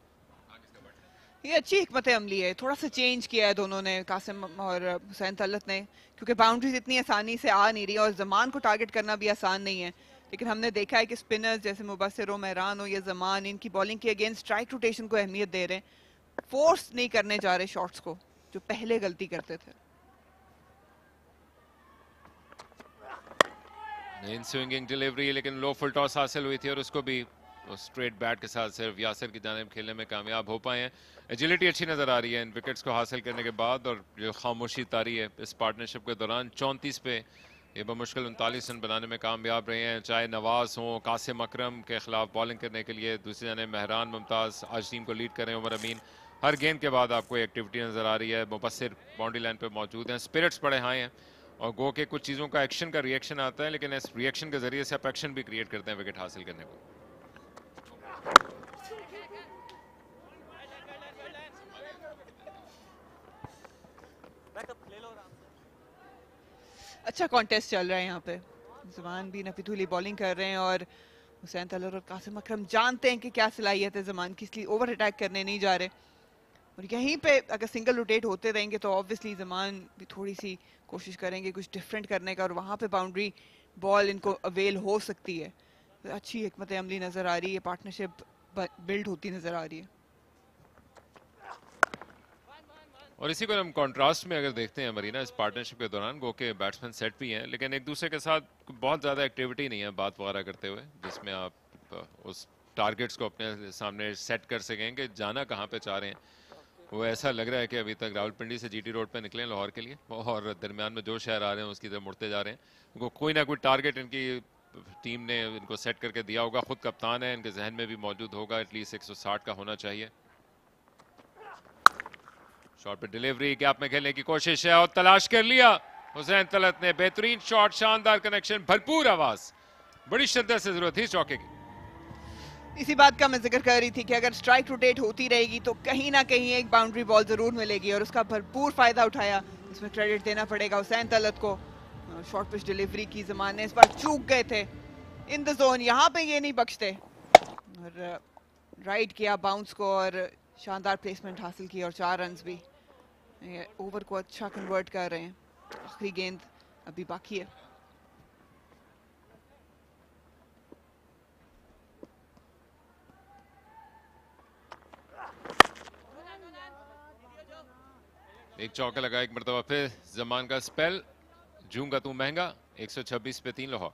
ये अच्छी हिकमत अमली है, थोड़ा सा चेंज किया है दोनों ने, कासिम और हुसैन तलत ने, क्योंकि बाउंड्रीज इतनी आसानी से आ नहीं रही और जमान को टारगेट करना भी आसान नहीं है। लेकिन हमने देखा है कि स्पिनर्स जैसे मुबस्सिर हो, मेहरान हो या जमान, इनकी बॉलिंग के अगेंस्ट स्ट्राइक रोटेशन को अहमियत दे रहे हैं, फोर्स नहीं करने जा रहे शॉट्स को, जो पहले गलती करते थे। इन स्विंगिंग डिलीवरी, लेकिन लो फुल टॉस हासिल हुई थी और उसको भी स्ट्रेट बैट के साथ सिर्फ यासिर की जानिब खेलने में कामयाब हो पाए हैं। एजिलिटी अच्छी नजर आ रही है इन विकेट्स को हासिल करने के बाद, और जो खामोशी तारी है इस पार्टनरशिप के दौरान 34 पे ये बमुश्किल 39 रन बनाने में कामयाब रहे हैं। चाहे नवाज हो, कासिम अकरम के खिलाफ बॉलिंग करने के लिए, दूसरी जाने मेहरान मुमताज आज टीम को लीड कर रहे हैं, उमर अमीन। हर गेंद के बाद आपको एक्टिविटी नजर आ रही है। मुबस्सिर बाउंड्री लाइन पर मौजूद हैं, स्पिरिट्स बड़े हाई हैं, और गो के कुछ चीज़ों का एक्शन का रिएक्शन आता है, लेकिन इस रिएक्शन के जरिए से आप एक्शन भी क्रिएट करते हैं विकेट हासिल करने को। अच्छा कॉन्टेस्ट चल रहा है यहाँ पे। जमान भी नफीतुली बॉलिंग कर रहे हैं और हुसैन तलत और कासिम अकरम जानते हैं कि क्या सलाहियत है ज़मान की, इसलिए ओवर अटैक करने नहीं जा रहे। और यहीं पे अगर सिंगल रोटेट होते रहेंगे तो ऑब्वियसली ज़मान भी थोड़ी सी कोशिश करेंगे कुछ डिफरेंट करने का, और वहाँ पे बाउंड्री बॉल इनको अवेल हो सकती है। तो अच्छी हिकमत अमली नज़र आ रही है, पार्टनरशिप बिल्ड होती नज़र आ रही है। और इसी को हम कंट्रास्ट में अगर देखते हैं मरीना, इस पार्टनरशिप के दौरान गो के बैट्समैन सेट भी हैं लेकिन एक दूसरे के साथ बहुत ज़्यादा एक्टिविटी नहीं है बात वगैरह करते हुए, जिसमें आप उस टारगेट्स को अपने सामने सेट कर सकें कि जाना कहाँ पे चाह रहे हैं। वो ऐसा लग रहा है कि अभी तक रावलपिंडी से जीटी रोड पे निकले हैं लाहौर के लिए, और दरमियान में जो शहर आ रहे हैं उसकी तरफ मुड़ते जा रहे हैं। उनको कोई ना कोई टारगेट इनकी टीम ने इनको सेट करके दिया होगा, खुद कप्तान है, इनके जहन में भी मौजूद होगा एटलीस्ट 160 का होना चाहिए। शॉट पे डिलीवरी, गैप में खेलने की कोशिश है और तलाश कर लिया हुसैन तलत ने, बेहतरीन शॉट, शानदार कनेक्शन, भरपूर आवाज, बड़ी शिद्दत से जरूरत थी चौके की। इसी बात का मैं जिक्र कर रही थी कि अगर स्ट्राइक रोटेट होती रहेगी तो कहीं ना कहीं एक बाउंड्री बॉल जरूर मिलेगी, और उसका भरपूर फायदा उठाया। इसमें क्रेडिट देना पड़ेगा हुसैन तलत को। शॉर्ट पिच डिलीवरी की ज़माने इस बार चूक गए थे इन द जोन, यहाँ पे ये नहीं बख्शते, और राइट किया बाउंस को और शानदार प्लेसमेंट हासिल की, और 4 रन भी। ओवर को अच्छा कन्वर्ट कर रहे हैं, आखिरी गेंद अभी बाकी है। एक चौका लगा एक मरतबा फिर जमान का स्पेल, जूंगा तू महंगा, 126 पे 3 Lahore.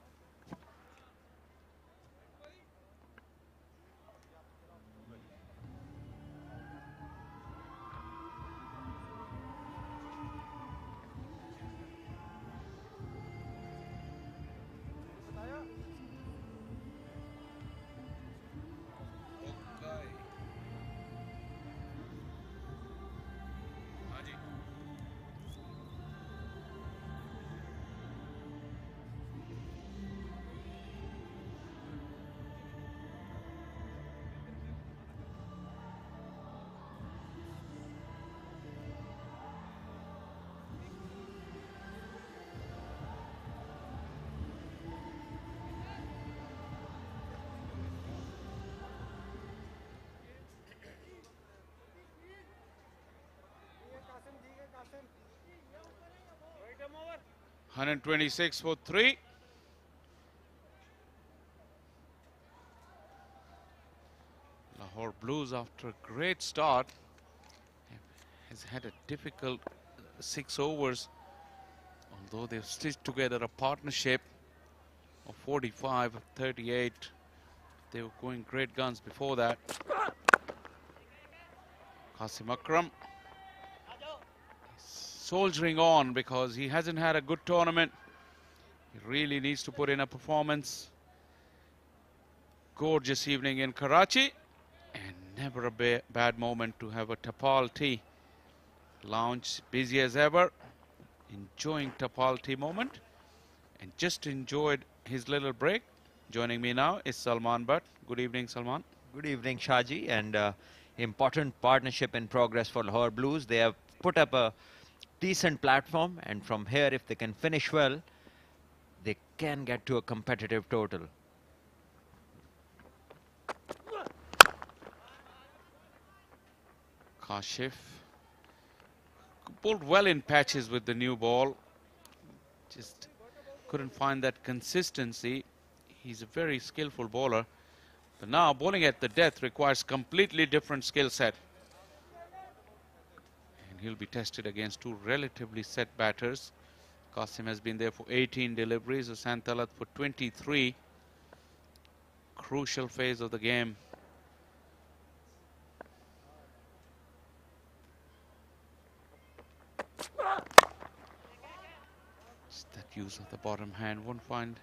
Right him over. 126 for 3. Lahore Blues, after a great start, has had a difficult 6 overs, although they've stitched together a partnership of 45, 38. They were going great guns before that. Qasim Akram soldiering on because he hasn't had a good tournament. He really needs to put in a performance. Gorgeous evening in Karachi, and never a bad moment to have a Tapal tea lounge, busy as ever, enjoying Tapal tea moment, and just enjoyed his little break. Joining me now is Salman Butt. Good evening, Salman. Good evening, Shaji, and important partnership in progress for Lahore Blues. They have put up a decent platform, and from here, if they can finish well, they can get to a competitive total. Kashif pulled well in patches with the new ball, just couldn't find that consistency. He's a very skillful bowler, but now bowling at the death requires completely different skill set, and he'll be tested against two relatively set batters. Qasim has been there for 18 deliveries, Husain Talat for 23. Crucial phase of the game. Just that use of the bottom hand, won't find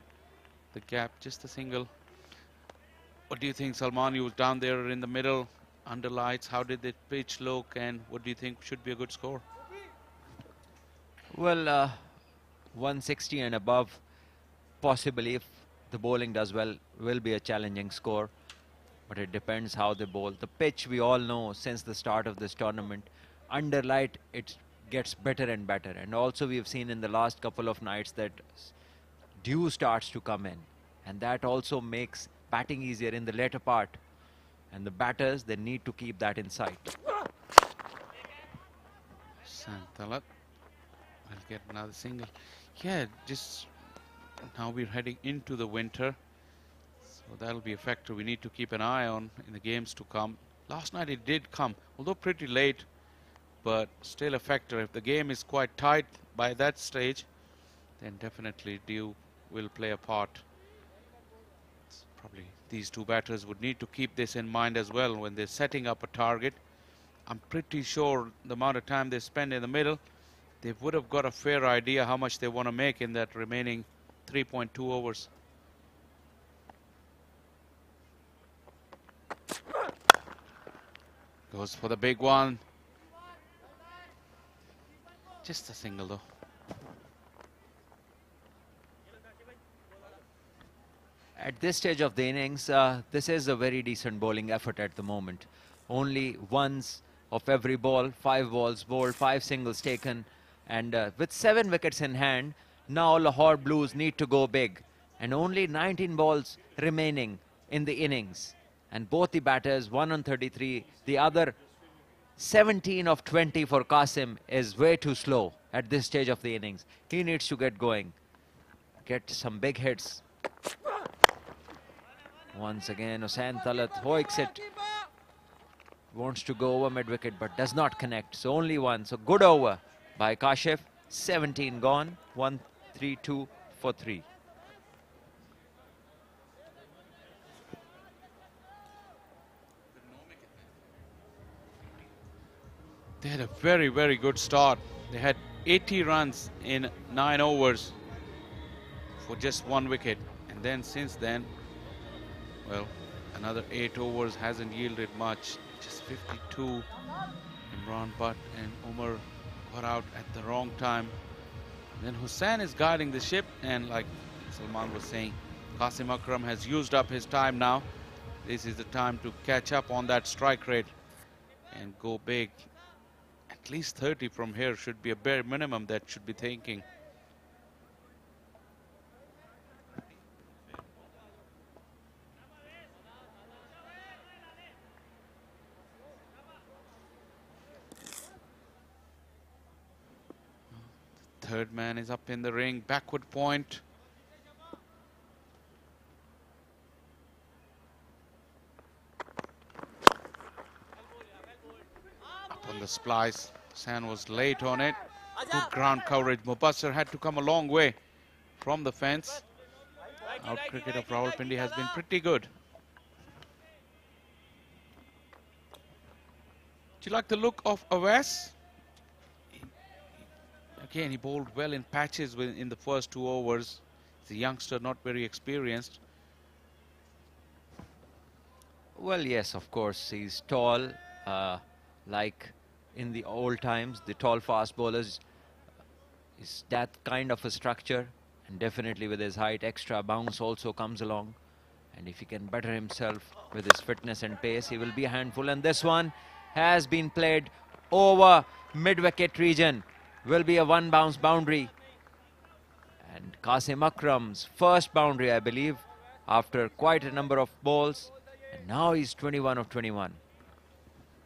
the gap, just a single. What do you think, Salman? You was down there in the middle under lights. How did the pitch look, and what do you think should be a good score? Well, 160 and above, possibly, if the bowling does well, will be a challenging score. But it depends how they bowl. The pitch, we all know since the start of this tournament, under light, it gets better and better. And also we've seen in the last couple of nights that dew starts to come in. And that also makes batting easier in the later part. And the batters, they need to keep that in sight. Santalat will get another single. Yeah, just now we're heading into the winter. So that'll be a factor we need to keep an eye on in the games to come. Last night it did come, although pretty late, but still a factor. If the game is quite tight by that stage, then definitely dew will play a part. Probably these two batters would need to keep this in mind as well when they're setting up a target. I'm pretty sure the amount of time they spend in the middle, they would have got a fair idea how much they want to make in that remaining 3.2 overs. Goes for the big one. Just a single though. At this stage of the innings, this is a very decent bowling effort at the moment. Only ones of every ball, 5 balls bowled, 5 singles taken, and with 7 wickets in hand, now Lahore Blues need to go big, and only 19 balls remaining in the innings. And both the batters, 1 on 33, the other 17 of 20 for Qasim is way too slow at this stage of the innings. He needs to get going, get some big hits. Once again, Hussain Talat hoiks it. Wants to go over mid-wicket but does not connect. So only one. So good over by Kashif. 17 gone. 1, 3, 2 for 3. They had a very, very good start. They had 80 runs in 9 overs for just 1 wicket. And then since then, well, another 8 overs hasn't yielded much. Just 52. Imran Butt and Umar got out at the wrong time. And then Hussain is guiding the ship, and like Salman was saying, Qasim Akram has used up his time now. This is the time to catch up on that strike rate and go big. At least 30 from here should be a bare minimum that should be thinking. Third man is up in the ring, backward point. Up on the splice. San was late on it. Good ground coverage. Mubassir had to come a long way from the fence. Out cricket of Rawalpindi has been pretty good. Do you like the look of Awais? Again, he bowled well in patches in the first 2 overs. He's a youngster, not very experienced. Well, yes, of course. He's tall, like in the old times, the tall fast bowlers. Is that kind of a structure, and definitely with his height, extra bounce also comes along. And if he can better himself with his fitness and pace, he will be a handful. And this one has been played over mid-wicket region. Will be a 1 bounce boundary. And Qasim Akram's first boundary, I believe, after quite a number of balls. And now he's 21 of 21.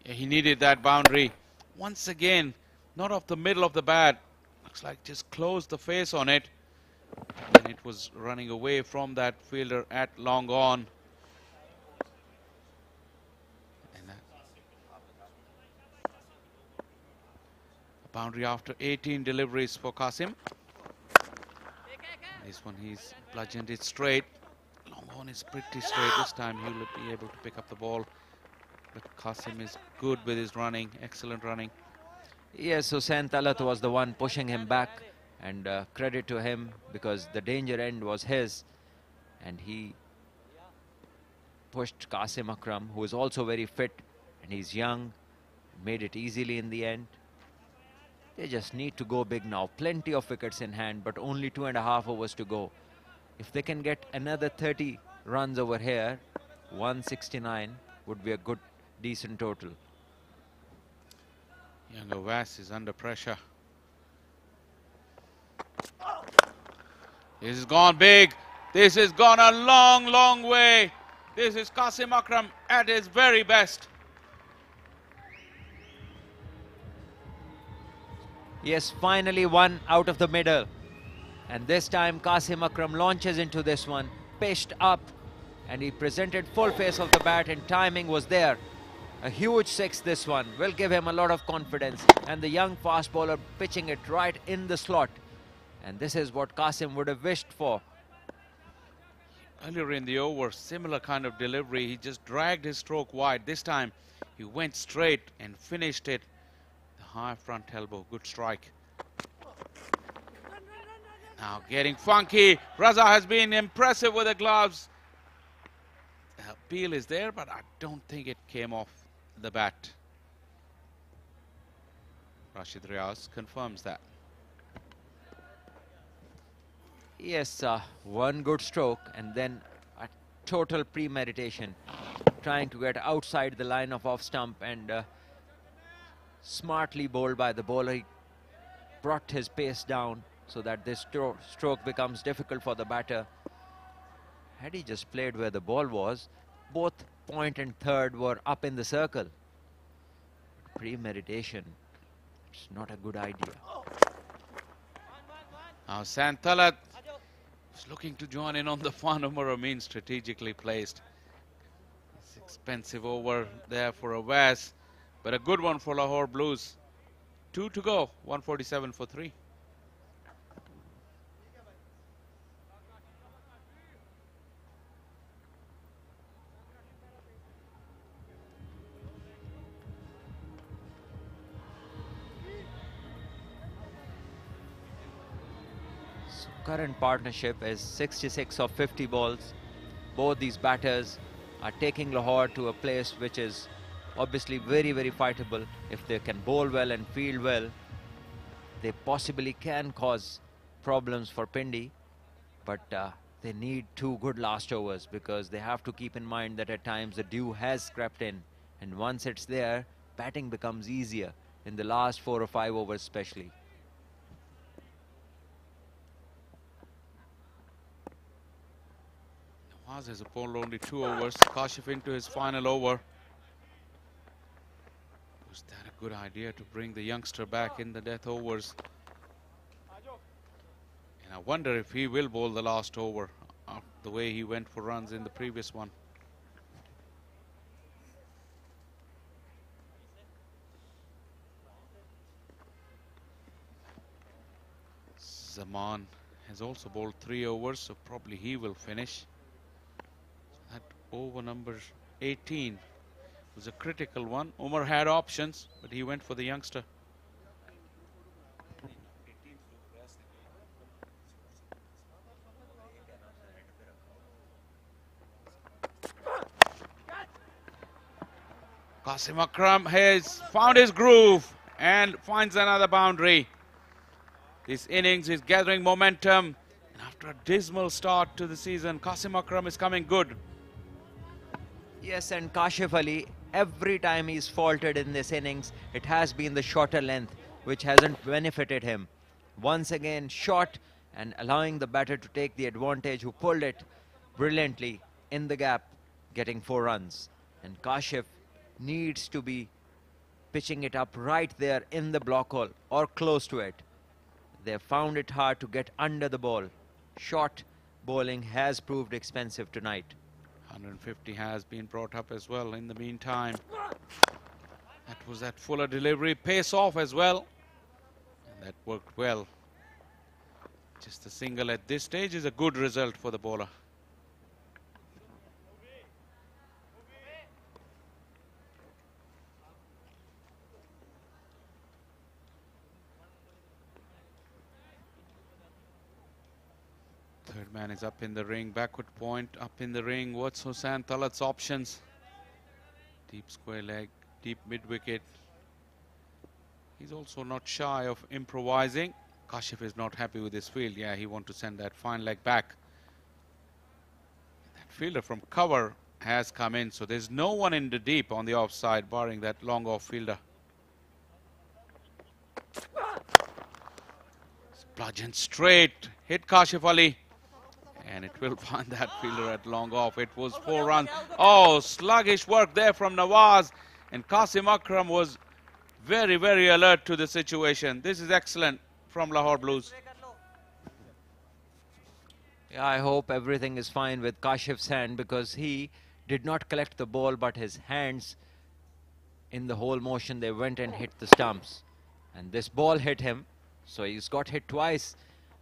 Yeah, he needed that boundary. Once again, not off the middle of the bat. Looks like just closed the face on it. And it was running away from that fielder at long on. And a boundary after 18 deliveries for Qasim. This one he's bludgeoned it straight. Long on is pretty straight. This time he'll be able to pick up the ball. But Qasim is good with his running, excellent running. Yes, Hussain Talat was the one pushing him back, and credit to him because the danger end was his, and he pushed Qasim Akram, who is also very fit and he's young, made it easily in the end. They just need to go big now. Plenty of wickets in hand, but only 2.5 overs to go. If they can get another 30 runs over here, 169 would be a good, decent total. Young Awais is under pressure. This has gone big. This has gone a long, long way. This is Qasim Akram at his very best. Yes, finally one out of the middle. And this time Qasim Akram launches into this one, pitched up, and he presented full face of the bat and timing was there. A huge six this one, will give him a lot of confidence. And the young fast bowler pitching it right in the slot. And this is what Qasim would have wished for. Earlier in the over, similar kind of delivery. He just dragged his stroke wide. This time he went straight and finished it. The high front elbow, good strike. Now getting funky. Raza has been impressive with the gloves. The appeal is there, but I don't think it came off the bat. Rashid Riaz confirms that. Yes, one good stroke and then a total premeditation. Trying to get outside the line of off stump and smartly bowled by the bowler. He brought his pace down so that this stroke becomes difficult for the batter. Had he just played where the ball was, both point and third were up in the circle. Premeditation, it's not a good idea. Now Santalat is looking to join in on the fun. Umar Amin strategically placed. It's expensive over there for Awais, but a good one for Lahore Blues. 2 to go, 147 for 3. Current partnership is 66 of 50 balls. Both these batters are taking Lahore to a place which is obviously very, very fightable. If they can bowl well and field well, they possibly can cause problems for Pindi. But they need 2 good last overs because they have to keep in mind that at times the dew has crept in. And once it's there, batting becomes easier in the last 4 or 5 overs especially. Nawaz has bowled only 2 overs. Kashif into his final over. Was that a good idea to bring the youngster back in the death overs? And I wonder if he will bowl the last over after the way he went for runs in the previous one. Zaman has also bowled 3 overs, so probably he will finish. That over number 18 was a critical one. Umar had options, but he went for the youngster. Qasim Akram has found his groove and finds another boundary. This innings is gathering momentum. And after a dismal start to the season, Qasim Akram is coming good. Yes, and Kashif Ali, every time he's faltered in this innings, it has been the shorter length, which hasn't benefited him. Once again, short and allowing the batter to take the advantage, who pulled it brilliantly in the gap, getting 4 runs. And Kashif needs to be pitching it up right there in the block hole or close to it. They found it hard to get under the ball. Short bowling has proved expensive tonight. 150 has been brought up as well in the meantime. That was that fuller delivery, pace off as well. And that worked well. Just a single at this stage is a good result for the bowler. Third man is up in the ring, backward point, up in the ring. What's Hossain Talat's options? Deep square leg, deep mid-wicket. He's also not shy of improvising. Kashif is not happy with his field. Yeah, he wants to send that fine leg back. That fielder from cover has come in, so there's no one in the deep on the offside, barring that long off fielder. Bludgeon straight, hit Kashif Ali. And it will find that fielder at long off. It was 4 runs. Oh, sluggish work there from Nawaz. And Qasim Akram was very, very alert to the situation. This is excellent from Lahore Blues. Yeah, I hope everything is fine with Kashif's hand, because he did not collect the ball, but his hands in the whole motion, they went and hit the stumps. And this ball hit him. So he's got hit twice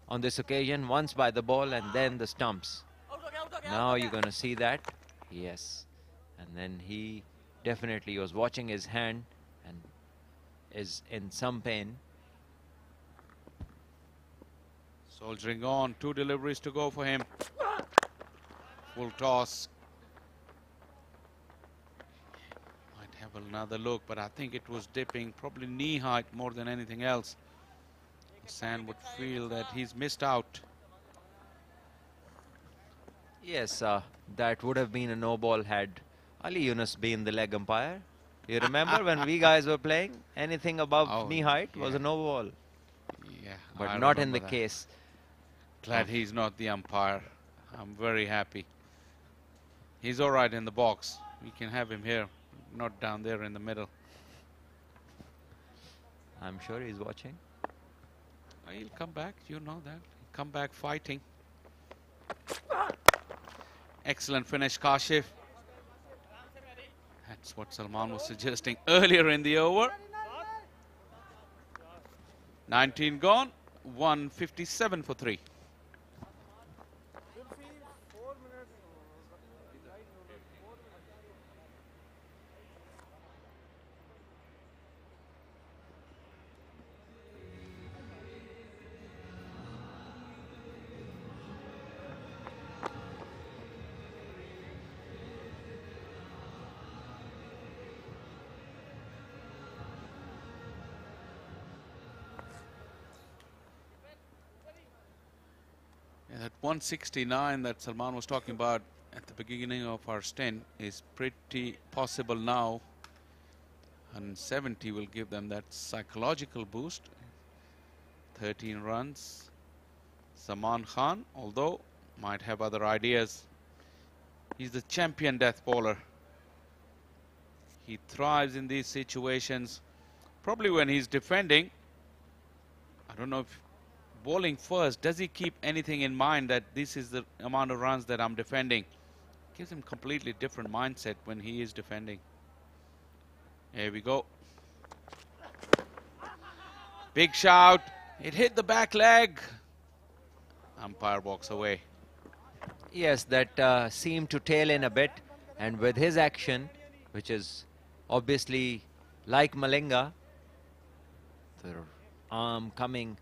on this occasion, once by the ball and then the stumps. Now you're going to see that. Yes. And then he definitely was watching his hand and is in some pain. Soldiering on, 2 deliveries to go for him. Full toss. Might have another look, but I think it was dipping, probably knee height more than anything else. Hassan would feel that he's missed out. Yes, that would have been a no ball had Ali Yunus been the leg umpire. You remember when we guys were playing? Anything above knee height was a no ball. Yeah, but not in the case. Glad he's not the umpire. I'm very happy. He's all right in the box. We can have him here, not down there in the middle. I'm sure he's watching. He'll come back, you know that. He'll come back fighting. Excellent finish, Kashif. That's what Salman was suggesting earlier in the over. 19 gone, 157 for 3. That 169 that Salman was talking about at the beginning of our stint is pretty possible now. 170 will give them that psychological boost. 13 runs. Salman Khan, although might have other ideas. He's the champion death bowler. He thrives in these situations. Probably when he's defending, I don't know if bowling first, does he keep anything in mind that this is the amount of runs that I'm defending? Gives him completely different mindset when he is defending. Here we go. Big shout. It hit the back leg. Umpire walks away. Yes, that seemed to tail in a bit. And with his action, which is obviously like Malinga, the arm coming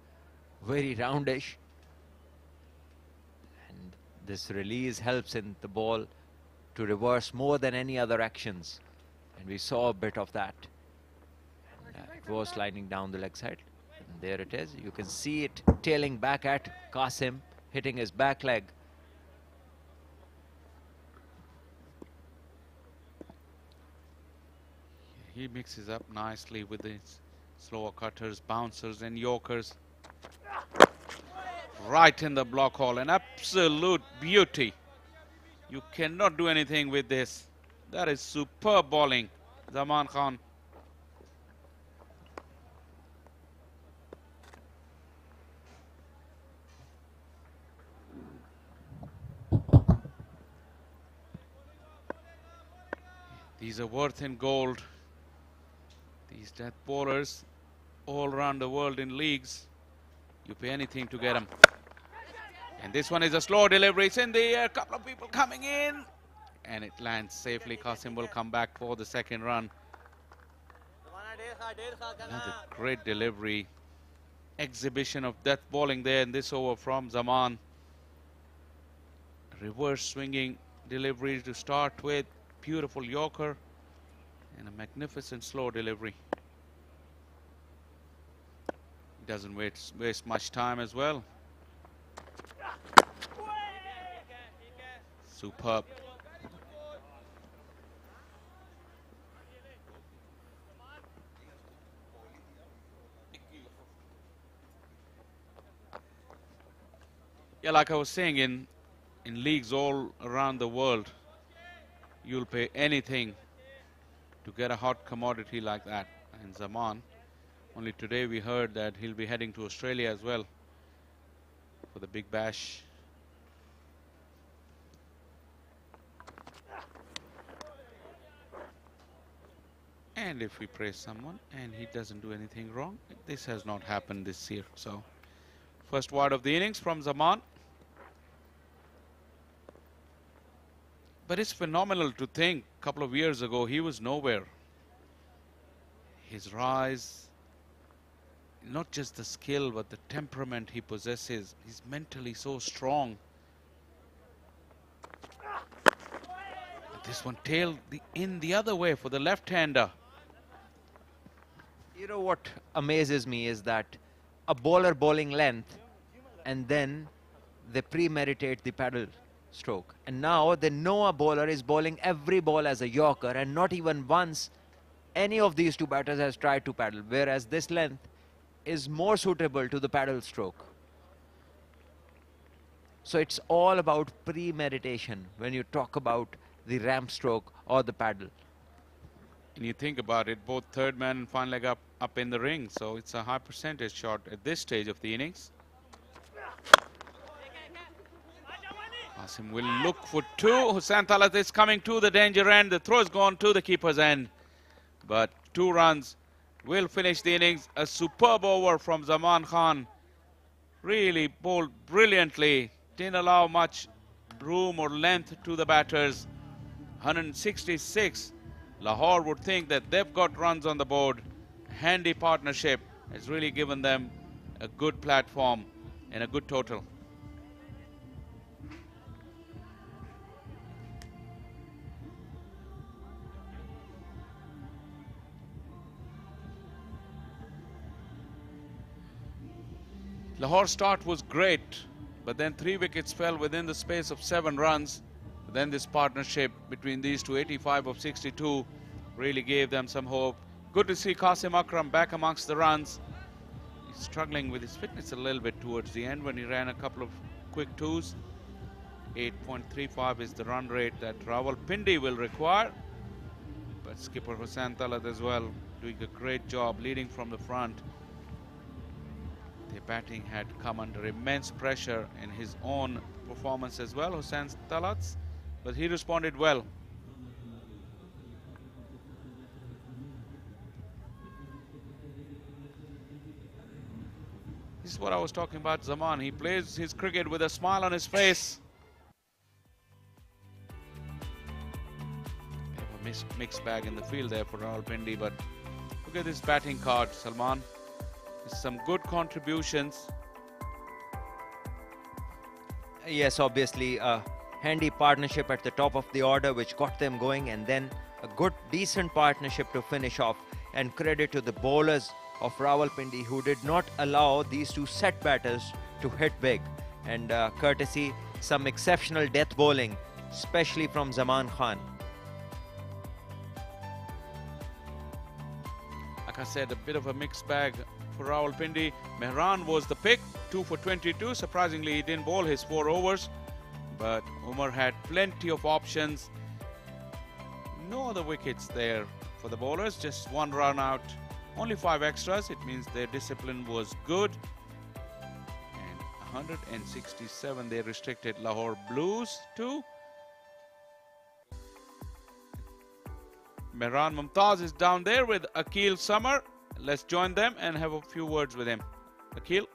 very roundish, and this release helps in the ball to reverse more than any other actions, and we saw a bit of that. And, it was sliding down the leg side, and there it is. You can see it tailing back at Qasim, hitting his back leg. He mixes up nicely with his slower cutters, bouncers and yorkers. Right in the block hole, an absolute beauty. You cannot do anything with this. That is superb bowling, Zaman Khan. These are worth in gold. These death bowlers all around the world in leagues. You pay anything to get them. And this one is a slow delivery. It's in the air. A couple of people coming in. And it lands safely. Qasim will come back for the second run. Another great delivery. Exhibition of death bowling there in this over from Zaman. Reverse swinging delivery to start with. Beautiful yorker. And a magnificent slow delivery. Doesn't waste much time as well. Superb. Yeah, like I was saying, in in leagues all around the world, you'll pay anything to get a hot commodity like that. And Zaman, only today we heard that he'll be heading to Australia as well for the Big Bash. And if we praise someone and he doesn't do anything wrong, this has not happened this year. So, first word of the innings from Zaman. But it's phenomenal to think a couple of years ago he was nowhere. His rise, not just the skill but the temperament he possesses. He's mentally so strong. But this one tailed the other way for the left-hander. You know what amazes me is that a bowler bowling length and then they premeditate the paddle stroke. And now they know a bowler is bowling every ball as a yorker and not even once any of these two batters has tried to paddle, whereas this length is more suitable to the paddle stroke. So it's all about premeditation when you talk about the ramp stroke or the paddle. And you think about it, both third man and final leg up in the ring. So it's a high percentage shot at this stage of the innings. Qasim will look for two. Hussain Talat is coming to the danger end. The throw is gone to the keeper's end. But 2 runs will finish the innings. A superb over from Zaman Khan. Really bowled brilliantly. Didn't allow much room or length to the batters. 166. Lahore would think that they've got runs on the board. Handy partnership has really given them a good platform and a good total. Lahore's start was great, but then 3 wickets fell within the space of 7 runs. Then this partnership between these two, 85 of 62, really gave them some hope. Good to see Qasim Akram back amongst the runs. He's struggling with his fitness a little bit towards the end when he ran a couple of quick 2s. 8.35 is the run rate that Rawalpindi will require. But skipper Hussain Talat as well doing a great job leading from the front. The batting had come under immense pressure in his own performance as well, Hussain Talat's, but he responded well. This is what I was talking about, Zaman. He plays his cricket with a smile on his face. A mixed bag in the field there for Rawalpindi, but look at this batting card, Salman. Some good contributions. Yes, obviously a handy partnership at the top of the order which got them going, and then a good decent partnership to finish off. And credit to the bowlers of Rawalpindi who did not allow these two set batters to hit big. And courtesy some exceptional death bowling, especially from Zaman Khan. Like I said, a bit of a mixed bag for Rawalpindi. Mehran was the pick, 2 for 22. Surprisingly, he didn't bowl his 4 overs, but Umar had plenty of options. No other wickets there for the bowlers, just 1 run out, only 5 extras. It means their discipline was good. And 167 they restricted Lahore Blues to. Mehran Mumtaz is down there with Akil Samar. Let's join them and have a few words with him. Akil.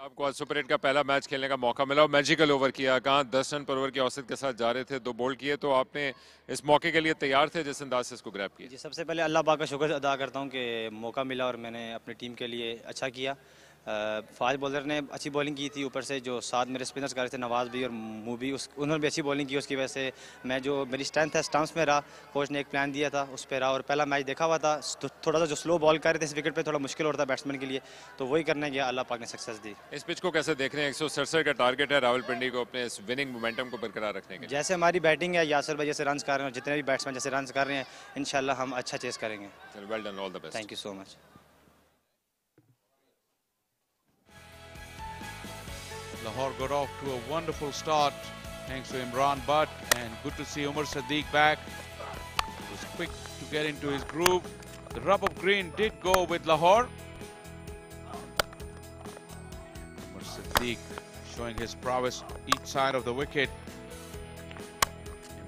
आपको आज super 8 का पहला match खेलने का मौका मिला और magical over किया। कहाँ 10 रन पर ओवर की औसत के साथ जा रहे थे, 2 बोल्ड किए, तो आपने इस मौके के लिए तैयार थे जिस अंदाज से इसको ग्रैब किया? जी, सबसे पहले अल्लाह पाक का शुक्र अदा करता हूँ कि मौका मिला और मैंने अपनी टीम के लिए अच्छा किया। फास्ट बॉलर ने अच्छी बॉलिंग की थी, ऊपर से जो साथ मेरे स्पिनर्स कर रहे थे नवाज भी और मूव भी, उन्होंने भी अच्छी बॉलिंग की। उसकी वजह से मैं जो मेरी स्ट्रेंथ है स्टंप्स में रहा, कोच ने एक प्लान दिया था उस पर रहा और पहला मैच देखा हुआ था। तो थोड़ा सा जो स्लो बॉल कर रहे थे इस विकेट पे थोड़ा मुश्किल होता है बैट्समैन के लिए, तो वही करने गया, अल्लाह पाक ने सक्सेस दी। इस पिच को कैसे देख रहे हैं? 167 का टारगेट है रावलपिंडी को अपने इस विनिंग मोमेंटम को बरकरार रखने के। जैसे हमारी बैटिंग है, यासर भाई जैसे रन कर रहे हैं और जितने भी बैट्समैन जैसे रन कर रहे हैं, इंशाल्लाह हम अच्छा चेस करेंगे। Well done, all the best. Thank you so much. Lahore got off to a wonderful start Thanks to Imran Butt, and good to see Umar Sadiq back. He was quick to get into his groove. The rub of green did go with Lahore. Umar Sadiq showing his prowess each side of the wicket.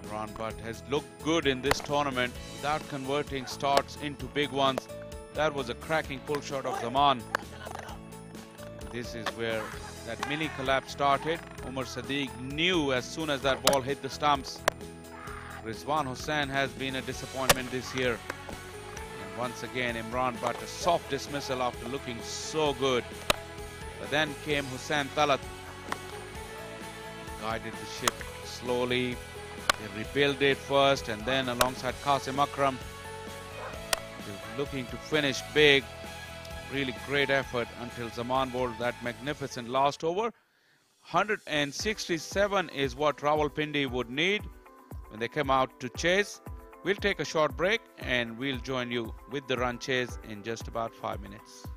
Imran Butt has looked good in this tournament without converting starts into big ones. That was a cracking pull shot of Zaman. This is where that mini collapse started. Umar Sadiq knew as soon as that ball hit the stumps. Rizwan Hussain has been a disappointment this year. And once again, Imran Butt, a soft dismissal after looking so good. But then came Hussain Talat. Guided the ship slowly. They rebuilt it first, and then alongside Qasim Akram, looking to finish big. Really great effort until Zaman bowled that magnificent last over. 167 is what Rawalpindi would need when they come out to chase. We'll take a short break and we'll join you with the run chase in just about 5 minutes.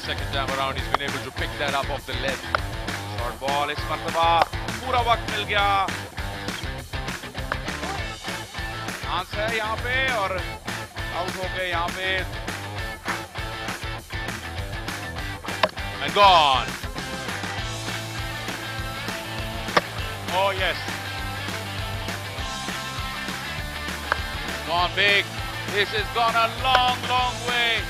Second time around, he's been able to pick that up off the left. Short ball, इस मर्तबा पूरा वक्त मिल गया. Chance है यहाँ पे और out हो गए यहाँ पे. And gone. Oh yes. Gone big. This has gone a long, long way.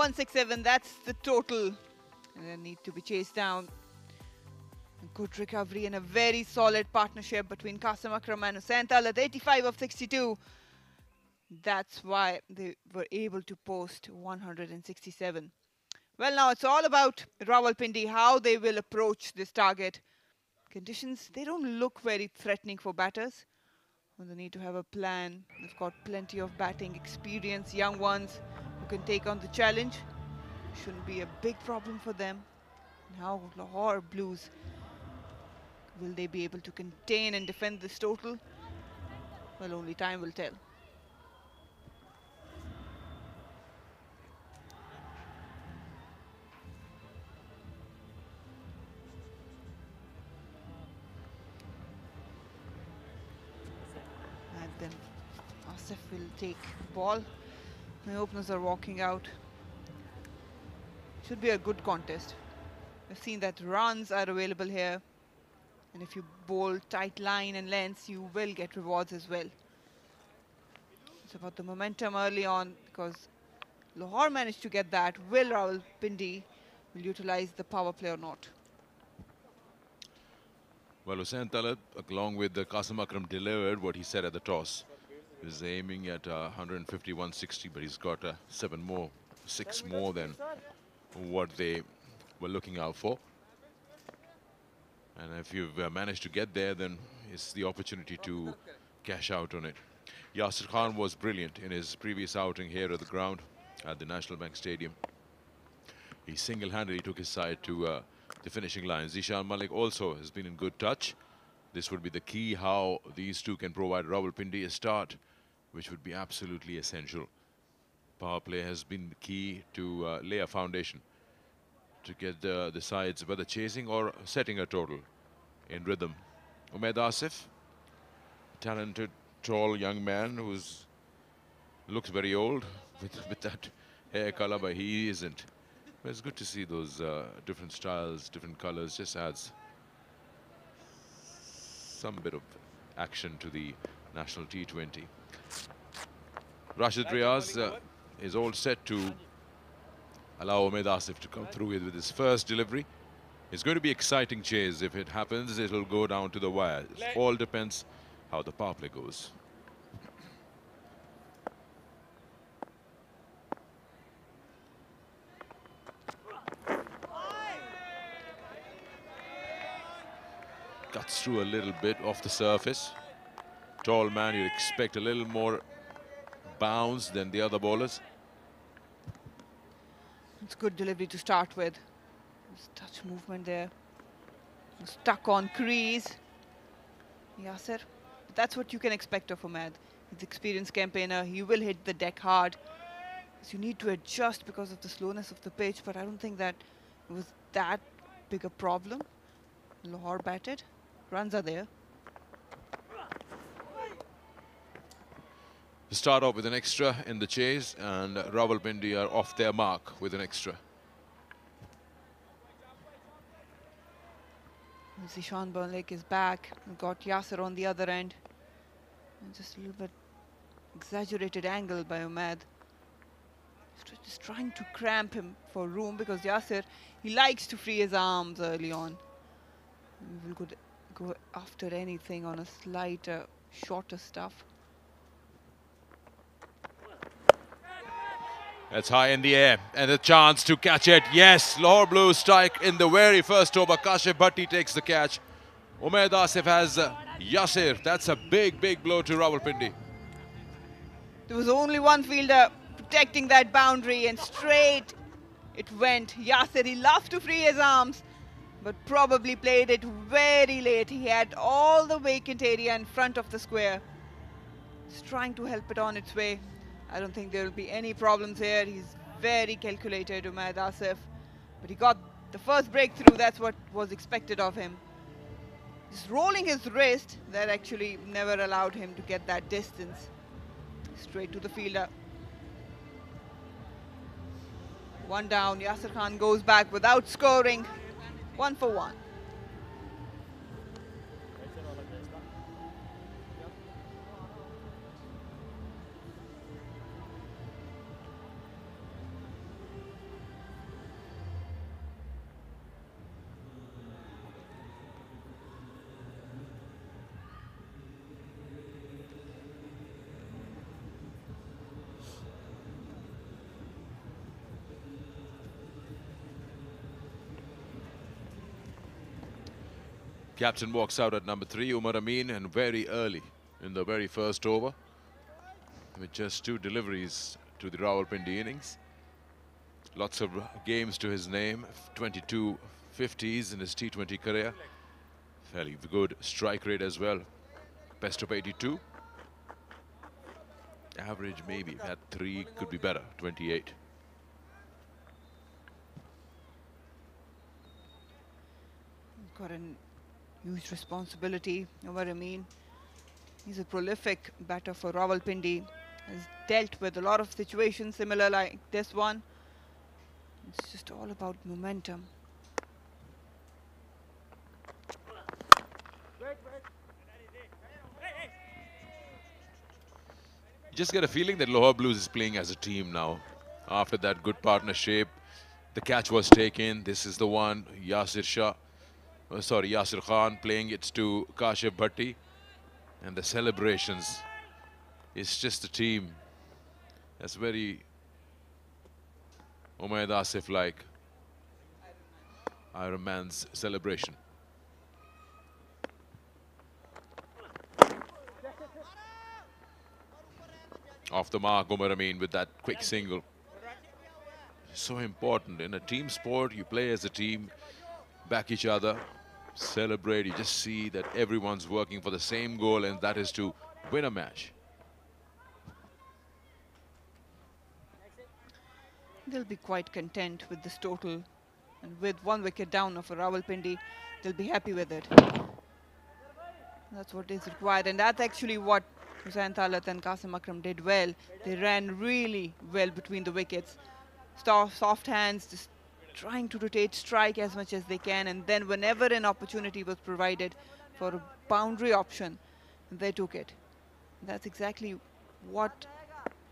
167, that's the total. And they need to be chased down. A good recovery and a very solid partnership between Qasim Akram and Hussain Talat. 85 of 62. That's why they were able to post 167. Well, now it's all about Rawalpindi, how they will approach this target. Conditions, they don't look very threatening for batters. Well, they need to have a plan. They've got plenty of batting experience, young ones who can take on the challenge. Shouldn't be a big problem for them. Now Lahore Blues, will they be able to contain and defend this total? Well, only time will tell. And then Asif will take ball. My openers are walking out. Should be a good contest. We've seen that runs are available here. And if you bowl tight line and lengths, you will get rewards as well. It's about the momentum early on, because Lahore managed to get that. Will Rawalpindi will utilize the power play or not? Well, Hussain Talat, along with the Qasim Akram, delivered what he said at the toss. He was aiming at 150, 160, but he's got 6 more than what they were looking out for. And if you've managed to get there, then it's the opportunity to cash out on it. Yasir Khan was brilliant in his previous outing here at the ground at the National Bank Stadium. He single-handedly took his side to the finishing line. Zishan Malik also has been in good touch. This would be the key, how these two can provide Rawalpindi a start, which would be absolutely essential. Power play has been the key to lay a foundation to get the sides whether chasing or setting a total in rhythm. Umaid Asif, talented, tall young man who looks very old with that hair color, but he isn't. But it's good to see those different styles, different colors. Just adds some bit of action to the national T20. Rashid Riaz is all set to allow Umaid Asif to come through with his first delivery. It's going to be exciting chase. If it happens, it'll go down to the wire. It all depends how the power play goes. Cuts through a little bit off the surface. Tall man, you'd expect a little more bounce than the other bowlers. It's good delivery to start with. There's touch movement there. Stuck on crease. Yasir. That's what you can expect of Umaid. He's an experienced campaigner. He will hit the deck hard. So you need to adjust because of the slowness of the pitch, but I don't think that it was that big a problem. Lahore batted. Runs are there. To start off with an extra in the chase, and Rawalpindi are off their mark with an extra. Zishan Malik is back. We've got Yasir on the other end. And just a little bit exaggerated angle by Umaid. Just trying to cramp him for room, because Yasir, he likes to free his arms early on. We will go after anything on a slighter, shorter stuff. That's high in the air, and a chance to catch it. Yes, Lahore Blues strike in the very first over. Kashif Bhatti takes the catch. Umaid Asif has Yasir. That's a big, big blow to Rawalpindi. There was only one fielder protecting that boundary, and straight it went. Yasir, he loves to free his arms, but probably played it very late. He had all the vacant area in front of the square. He's trying to help it on its way. I don't think there will be any problems here. He's very calculated, Umaid Asif. But he got the first breakthrough. That's what was expected of him. Just rolling his wrist, that actually never allowed him to get that distance. Straight to the fielder. One down. Yasir Khan goes back without scoring. 1 for 1. Captain walks out at number 3, Umar Amin, and very early in the very first over, with just 2 deliveries to the Rawalpindi innings. Lots of games to his name, 22 50s in his T20 career. Fairly good strike rate as well, best of 82. Average maybe at 3 could be better, 28. Got a huge responsibility over Amin. He's a prolific batter for Rawalpindi. Has dealt with a lot of situations similar like this one. It's just all about momentum. You just get a feeling that Lahore Blues is playing as a team now. After that good partnership, the catch was taken. This is the one, Yasir Khan playing it to Kashif Bhatti. And the celebrations, it's just a team that's very Umayyad Asif-like. Iron Man's celebration. Off the mark, Umar Amin with that quick single. So important. In a team sport, you play as a team, back each other, celebrate. You just see that everyone's working for the same goal, and that is to win a match. They'll be quite content with this total. And with 1 wicket down of Rawalpindi, they'll be happy with it. That's what is required. And that's actually what Hussain Talat and Qasim Akram did well. They ran really well between the wickets. Soft hands, just trying to rotate strike as much as they can. And then whenever an opportunity was provided for a boundary option, they took it. That's exactly what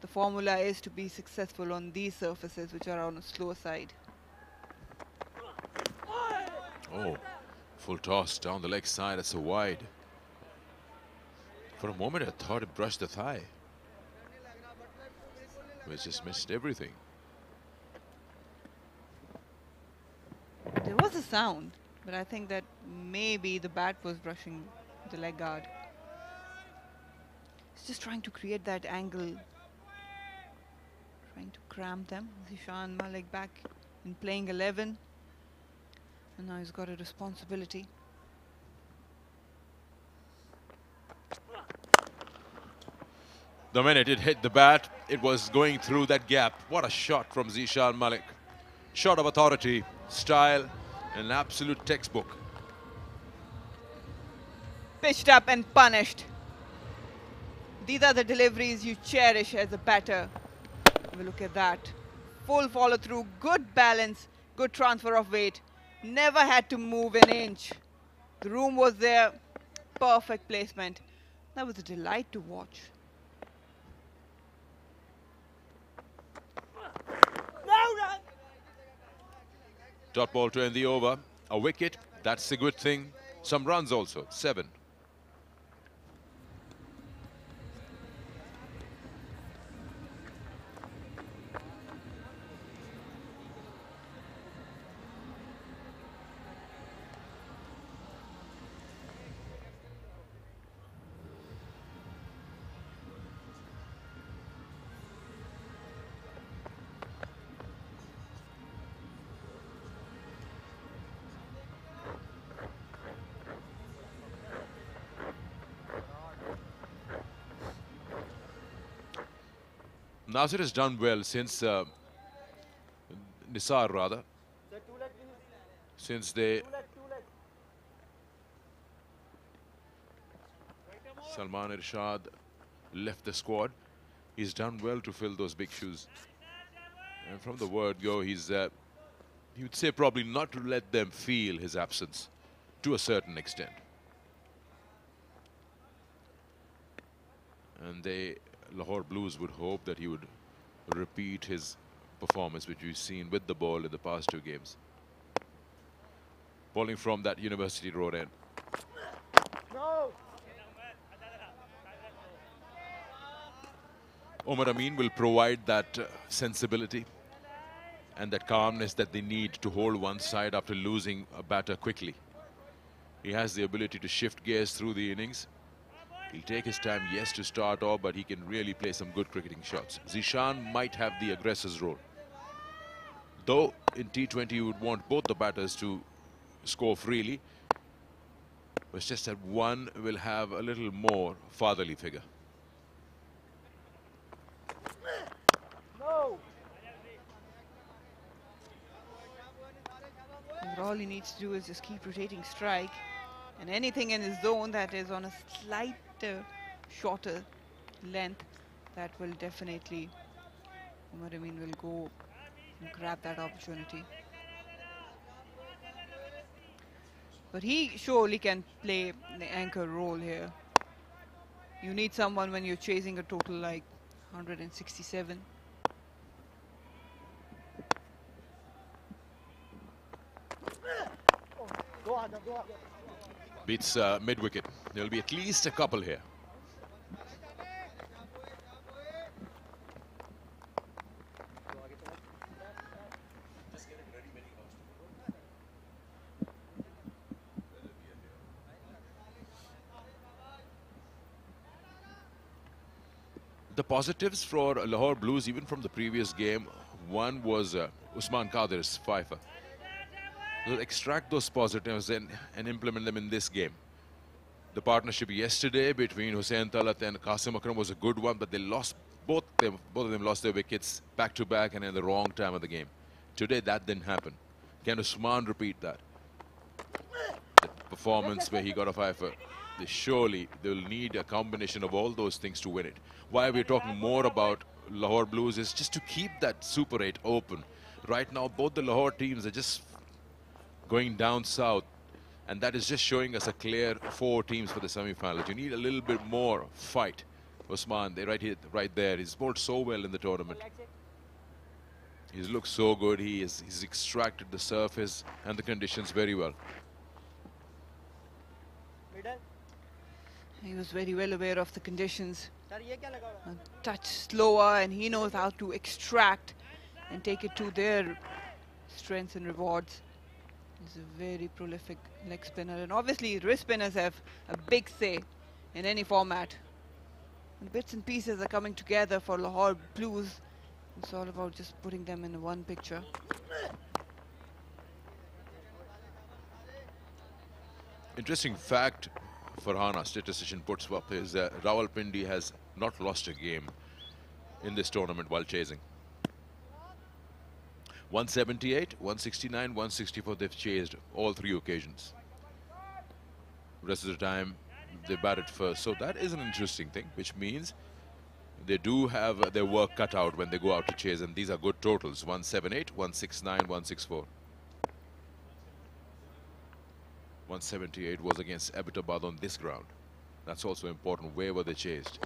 the formula is to be successful on these surfaces, which are on a slower side. Oh, full toss down the leg side. That's a wide. For a moment, I thought it brushed the thigh. We just missed everything. There was a sound, but I think that maybe the bat was brushing the leg guard. He's just trying to create that angle, trying to cramp them. Zishan Malik back in playing 11, and now he's got a responsibility. The minute it hit the bat, it was going through that gap. What a shot from Zishan Malik. Shot of authority, style, an absolute textbook. Pitched up and punished. These are the deliveries you cherish as a batter. Have a look at that. Full follow through, good balance, good transfer of weight. Never had to move an inch. The room was there, perfect placement. That was a delight to watch. Dot ball to end the over. A wicket, that's a good thing. Some runs also, 7. Nasir has done well since Nisar rather. Since they Salman Irshad left the squad, he's done well to fill those big shoes. And from the word go, he would say probably not to let them feel his absence to a certain extent. And Lahore Blues would hope that he would repeat his performance which we've seen with the ball in the past 2 games. Bowling from that University Road end. No. Umar Amin will provide that sensibility and that calmness that they need to hold one side after losing a batter quickly. He has the ability to shift gears through the innings. He'll take his time, yes, to start off, but he can really play some good cricketing shots. Zishan might have the aggressor's role. Though in T20 you would want both the batters to score freely. But it's just that one will have a little more fatherly figure. All he needs to do is just keep rotating strike, and anything in his zone that is on a slight shorter length, that will definitely, Umar Amin will go and grab that opportunity. But he surely can play the anchor role here. You need someone when you're chasing a total like 167. Beats mid-wicket. There'll be at least a couple here. The positives for Lahore Blues, even from the previous game, one was Usman Qadir's fifer. They'll extract those positives and implement them in this game. The partnership yesterday between Hussain Talat and Qasim Akram was a good one, but they lost both of them lost their wickets back to back and in the wrong time of the game. Today that didn't happen. Can Usman repeat that? The performance where he got a fifer. They'll need a combination of all those things to win it. Why we're talking more about Lahore Blues is just to keep that Super 8 open. Right now, both the Lahore teams are just going down south, and that is just showing us a clear 4 teams for the semi-finals. You need a little bit more fight. Usman, right there. He's bowled so well in the tournament. He's looked so good. He's extracted the surface and the conditions very well. He was very well aware of the conditions. A touch slower, and he knows how to extract and take it to their strengths and rewards. He's a very prolific leg spinner, and obviously wrist spinners have a big say in any format. And bits and pieces are coming together for Lahore Blues. It's all about just putting them in one picture. Interesting fact Farhana, statistician, puts up is that Rawalpindi has not lost a game in this tournament while chasing. 178, 169, 164 they've chased all 3 occasions. Rest of the time they batted first. So that is an interesting thing, which means they do have their work cut out when they go out to chase, and these are good totals. 178, 169, 164. 178 was against Abbottabad on this ground. That's also important. Where were they chased?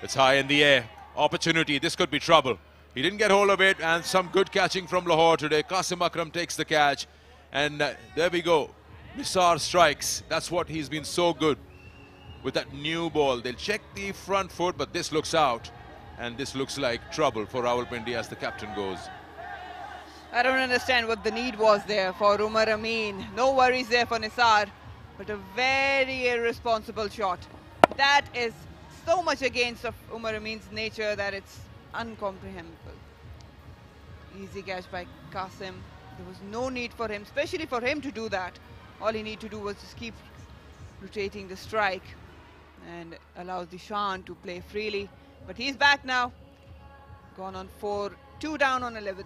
It's high in the air. Opportunity. This could be trouble. He didn't get hold of it, and some good catching from Lahore today. Qasim Akram takes the catch, and there we go. Nisar strikes. That's what he's been so good with that new ball. They'll check the front foot, but this looks out, and this looks like trouble for Rawalpindi as the captain goes. I don't understand what the need was there for Umar Amin. No worries there for Nisar, but a very irresponsible shot. That is so much against Umar Amin's nature that it's incomprehensible. Easy catch by Qasim. There was no need for him, especially for him to do that. All he needed to do was just keep rotating the strike and allow Zishan to play freely. But he's back now. Gone on 4, 2 down on 11.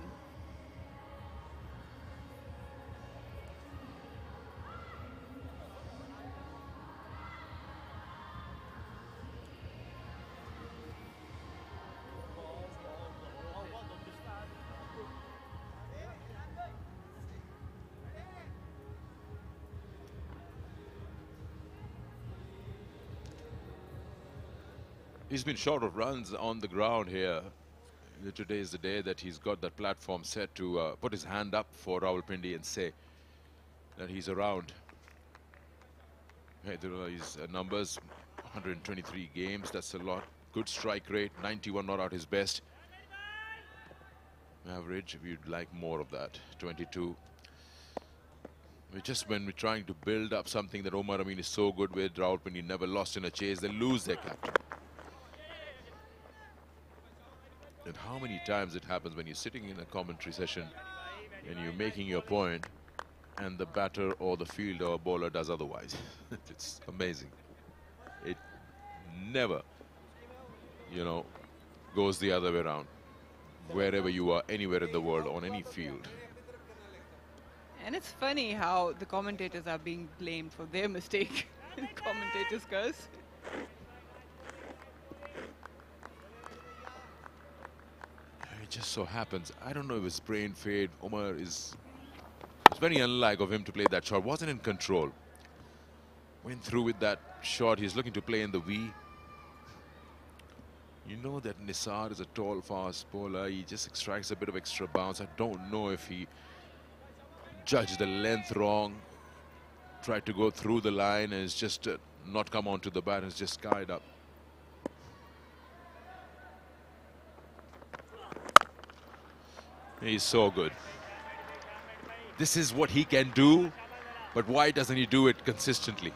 He's been short of runs on the ground here. Today is the day that he's got that platform set to put his hand up for Rawalpindi and say that he's around. Hey, there are his numbers, 123 games, that's a lot. Good strike rate, 91 not out his best. Average, we'd like more of that, 22. When we're trying to build up something that Omar Amin is so good with, Rawalpindi never lost in a chase, they lose their captain. And how many times it happens when you're sitting in a commentary session and you're making your point and the batter or the fielder or bowler does otherwise. It's amazing. It never, you know, goes the other way around. Wherever you are, anywhere in the world, on any field. And it's funny how the commentators are being blamed for their mistake. Commentators curse. It just so happens, I don't know if it's brain fade. Omar it's very unlike of him to play that shot. Wasn't in control. Went through with that shot. He's looking to play in the V. You know that Nisar is a tall, fast bowler. He just extracts a bit of extra bounce. I don't know if he judged the length wrong. Tried to go through the line and it's just not come onto the bat. It's just skied up. He's so good. This is what he can do, but why doesn't he do it consistently?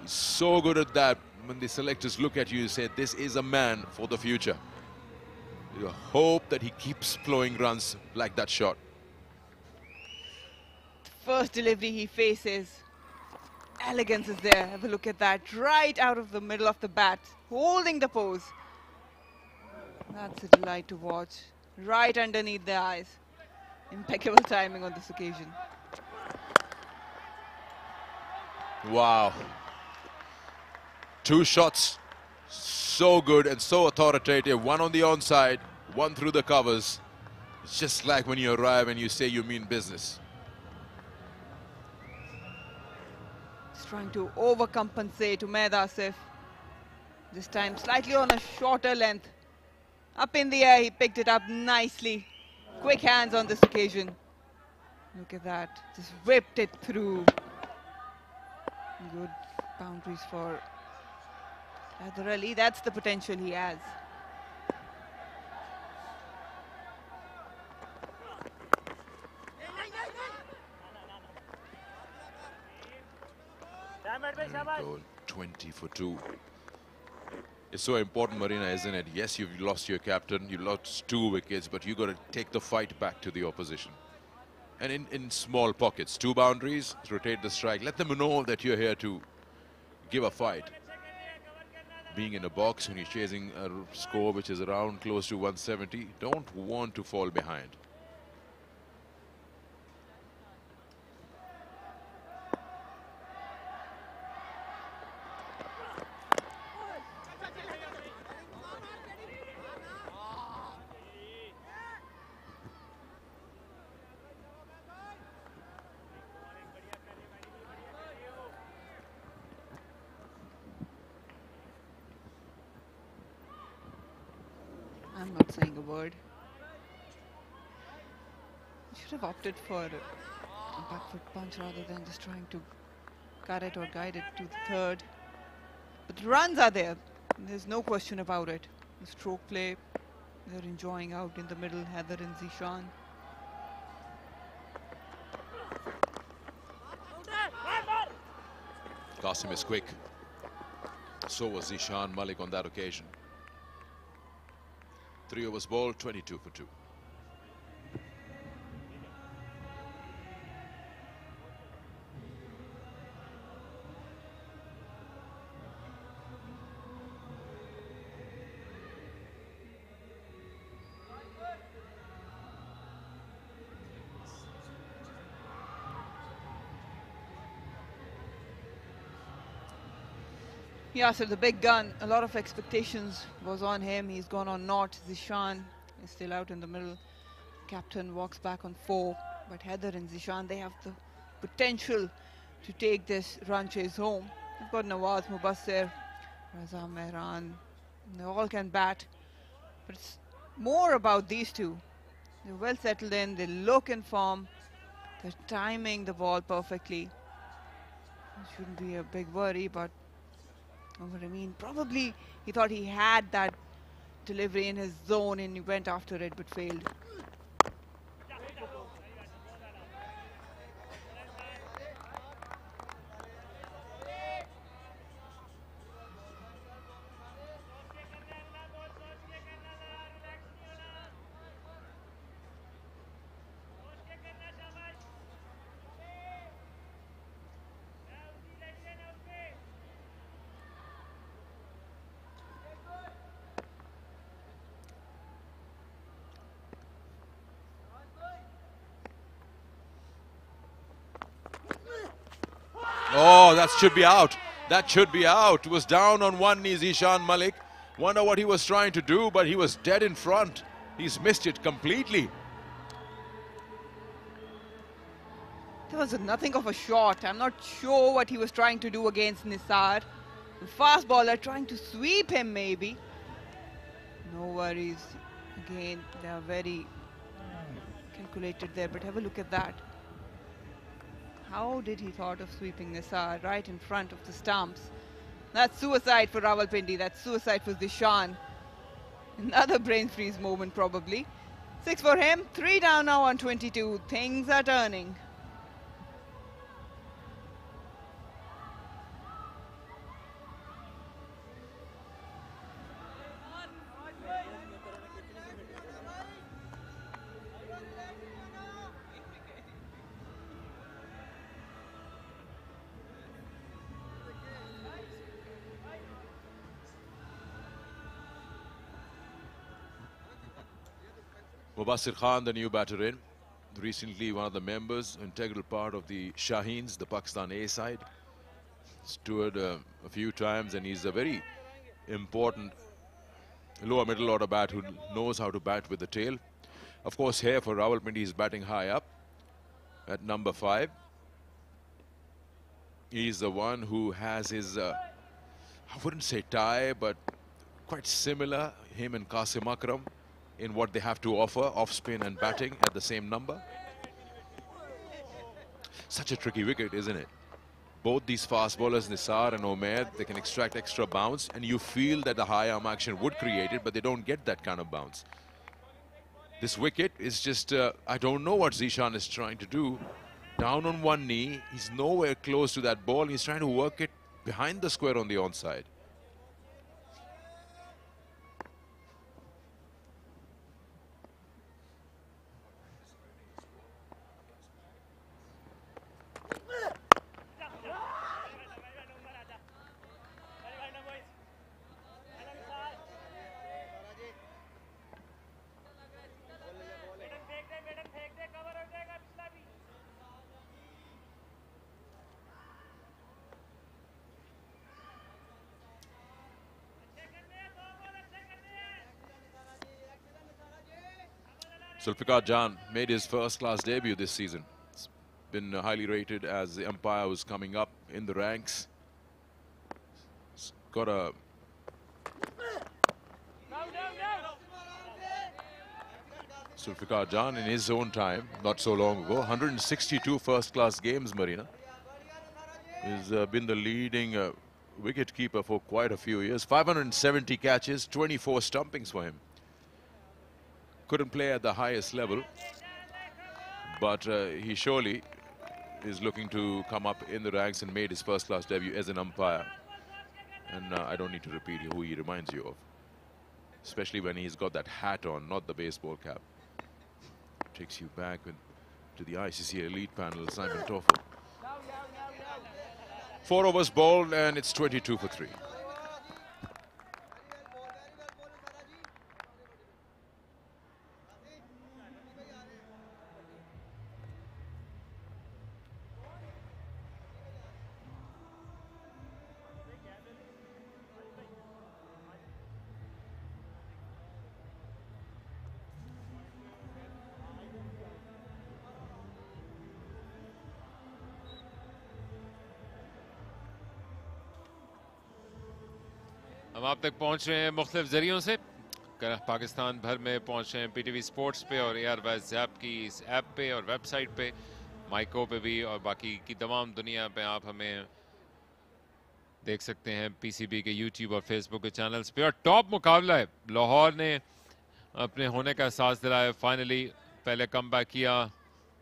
He's so good at that. When the selectors look at you, you say, this is a man for the future. You hope that he keeps flowing runs like that shot. First delivery he faces. Elegance is there. Have a look at that. Right out of the middle of the bat. Holding the pose. That's a delight to watch. Right underneath the eyes. Impeccable timing on this occasion. Wow. Two shots. So good and so authoritative. One on the onside, one through the covers. It's just like when you arrive and you say you mean business. He's trying to overcompensate Umaid Asif. This time slightly on a shorter length. Up in the air, he picked it up nicely. Quick hands on this occasion. Look at that. Just whipped it through. Good boundaries for Haider Ali. That's the potential he has. Goal, 20 for 2. It's so important, Marina, isn't it? Yes, you've lost your captain, you lost 2 wickets, but you've got to take the fight back to the opposition. And in small pockets, 2 boundaries, rotate the strike. Let them know that you're here to give a fight. Being in a box when you're chasing a score which is around close to 170, don't want to fall behind. I'm not saying a word. Should have opted for a back foot punch rather than just trying to cut it or guide it to the third. But the runs are there. There's no question about it. The stroke play, they're enjoying out in the middle, Haider and Zishan. Qasim is quick. So was Zishan Malik on that occasion. 3 overs bowled, 22 for 2. Yeah, so the big gun, a lot of expectations was on him. He's gone on naught. Zishan is still out in the middle. Captain walks back on 4. But Haider and Zishan, they have the potential to take this run chase home. They've got Nawaz, Mubassir, Raza Mehran. They all can bat. But it's more about these two. They're well settled in. They look in form. They're timing the ball perfectly. It shouldn't be a big worry, but Omar Amin, probably he thought he had that delivery in his zone and he went after it but failed. Oh, that should be out. That should be out. He was down on one knee, Zishan Malik. Wonder what he was trying to do, but he was dead in front. He's missed it completely. There was nothing of a shot. I'm not sure what he was trying to do against Nisar. The fast bowler trying to sweep him maybe. No worries. Again, they are very calculated there, but have a look at that. How did he thought of sweeping Nisar right in front of the stumps? That's suicide for Rawalpindi. That's suicide for Zishan. Another brain freeze moment probably. 6 for him. 3 down now on 22. Things are turning. Mubassir Khan, the new batter in. Recently one of the members, integral part of the Shaheens, the Pakistan A side. Toured a few times, and he's a very important lower middle order bat who knows how to bat with the tail. Of course, here for Rawalpindi, he's batting high up at number 5. He's the one who has his, I wouldn't say tie, but quite similar, him and Qasim Akram, in what they have to offer, off spin and batting at the same number. Such a tricky wicket, isn't it? Both these fast bowlers, Nisar and Umair, they can extract extra bounce, and you feel that the high arm action would create it, but they don't get that kind of bounce. This wicket is just, I don't know what Zishan is trying to do. Down on one knee, he's nowhere close to that ball. He's trying to work it behind the square on the onside. Zulfikar Jan made his first-class debut this season. It's been highly rated as the umpire was coming up in the ranks. He's got a... Zulfikar Jan in his own time, not so long ago, 162 first-class games, Marina. He's been the leading wicket-keeper for quite a few years. 570 catches, 24 stumpings for him. Couldn't play at the highest level, but he surely is looking to come up in the ranks and made his first-class debut as an umpire. And I don't need to repeat who he reminds you of, especially when he's got that hat on, not the baseball cap. Takes you back to the ICC elite panel, Simon Toffel. 4 overs bowled, and it's 22 for 3. हम आप तक पहुंच रहे हैं मुख्तलिफ ज़रियों से, पाकिस्तान भर में पहुंच रहे हैं PTV स्पोर्ट्स पे और AR ऐप की इस ऐप पे और वेबसाइट पे, माइको पे भी, और बाकी की तमाम दुनिया पे आप हमें देख सकते हैं PCB के YouTube और Facebook के चैनल्स पे। और टॉप मुकाबला है, लाहौर ने अपने होने का एहसास दिलाया। फाइनली पहले कमबैक किया,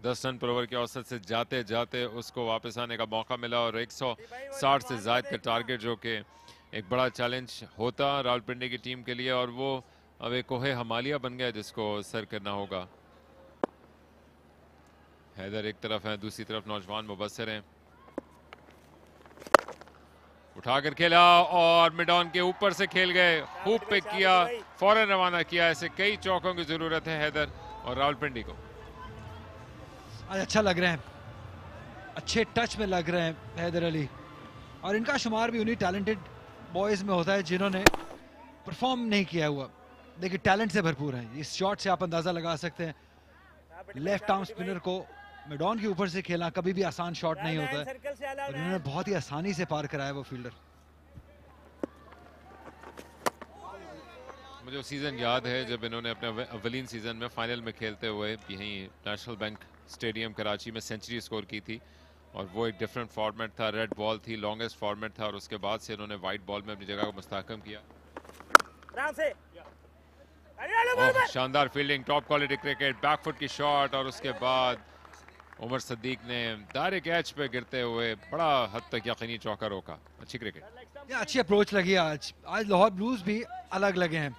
10 रन पर ओवर के औसत से जाते जाते उसको वापस आने का मौका मिला, और 160 से ज़ायद का टारगेट जो कि एक बड़ा चैलेंज होता रावलपिंडी की टीम के लिए, और वो अब एक कोहे हमालिया बन गया जिसको सर करना होगा। हैदर एक तरफ है, दूसरी तरफ नौजवान मुबस्सिर हैं। उठाकर खेला और मिड ऑन के ऊपर से खेल गए, खूब पिक किया, फौरन रवाना किया। ऐसे कई चौकों की जरूरत है हैदर और रावलपिंडी को। आज अच्छा लग रहे हैं, अच्छे टच में लग रहे हैं हैदर अली, और इनका शुमार भी उन्हीं टैलेंटेड बॉयज में होता है जिन्होंने परफॉर्म नहीं किया हुआ, देखिए टैलेंट से भरपूर है। इस शॉट से आप अंदाजा लगा सकते हैं, लेफ्ट आर्म स्पिनर को मिडॉन के ऊपर से खेलना कभी भी आसान शॉट नहीं होता है, और इन्होंने बहुत ही आसानी से पार कराया वो फील्डर। मुझे वो सीज़न याद है जब इन्होंने अपने अवलीन सीज़न में फाइनल में खेलते हुए यहीं नेशनल बैंक स्टेडियम कराची में सेंचुरी स्कोर की थी, और वो एक डिफरेंट फॉर्मेट था, रेड बॉल थी, लॉन्गेस्ट फॉर्मेट था, और उसके बाद से इन्होंने वाइट बॉल में अपनी जगह को मुस्तहकम किया। शानदार fielding, top quality cricket, backfoot की शॉट, और उसके बाद उमर सदीक ने डायरेक्ट कैच पे गिरते हुए बड़ा हद तक यकीनी चौका रोका। अच्छी क्रिकेट, अच्छी अप्रोच लगी आज लाहौर ब्लूज भी अलग लगे हैं,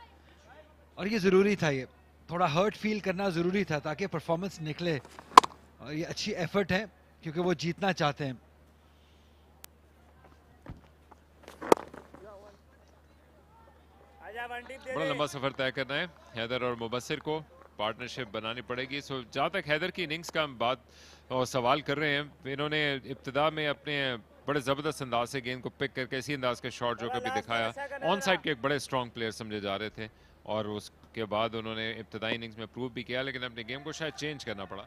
और ये ज़रूरी था, ये थोड़ा हर्ट फील करना ज़रूरी था ताकि परफॉर्मेंस निकले, और ये अच्छी एफर्ट है क्योंकि वो जीतना चाहते हैं। बड़ा लंबा सफर तय करना है हैदर और मुबस्सिर को, पार्टनरशिप बनानी पड़ेगी। सो जहाँ तक हैदर की इनिंग्स का हम बात और सवाल कर रहे हैं, इन्होंने इब्तिदा में अपने बड़े ज़बरदस्त अंदाज से गेंद को पिक करके इसी अंदाज के शॉट जो कभी दिखाया, ऑन साइड के एक बड़े स्ट्रॉन्ग प्लेयर समझे जा रहे थे, और उसके बाद उन्होंने इब्तिदाई इनिंग्स में प्रूव भी किया, लेकिन अपनी गेम को शायद चेंज करना पड़ा।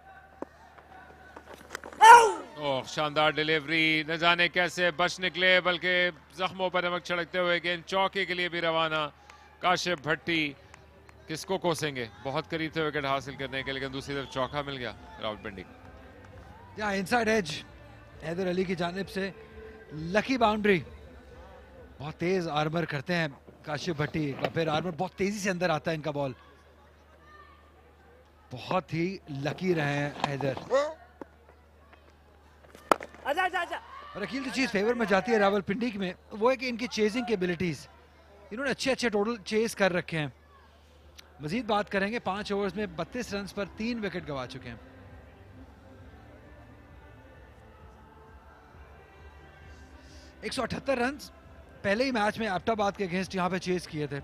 ओह, शानदार डिलीवरी, न जाने कैसे बच निकले, बल्कि जख्मों पर नमक छिड़कते हुए गेंद चौके के लिए भी रवाना। काशिफ भट्टी किसको कोसेंगे, बहुत करीब थे विकेट हासिल करने के, लेकिन दूसरी तरफ चौका मिल गया रावलपिंडी। या इनसाइड एज हैदर अली की जानिब से लकी बाउंड्री, बहुत तेज आर्मर करते हैं काशिफ भट्टी, फिर आर्मर बहुत तेजी से अंदर आता है इनका बॉल, बहुत ही लकी रहे हैं हैदर। और अकील जो चीज फेवर में जाती है रावलपिंडी में वो है कि इनकी चेजिंग की एबिलिटीज, इन्होंने अच्छे अच्छे टोटल चेज कर रखे हैं। मजीद बात करेंगे, 5 ओवर्स में 32 रन पर 3 विकेट गंवा चुके हैं। एक 178 रन पहले ही मैच में एबटाबाद के अगेंस्ट यहाँ पे चेज किए थे,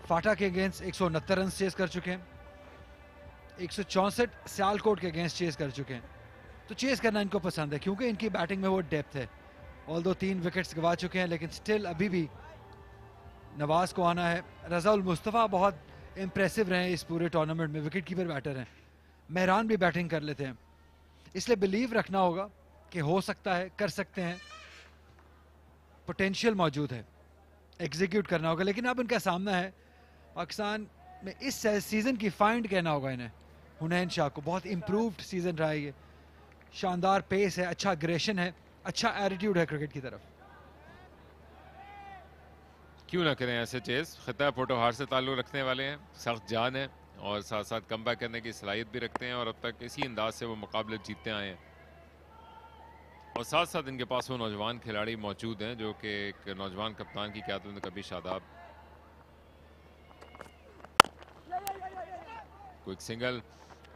फाटा के अगेंस्ट 169 रन चेज कर चुके हैं, 164 सियालकोट के अगेंस्ट चेज कर चुके हैं। तो चेज करना इनको पसंद है क्योंकि इनकी बैटिंग में वो डेप्थ है। ऑल्दो 3 विकेट्स गंवा चुके हैं, लेकिन स्टिल अभी भी नवाज को आना है। रज़ाउल मुस्तफ़ा बहुत इंप्रेसिव रहे इस पूरे टूर्नामेंट में, विकेट कीपर बैटर हैं, मेहरान भी बैटिंग कर लेते हैं, इसलिए बिलीव रखना होगा कि हो सकता है, कर सकते हैं, पोटेंशियल मौजूद है, एग्जीक्यूट करना होगा। लेकिन अब इनका सामना है पाकिस्तान में इस सीज़न की फाइंड कहना होगा इन्हें, हुनैन शाह को। बहुत इम्प्रूव्ड सीज़न रहा है ये, शानदार पेस है, अच्छा अग्रेशन है, अच्छा एटीट्यूड है क्रिकेट की तरफ। क्यों ना करें ऐसे चेस, खिता पोटोहार से ताल्लुक़ रखने वाले हैं, सख्त जान है और साथ साथ कमबैक करने की सलाहियत भी रखते हैं, और अब तक इसी अंदाज से वो मुकाबले जीतते आए हैं। और साथ साथ इनके पास वो नौजवान खिलाड़ी मौजूद हैं जो कि एक नौजवान कप्तान की क़यादत में कभी शादाब, क्विक सिंगल,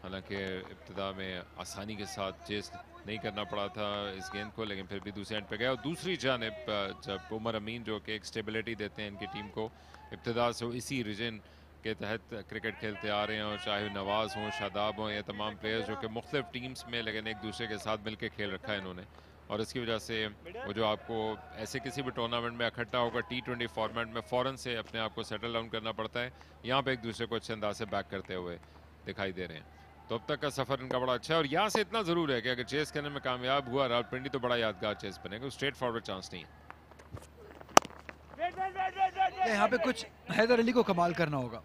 हालांकि इब्तिदा में आसानी के साथ चेस नहीं करना पड़ा था इस गेंद को, लेकिन फिर भी दूसरे एंड पे गया। और दूसरी जानिब जब उमर अमीन जो कि एक स्टेबिलिटी देते हैं इनकी टीम को, इब्तिदा से इसी रीजन के तहत क्रिकेट खेलते आ रहे हैं, और चाहे नवाज हों, शादाब हों, या तमाम प्लेयर्स जो कि मुख्तलिफ टीम्स में लेकिन एक दूसरे के साथ मिल के खेल रखा है इन्होंने, और इसकी वजह से वो जो आपको ऐसे किसी भी टूर्नामेंट में इकट्ठा होगा T20 फॉर्मेट में फ़ौरन से अपने आप को सेटल डाउन करना पड़ता है, यहाँ पे एक दूसरे को अच्छे अंदाज से बैक करते हुए दिखाई दे रहे हैं। तो अब तक का सफ़र इनका बड़ा अच्छा है, और यहाँ से इतना ज़रूर है कि अगर चेस करने में कामयाब हुआ रावलपिंडी तो बड़ा यादगार चेस बनेगा, स्ट्रेट फॉरवर्ड चांस नहीं है। यहाँ पे कुछ हैदर अली को कमाल करना होगा,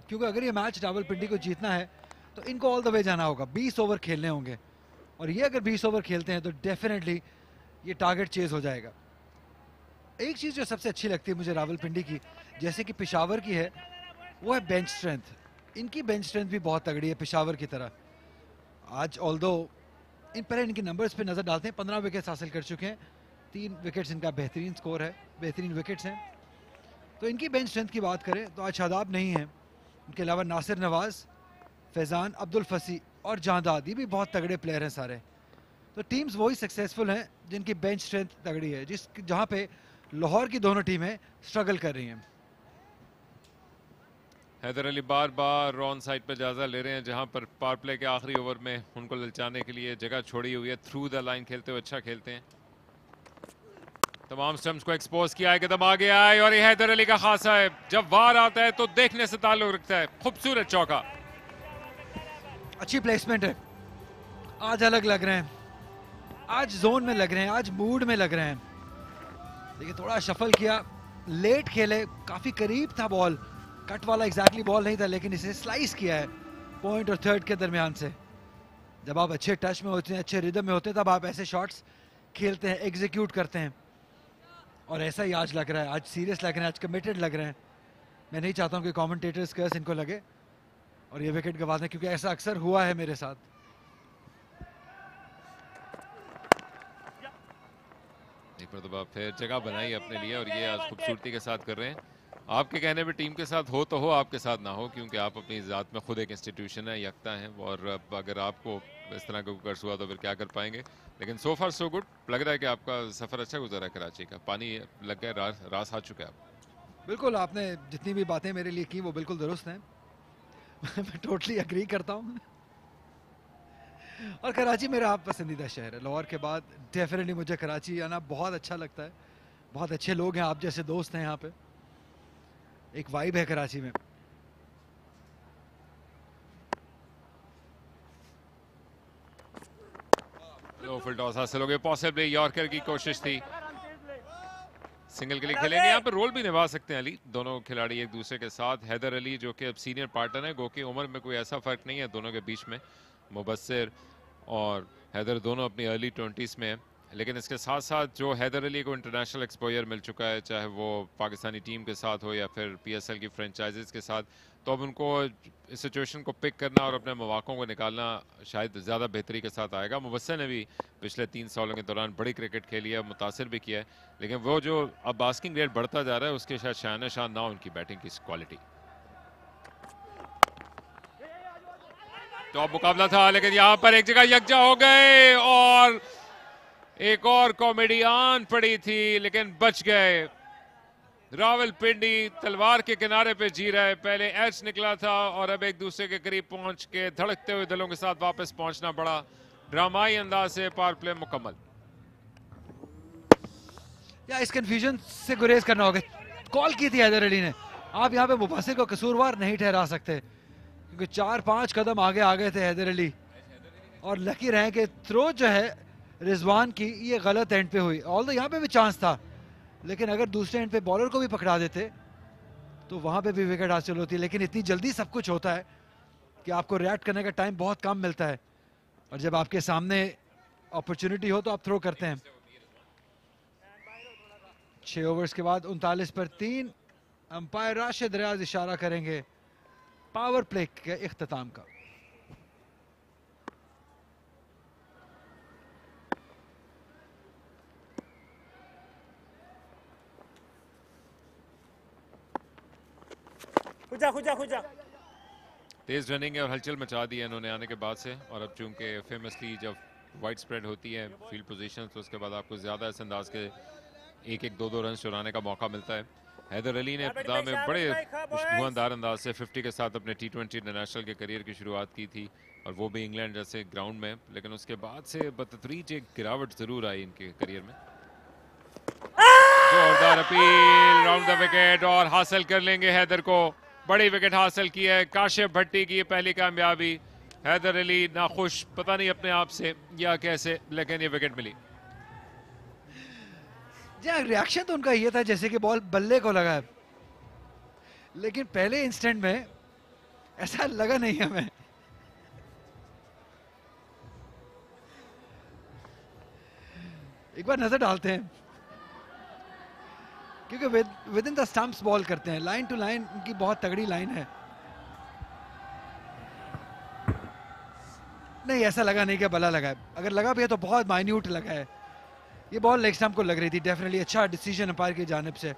क्योंकि अगर ये मैच रावलपिंडी को जीतना है तो इनको ऑल द वे जाना होगा, 20 ओवर खेलने होंगे, और ये अगर 20 ओवर खेलते हैं तो डेफिनेटली ये टारगेट चेज हो जाएगा। एक चीज़ जो सबसे अच्छी लगती है मुझे रावलपिंडी की, जैसे कि पेशावर की है, वो है बेंच स्ट्रेंथ। इनकी बेंच स्ट्रेंथ भी बहुत तगड़ी है पेशावर की तरह। आज ऑल्दो पहले इनके नंबर्स पे नज़र डालते हैं, 15 विकेट्स हासिल कर चुके हैं, 3 विकेट्स इनका बेहतरीन स्कोर है, बेहतरीन विकेट्स हैं। तो इनकी बेंच स्ट्रेंथ की बात करें तो आज शादाब नहीं है, इनके अलावा नासिर नवाज, फैज़ान, अब्दुल फसी और जहांदाद, ये भी बहुत तगड़े प्लेयर हैं सारे। तो टीम्स वही सक्सेसफुल हैं जिनकी बेंच स्ट्रेंथ तगड़ी है, जहाँ पे लाहौर की दोनों टीमें स्ट्रगल कर रही हैं। हैदर अली बार बार रॉन साइड पर जायजा ले रहे हैं, जहां पर पावर प्ले के आखिरी ओवर में उनको ललचाने के लिए जगह छोड़ी हुई है। थ्रू द लाइन खेलते हुए अच्छा खेलते हैं। तमाम स्टम्प्स को एक्सपोज किया है, कदम आगे आए और ये हैदर अली का खासा है। जब वार आता है तो देखने से ताल्लुक रखता है। खूबसूरत चौका, अच्छी प्लेसमेंट है। आज अलग लग रहे हैं, आज जोन में लग रहे हैं, आज मूड में लग रहे हैं। देखिए थोड़ा शफल किया, लेट खेले, काफी करीब था बॉल, कट वाला एग्जैक्टली बॉल नहीं था, लेकिन इसे स्लाइस किया है पॉइंट और थर्ड के दरमियान से। जब आप अच्छे टच में होते हैं, अच्छे रिदम में होते हैं, तब आप ऐसे शॉट्स खेलते हैं, एग्जीक्यूट करते हैं। और ऐसा ही आज लग रहा है, आज सीरियस लग रहे हैं, आज कमिटेड लग रहे हैं। मैं नहीं चाहता हूं कि कमेंटेटर्स कर्स इनको लगे और ये विकेट गवा दें, क्योंकि ऐसा अक्सर हुआ है मेरे साथ। एक मरतबा फिर जगह बनाई अपने लिए और ये आज खूबसूरती के साथ कर रहे हैं। आपके कहने पे टीम के साथ हो तो हो, आपके साथ ना हो, क्योंकि आप अपनी ज़ात में खुद एक इंस्टीट्यूशन है, यकता हैं, और अगर आपको इस तरह का कर्ज हुआ तो फिर क्या कर पाएंगे। लेकिन सो फार सो गुड, लग रहा है कि आपका सफ़र अच्छा गुजरा है कराची का। पानी लग गया, रास आ चुका है आप। बिल्कुल, आपने जितनी भी बातें मेरे लिए की वो बिल्कुल दुरुस्त हैं। मैं टोटली अग्री करता हूँ। और कराची मेरा आप पसंदीदा शहर है। लाहौर के बाद डेफिनेटली मुझे कराची आना बहुत अच्छा लगता है। बहुत अच्छे लोग हैं, आप जैसे दोस्त हैं यहाँ पे, एक वाइब है कराची में। लो फुल टॉस हासिल हो गया, पॉसिबली यॉर्कर की कोशिश थी। सिंगल के लिए खेलेंगे, यहाँ पे रोल भी निभा सकते हैं अली, दोनों खिलाड़ी एक दूसरे के साथ। हैदर अली जो कि अब सीनियर पार्टनर है, गो कि उम्र में कोई ऐसा फर्क नहीं है दोनों के बीच में। मुबस्सिर और हैदर दोनों अपनी अर्ली 20s में है, लेकिन इसके साथ साथ जो हैदर अली को इंटरनेशनल एक्सपोजर मिल चुका है, चाहे वो पाकिस्तानी टीम के साथ हो या फिर PSL की फ्रेंचाइजीज के साथ, तो अब उनको इस सिचुएशन को पिक करना और अपने मौक़ों को निकालना शायद ज़्यादा बेहतरी के साथ आएगा। मुबस्सिर ने भी पिछले 3 सालों के दौरान बड़ी क्रिकेट खेली है, मुतासिर भी किया है, लेकिन वो जो अब बास्किंग रेट बढ़ता जा रहा है उसके शायद शान शान ना उनकी बैटिंग की क्वालिटी। टॉप मुकाबला था, लेकिन यहाँ पर एक जगह यकजा हो गए और एक और कॉमेडी आन पड़ी थी, लेकिन बच गए। रावलपिंडी तलवार के किनारे पे जी रहा है, पहले एच निकला था और अब एक दूसरे के करीब पहुंच के धड़कते हुए दिलों के साथ वापस पहुंचना बड़ा ड्रामाई अंदाज से पावर प्ले मुकम्मल। या इस कंफ्यूजन से गुरेज करना होगा। कॉल की थी हैदर अली ने, आप यहाँ पे मुबस्सिर को कसूरवार नहीं ठहरा सकते, क्योंकि 4-5 कदम आगे आ गए थे हैदर अली, और लकी रहे कि थ्रो जो है रिजवान की ये गलत एंड पे हुई। ऑल्दो यहाँ पे भी चांस था, लेकिन अगर दूसरे एंड पे बॉलर को भी पकड़ा देते तो वहां पे भी विकेट हासिल होती है। लेकिन इतनी जल्दी सब कुछ होता है कि आपको रिएक्ट करने का टाइम बहुत कम मिलता है, और जब आपके सामने अपॉर्चुनिटी हो तो आप थ्रो करते हैं। 6 ओवर्स के बाद 39 पर 3। अंपायर राशिद रियाज इशारा करेंगे पावर प्ले के इख्तिताम का। खुजा तेज रनिंग है और हलचल मचा दी है इन्होंने आने के बाद से, और अब चूंकि फेमसली जब वाइड स्प्रेड होती है फील्ड पोजीशन, तो उसके बाद आपको ज़्यादा इस अंदाज के 1-1, 2-2 रन चुराने का मौका मिलता है। हैदर अली ने इब्तिदा में बड़े धुआंधार अंदाज से 50 के साथ अपने T20 इंटरनेशनल के करियर की शुरुआत की थी, और वो भी इंग्लैंड जैसे ग्राउंड में, लेकिन उसके बाद से बतदरीज एक गिरावट ज़रूर आई इनके करियर में। जोरदार अपील, राउंड द विकेट, और हासिल कर लेंगे हैदर को। बड़ी विकेट हासिल की है काशिफ भट्टी की पहली कामयाबी। हैदर अली नाखुश, पता नहीं अपने आप से या कैसे, लेकिन ये विकेट मिली। रिएक्शन तो उनका ये था जैसे कि बॉल बल्ले को लगा है, लेकिन पहले इंस्टेंट में ऐसा लगा नहीं हमें। एक बार नजर डालते हैं, क्योंकि with in the stumps ball करते हैं, लाइन टू लाइन उनकी बहुत तगड़ी लाइन है। नहीं, ऐसा लगा नहीं कि बल्ला लगा है, अगर लगा भी है तो बहुत माइन्यूट लगा है। ये बॉल लेग स्टंप को लग रही थी। डेफिनेटली अच्छा डिसीजन अंपायर की जानिब से।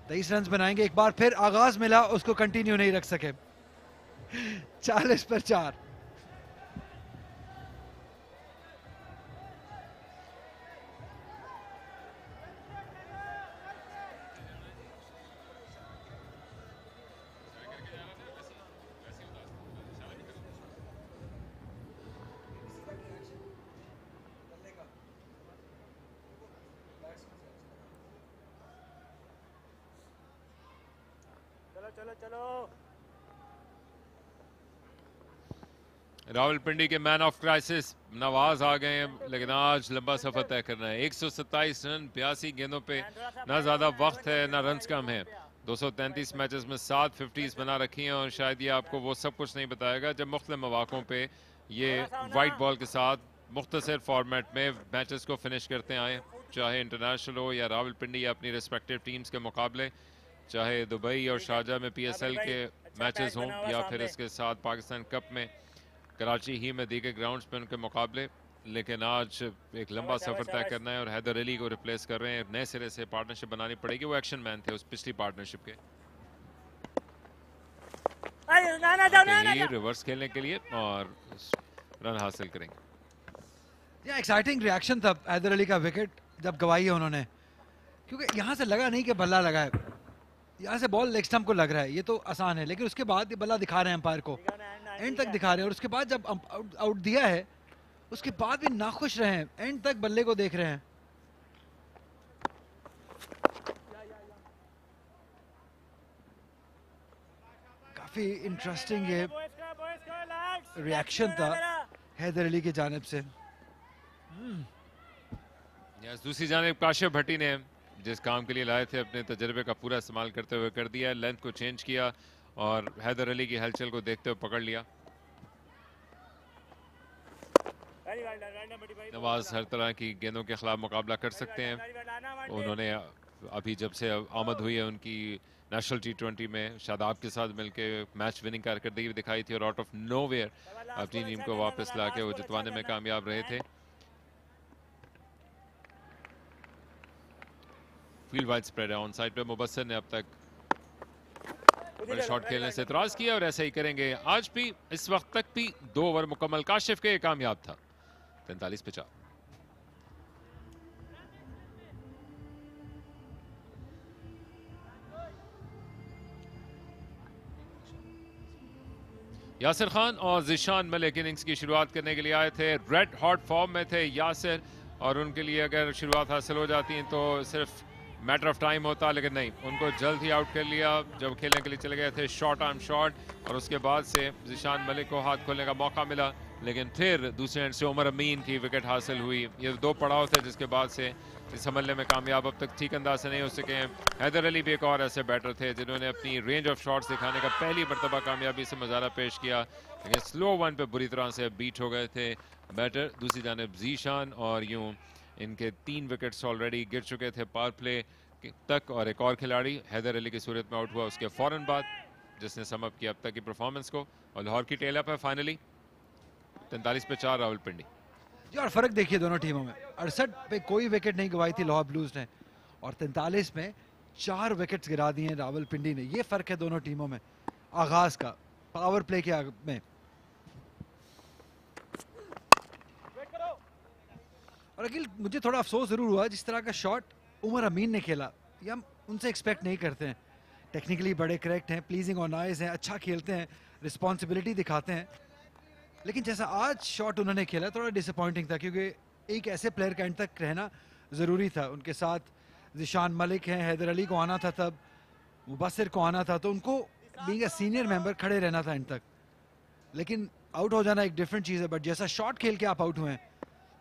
23 रन बनाएंगे, एक बार फिर आगाज मिला, उसको कंटिन्यू नहीं रख सके। 40 पर 4। रावलपिंडी के मैन ऑफ क्राइसिस नवाज आ गए हैं, लेकिन आज लंबा सफर तय करना है। 127 रन 82 गेंदों पे, ना ज्यादा वक्त है ना रन्स कम है। 233 मैचेस में 7 50s बना रखी हैं, और शायद ये आपको वो सब कुछ नहीं बताएगा जब मुख्तलिफ मौक़ों पे ये वाइट बॉल के साथ मुख्तसर फॉर्मेट में मैचेस को फिनिश करते आए, चाहे इंटरनेशनल हो या रावलपिंडी या अपनी रिस्पेक्टिव टीम्स के मुकाबले, चाहे दुबई और शारजा में PSL के मैचेस हों या फिर इसके साथ पाकिस्तान कप में कराची ही में दीगर ग्राउंड्स पे उनके मुकाबले। लेकिन आज एक लंबा सफर तय करना है और हैदर अली को रिप्लेस कर रहे हैं, नए सिरे से पार्टनरशिप बनानी पड़ेगी। वो एक्शन मैन थे उस पिछली पार्टनरशिप के, ये रिवर्स खेलने के लिए और रन हासिल करेंगे। एक्साइटिंग रिएक्शन था हैदर अली का विकेट जब गवाई है उन्होंने, क्योंकि यहाँ से लगा नहीं कि बल्ला लगा है, यहाँ से बॉल लेग स्टंप को लग रहा है, ये तो आसान है, लेकिन उसके बाद ये बल्ला दिखा रहे हैं अंपायर को, एंड तक दिखा रहे हैं, और उसके बाद जब आउट दिया है उसके बाद भी नाखुश रहे हैं, एंड तक बल्ले को देख रहे हैं। काफी इंटरेस्टिंग ये रिएक्शन था हैदर अली की जानिब से। दूसरी जानिब काशिफ भट्टी ने जिस काम के लिए लाए थे अपने तजर्बे का पूरा इस्तेमाल करते हुए कर दिया, लेंथ को चेंज किया और हैदर अली की हलचल को देखते हुए पकड़ लिया। नवाज हर तरह की गेंदों के खिलाफ मुकाबला कर सकते हैं। उन्होंने अभी जब से आमद हुई है उनकी नेशनल T20 में शादाब के साथ मिलकर मैच विनिंग कारकर्दगी दिखाई थी और आउट ऑफ नोवेयर अपनी टीम को वापस लाके वो जितवाने में कामयाब रहे थे। फील्ड वाइड स्प्रेड है ऑन साइड पे। मुबस्सिर ने अब तक बड़े शॉट खेलने से इतराज किया और ऐसा ही करेंगे आज भी। इस वक्त तक भी 2 ओवर मुकम्मल काशिफ के कामयाब था। 43 पे 4। यासिर खान और जिशान मलिक इनिंग्स की शुरुआत करने के लिए आए थे। रेड हॉट फॉर्म में थे यासिर, और उनके लिए अगर शुरुआत हासिल हो जाती तो सिर्फ मैटर ऑफ टाइम होता, लेकिन नहीं, उनको जल्द ही आउट कर लिया जब खेलने के लिए चले गए थे शॉर्ट आर्म शॉट, और उसके बाद से जिशान मलिक को हाथ खोलने का मौका मिला, लेकिन फिर दूसरे एंड से उमर अमीन की विकेट हासिल हुई। ये 2 पड़ाव थे जिसके बाद से इस हमले में कामयाब अब तक ठीक अंदाज से नहीं हो सके हैं। हैदर अली भी एक और ऐसे बैटर थे जिन्होंने अपनी रेंज ऑफ शॉट्स दिखाने का पहली मरतबा कामयाबी से मुजाहरा पेश किया, लेकिन स्लो वन पे बुरी तरह से बीट हो गए थे बैटर। दूसरी जानिब जीशान, और यूं इनके 3 विकेट्स ऑलरेडी गिर चुके थे पावर प्ले तक, और एक और खिलाड़ी हैदर अली की सूरत में आउट हुआ उसके फौरन बाद, जिसने सम अप किया अब तक की परफॉर्मेंस को। और लाहौर की टेल अप है फाइनली 43 पे 4 रावलपिंडी। और फर्क देखिए दोनों टीमों में, 68 पे कोई विकेट नहीं गवाई थी लाहौर ब्लूज ने, और 43 में 4 विकेट्स गिरा दिए रावलपिंडी ने। ये फर्क है दोनों टीमों में आगाज का, पावर प्ले के में। और अखिल, मुझे थोड़ा अफसोस जरूर हुआ जिस तरह का शॉट उमर अमीन ने खेला, ये हम उनसे एक्सपेक्ट नहीं करते हैं। टेक्निकली बड़े करेक्ट हैं, प्लीजिंग ऑन आइज हैं, अच्छा खेलते हैं, रिस्पॉन्सिबिलिटी दिखाते हैं, लेकिन जैसा आज शॉट उन्होंने खेला थोड़ा डिसअपॉइंटिंग था, क्योंकि एक ऐसे प्लेयर का एंड तक रहना ज़रूरी था। उनके साथ जिशान मलिक हैं, हैदर अली को आना था, तब मुबस्सिर को आना था, तो उनको बीइंग अ सीनियर मेंबर खड़े रहना था एंड तक। लेकिन आउट हो जाना एक डिफरेंट चीज़ है, बट जैसा शॉट खेल के आप आउट हुए हैं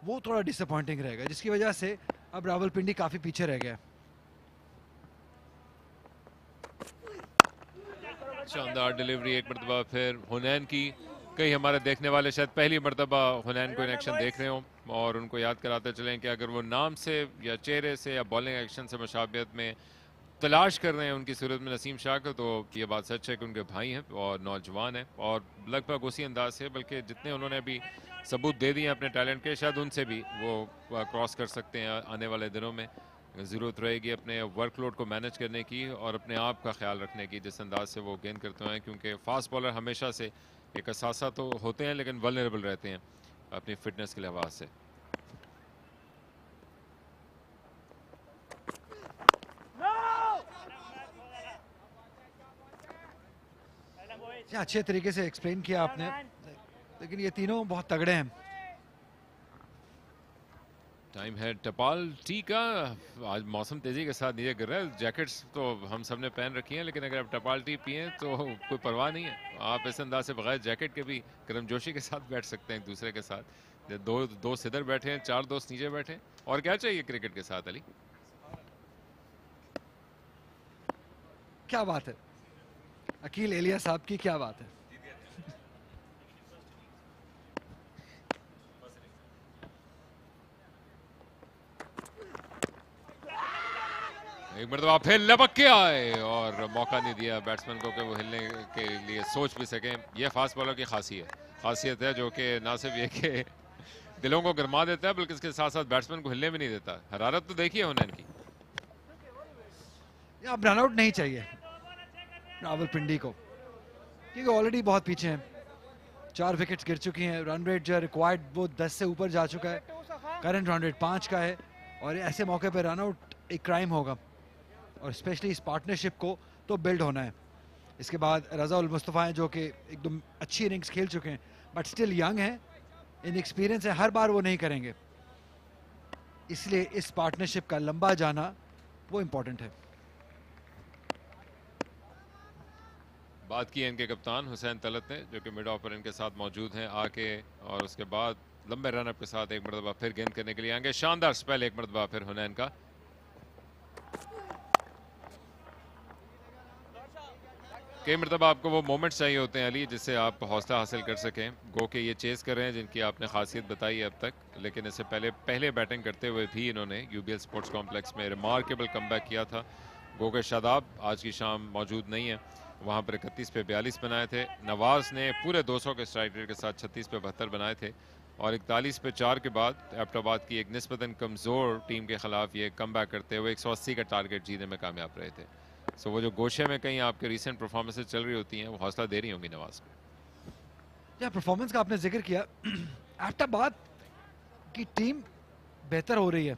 वो थोड़ा डिसअपॉइंटिंग रहेगा, जिसकी वजह से अब रावलपिंडी काफ़ी पीछे रह गया। शानदार डिलीवरी एक मरतबा फिर हुनैन की। कई हमारे देखने वाले शायद पहली मरतबा हुनैन को इन एक्शन देख रहे हो, और उनको याद कराते चलें कि अगर वो नाम से या चेहरे से या बॉलिंग एक्शन से मुशाबियत में तलाश कर रहे हैं उनकी सूरत में नसीम शाह को, तो ये बात सच है कि उनके भाई हैं और नौजवान हैं, और लगभग उसी अंदाज से, बल्कि जितने उन्होंने अभी सबूत दे दिए अपने टैलेंट के, शायद उनसे भी वो क्रॉस कर सकते हैं आने वाले दिनों में। ज़रूरत रहेगी अपने वर्कलोड को मैनेज करने की और अपने आप का ख्याल रखने की, जिस अंदाज से वो गेंद करते हैं, क्योंकि फास्ट बॉलर हमेशा से एक असासा तो होते हैं लेकिन वल्नरेबल रहते हैं अपनी फिटनेस के लिहाज से। अच्छे तरीके से एक्सप्लेन किया आपने, लेकिन ये तीनों बहुत तगड़े हैं। टाइम है टपाल टी का। आज मौसम तेजी के साथ नीचे गिर रहा है। जैकेट्स तो हम सब ने पहन रखी हैं, लेकिन अगर आप टपाल टी पिए तो कोई परवाह नहीं है। आप इस अंदाज से बगैर जैकेट के भी गर्मजोशी के साथ बैठ सकते हैं एक दूसरे के साथ। दो इधर बैठे हैं, 4 दोस्त नीचे बैठे हैं, और क्या चाहिए क्रिकेट के साथ अली। क्या बात है अकील एलिया साहब की, क्या बात है। एक मरतबा फिर लपक के आए और मौका नहीं दिया बैट्समैन को कि वो हिलने के लिए सोच भी सकें। यह फास्ट बॉलर की खासियत है, जो कि ना सिर्फ ये कि दिलों को गरमा देता है, बल्कि इसके साथ साथ बैट्समैन को हिलने भी नहीं देता। हरारत तो देखिए हुनैन की। अब रन आउट नहीं चाहिए रावलपिंडी को, क्योंकि ऑलरेडी बहुत पीछे हैं। 4 विकेट्स गिर चुकी हैं। रन रेट जो रिक्वायर्ड वो 10 से ऊपर जा चुका है। करंट रन रेट 5 का है, और ऐसे मौके पर रन आउट एक क्राइम होगा, और स्पेशली इस पार्टनरशिप को तो बिल्ड होना है। इसके बाद रज़ा उल मुस्तफ़ा हैं, जो कि एकदम अच्छी इनिंग्स खेल चुके हैं, बट स्टिल यंग हैं, इनएक्सपीरियंस है, हर बार वो नहीं करेंगे। इसलिए इस पार्टनरशिप का लंबा जाना वो इम्पोर्टेंट है। बात की है इनके कप्तान हुसैन तलत ने, जो कि मिड ऑफ पर इनके साथ मौजूद हैं आके, और उसके बाद लंबे रनअप के साथ एक मरतबा फिर गेंद करने के लिए आएंगे। शानदार स्पेल एक मरतबा फिर हुनैन का। कई मरतबा आपको वो मोमेंट्स चाहिए होते हैं अली, जिससे आप हौसला हासिल कर सकें। गो के ये चेस कर रहे हैं जिनकी आपने खासियत बताई है अब तक, लेकिन इससे पहले बैटिंग करते हुए भी इन्होंने यूबीएल स्पोर्ट्स कॉम्प्लेक्स में रिमार्केबल कमबैक किया था। गो के शादाब आज की शाम मौजूद नहीं है, वहाँ पर 31 पे 42 बनाए थे। नवाज ने पूरे 200 के स्ट्राइक रेट के साथ 36 पे 72 बनाए थे, और 41 पे 4 के बाद एबटाबाद की एक निस्बतन कमज़ोर टीम के खिलाफ ये कमबैक करते हुए 180 का टारगेट जीतने में कामयाब रहे थे। सो वो जो गोशे में कहीं आपके रीसेंट परफॉर्मेंसेस चल रही होती हैं, वो हौसला दे रही होंगी नवाज को। या परफॉर्मेंस का आपने जिक्र किया, एबटाबाद की टीम बेहतर हो रही है।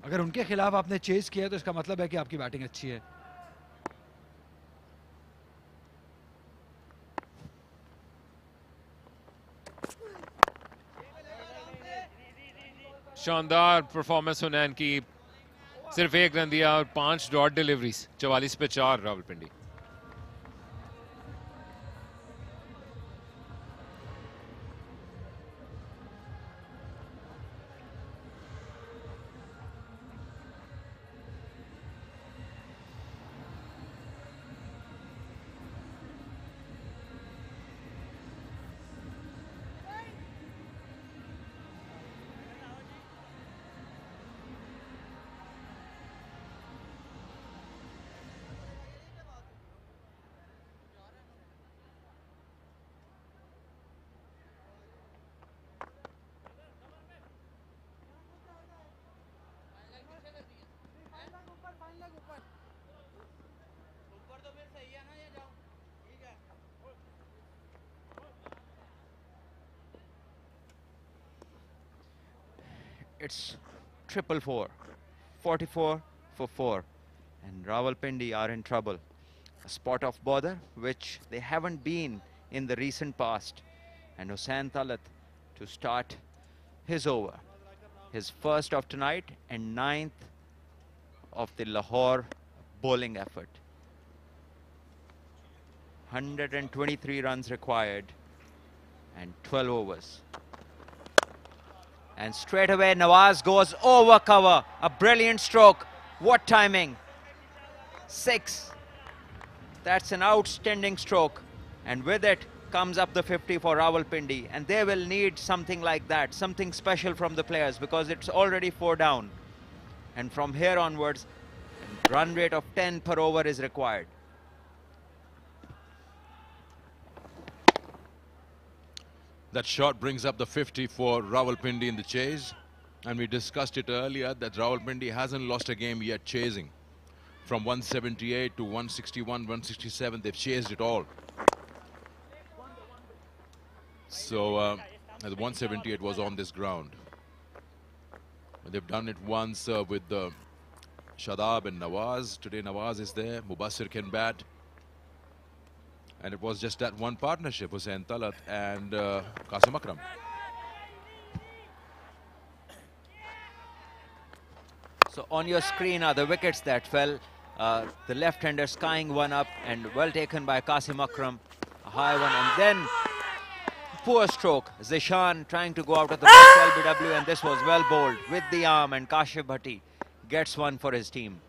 अगर उनके खिलाफ आपने चेज किया तो इसका मतलब है कि आपकी बैटिंग अच्छी है। शानदार परफॉर्मेंस हुनैन की, सिर्फ 1 रन दिया और 5 डॉट डिलीवरीज, 44 पे 4 Rawalpindi. It's 444, 44 for 4, and Rawalpindi are in trouble. A spot of bother which they haven't been in the recent past, and Hussain Talat to start his over, his first of tonight and 9th of the Lahore bowling effort. 123 runs required and 12 overs. And straight away Nawaz goes over cover. A brilliant stroke. What timing. 6. That's an outstanding stroke. And with it comes up the 50 for Rawalpindi. And they will need something like that, something special from the players, because it's already 4 down. And from here onwards, run rate of 10 per over is required. That shot brings up the 50 for Rawalpindi in the chase. And we discussed it earlier that Rawalpindi hasn't lost a game yet chasing. From 178 to 161, 167, they've chased it all. So the 178 was on this ground. They've done it once with Shadab and Nawaz. Today Nawaz is there. Mubassir can bat. And it was just that one partnership, Hussain Talat and Qasim Akram. So on your screen are the wickets that fell. The left-hander skying one up, and well taken by Qasim Akram. A high one, and then poor stroke. Zishan trying to go out of the best LBW, and this was well bowled with the arm, and Kashif Bhatti gets one for his team.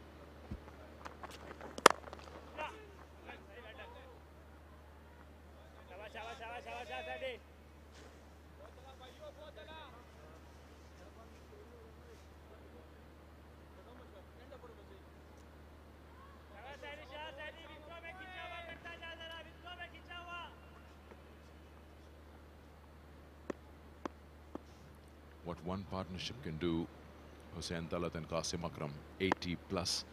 What one partnership can do, Hussain Talat and Qasim Akram, 80 plus,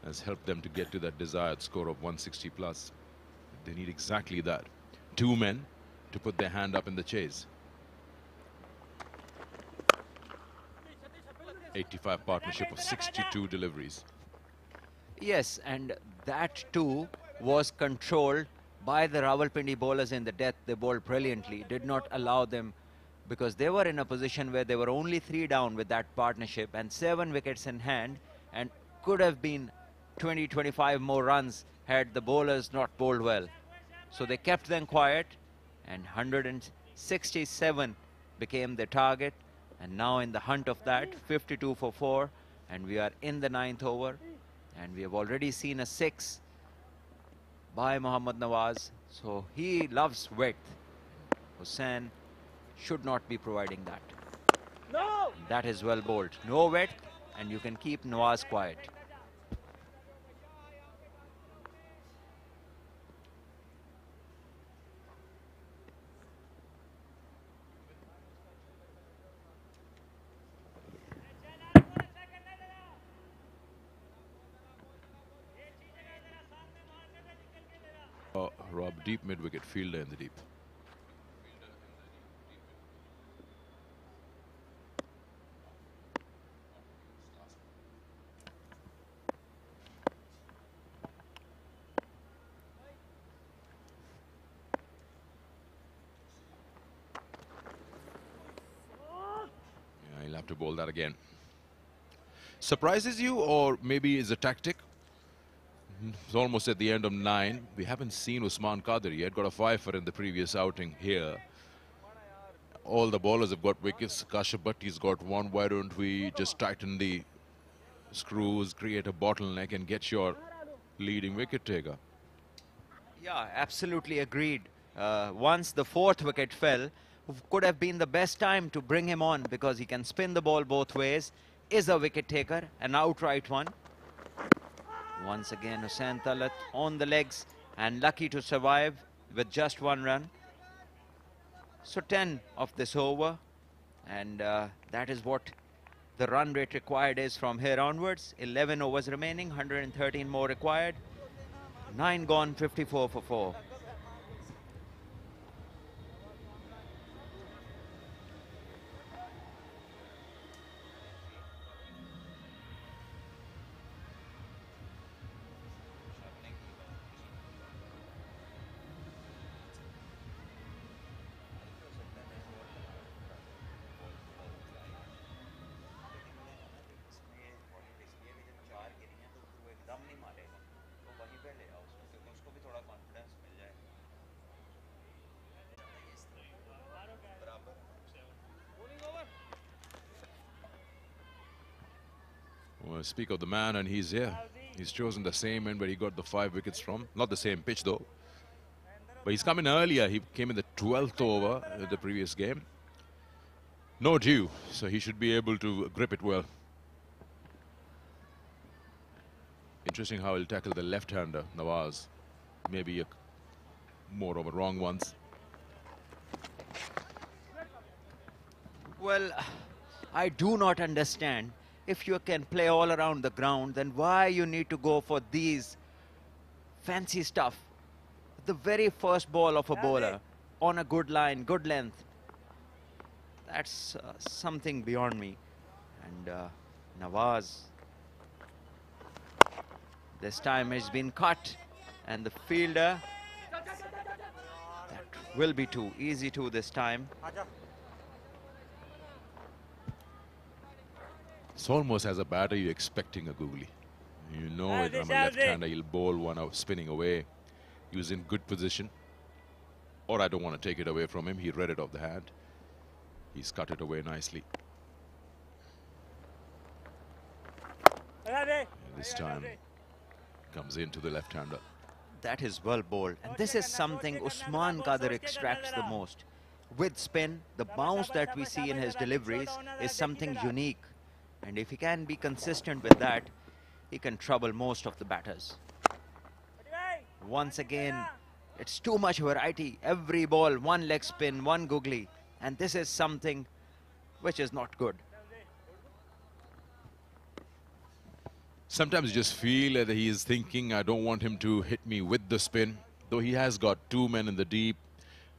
has helped them to get to that desired score of 160 plus. They need exactly that. Two men to put their hand up in the chase. 85 partnership of 62 deliveries. Yes, and that too was controlled by the Rawalpindi bowlers in the death. They bowled brilliantly, did not allow them, because they were in a position where they were only 3 down with that partnership and 7 wickets in hand, and could have been 20-25 more runs had the bowlers not bowled well. So they kept them quiet, and 167 became the target, and now in the hunt of that, 52 for 4, and we are in the 9th over, and we have already seen a 6 by Mohammad Nawaz. So he loves width. Hussain should not be providing that. No! That is well bowled. No width, and you can keep Nawaz quiet. Rob, deep mid-wicket fielder in the deep. Yeah, he'll have to bowl that again. Surprises you, or maybe is a tactic? It's almost at the end of 9. We haven't seen Usman Qadir yet. Got a 5-for in the previous outing here. All the bowlers have got wickets. Kashif Bhatti's got one. Why don't we just tighten the screws, create a bottleneck, and get your leading wicket taker? Yeah, absolutely agreed. Once the 4th wicket fell, could have been the best time to bring him on, because he can spin the ball both ways, is a wicket taker, an outright one. Once again, Hussain Talat on the legs and lucky to survive with just 1 run. So 10 of this over, and that is what the run rate required is from here onwards. 11 overs remaining, 113 more required. 9 gone, 54 for 4. Well, speak of the man, and he's here. He's chosen the same end where he got the 5 wickets from. Not the same pitch though. But he's come in earlier. He came in the 12th over of the previous game. No dew, so he should be able to grip it well. Interesting how he'll tackle the left-hander, Nawaz. Maybe more of a wrong ones. Well, I do not understand. If you can play all around the ground, then why you need to go for these fancy stuff? The very first ball of a bowler on a good line, good length. That's something beyond me. And Nawaz, this time has been cut, and the fielder, that will be 2, easy 2 this time. It's almost as a batter you're expecting a googly. You know it. I'm a left-hander. He'll bowl one out spinning away. He was in good position. Or I don't want to take it away from him. He read it off the hand. He's cut it away nicely. And this time comes into the left-hander. That is well bowled. And this is something Usman Qadir extracts the most. With spin, the bounce that we see in his deliveries is something unique. And if he can be consistent with that, he can trouble most of the batters. Once again, it's too much variety. Every ball, one leg spin, one googly. And this is something which is not good. Sometimes you just feel that he is thinking, I don't want him to hit me with the spin. Though he has got two men in the deep,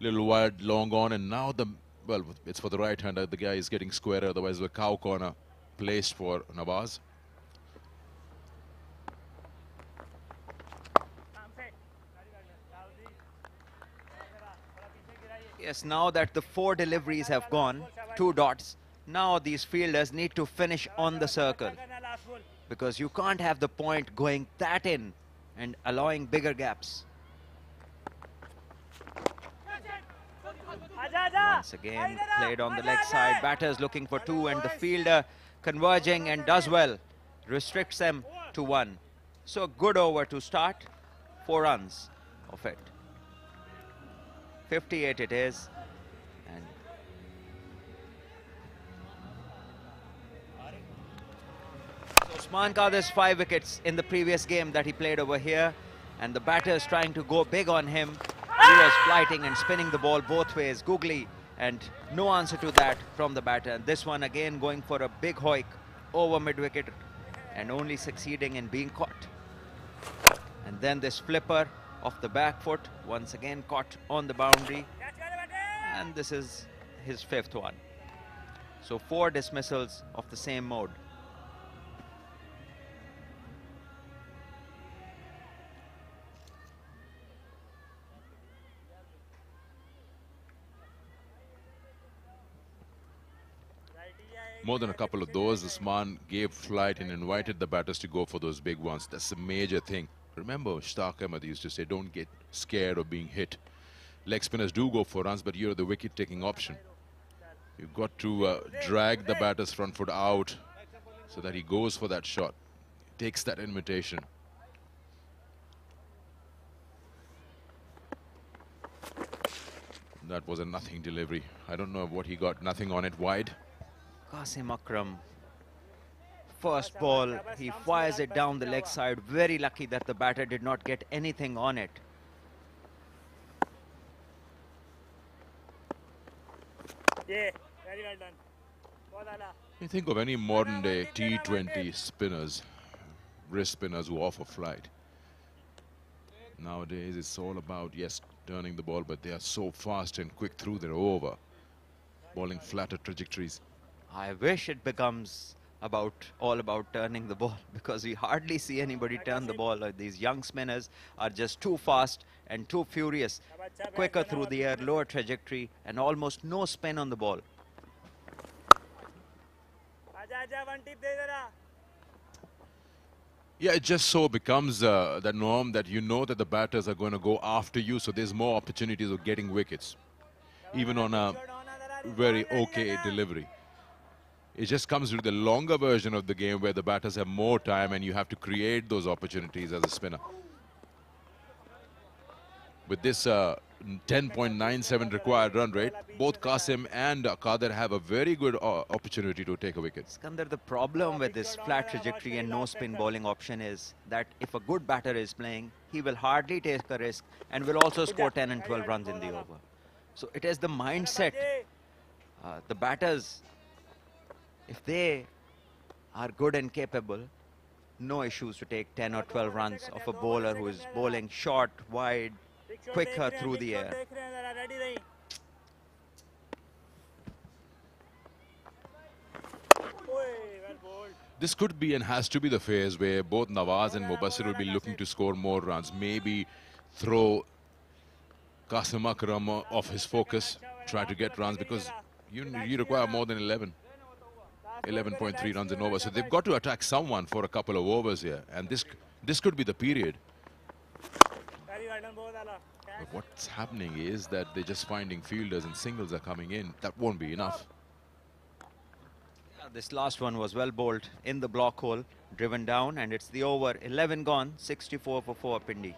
little wide, long on, and now well, it's for the right-hander. The guy is getting square, otherwise the cow corner placed for Nawaz. Yes, now that the 4 deliveries have gone, 2 dots, now these fielders need to finish on the circle. Because you can't have the point going that in and allowing bigger gaps. Once again, played on the leg side. Batters looking for 2 and the fielder converging and does well. Restricts them to 1. So good over to start. 4 runs of it. 58 it is. And Usman Qadir's 5 wickets in the previous game that he played over here, and the batters trying to go big on him. He was flighting and spinning the ball both ways, googly, and no answer to that from the batter. And this one again going for a big hoik over mid-wicket and only succeeding in being caught. And then this flipper off the back foot, once again caught on the boundary. And this is his 5th one. So 4 dismissals of the same mode. More than a couple of those, Usman gave flight and invited the batters to go for those big ones. That's a major thing. Remember, Shtaq Ahmed used to say, don't get scared of being hit. Leg spinners do go for runs, but you're the wicket-taking option. You've got to drag the batter's front foot out so that he goes for that shot. Takes that invitation. That was a nothing delivery. I don't know what he got. Nothing on it wide. Qasim Akram, first ball, he fires it down the leg side. Very lucky that the batter did not get anything on it. Yeah, very well done. You think of any modern day T20 spinners, wrist spinners who offer flight. Nowadays it's all about, yes, turning the ball, but they are so fast and quick through, they're over. Bowling flatter trajectories. I wish it becomes all about turning the ball, because we hardly see anybody turn the ball. These young spinners are just too fast and too furious. Quicker through the air, lower trajectory, and almost no spin on the ball. Yeah, it just so becomes the norm that you know that the batters are going to go after you, so there's more opportunities of getting wickets, even on a very okay delivery. It just comes with the longer version of the game where the batters have more time and you have to create those opportunities as a spinner. With this 10.97 required run rate, both Qasim and Qadir have a very good opportunity to take a wicket. Skandar, the problem with this flat trajectory and no spin bowling option is that if a good batter is playing, he will hardly take a risk and will also score 10 and 12 runs in the over. So it is the mindset. The batters, if they are good and capable, no issues to take 10 or 12 runs of a bowler who is bowling short, wide, quicker through the air. This could be and has to be the phase where both Nawaz and Mubassir will be looking to score more runs. Maybe throw Qasim Akram off his focus, try to get runs, because you require more than 11. 11.3 runs in over. So they've got to attack someone for a couple of overs here. And this could be the period. But what's happening is that they're just finding fielders and singles are coming in. That won't be enough. This last one was well bowled in the block hole, driven down, and it's the over. 11 gone, 64 for 4, Pindi.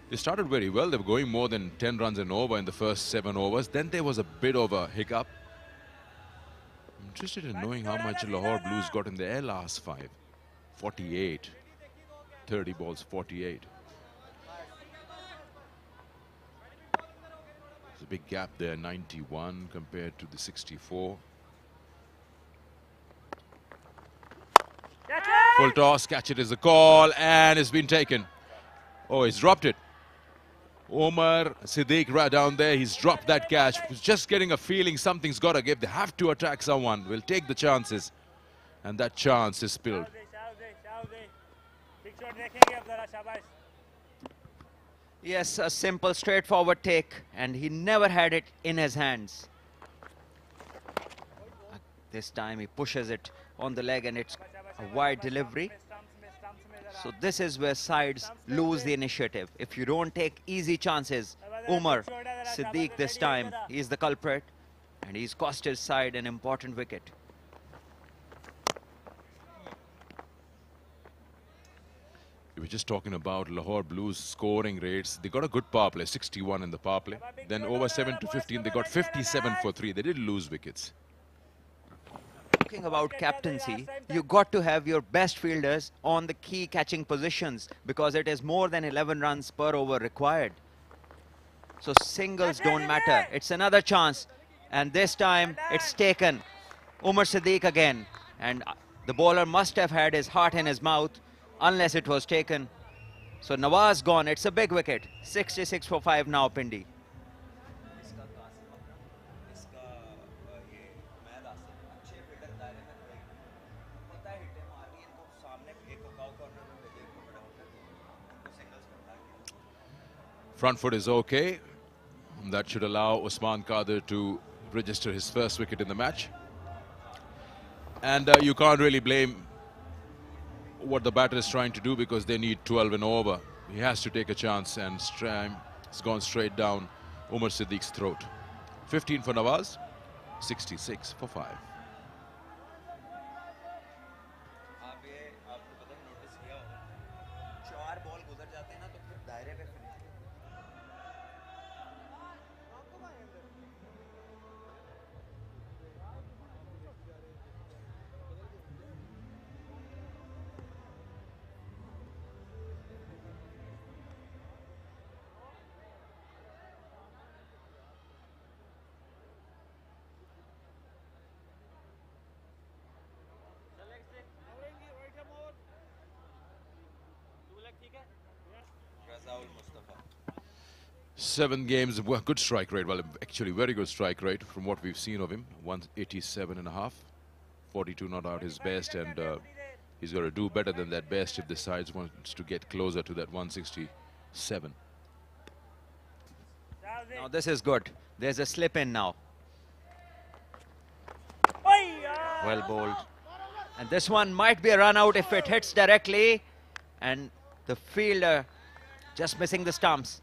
They started very well. They were going more than 10 runs and over in the first 7 overs. Then there was a bit of a hiccup. I'm interested in knowing how much Lahore Blues got in their last 5. 48. 30 balls, 48. There's a big gap there, 91 compared to the 64. Full toss, catch it is a call, and it's been taken. Oh, he's dropped it. Umar Siddiq right down there, he's dropped that catch. He's just getting a feeling something's got to give. They have to attack someone. We'll take the chances. And that chance is spilled. Yes, a simple, straightforward take, and he never had it in his hands. This time he pushes it on the leg, and it's a wide delivery. So this is where sides lose the initiative. If you don't take easy chances, Umar Siddiq this time, he is the culprit, and he's cost his side an important wicket. We were just talking about Lahore Blues scoring rates. They got a good power play, 61 in the power play. Then over 7 to 15, they got 57 for 3. They did lose wickets. Talking about captaincy, you got to have your best fielders on the key catching positions, because it is more than 11 runs per over required. So singles don't matter. It's another chance, and this time it's taken. Umar Siddiq again, and the bowler must have had his heart in his mouth unless it was taken. So Nawaz gone. It's a big wicket. 66 for 5 now, Pindi. Front foot is okay. That should allow Usman Qadir to register his first wicket in the match. And you can't really blame what the batter is trying to do, because they need 12 and over. He has to take a chance, and it's gone straight down Umar Siddiq's throat. 15 for Nawaz, 66 for 5. Seven games, well, good strike rate. Well, actually very good strike rate from what we've seen of him. 187.5. 42 not out his best, and he's got to do better than that best if the sides wants to get closer to that 167. Now this is good. There's a slip in now. Well bowled. And this one might be a run out if it hits directly. And the fielder just missing the stumps.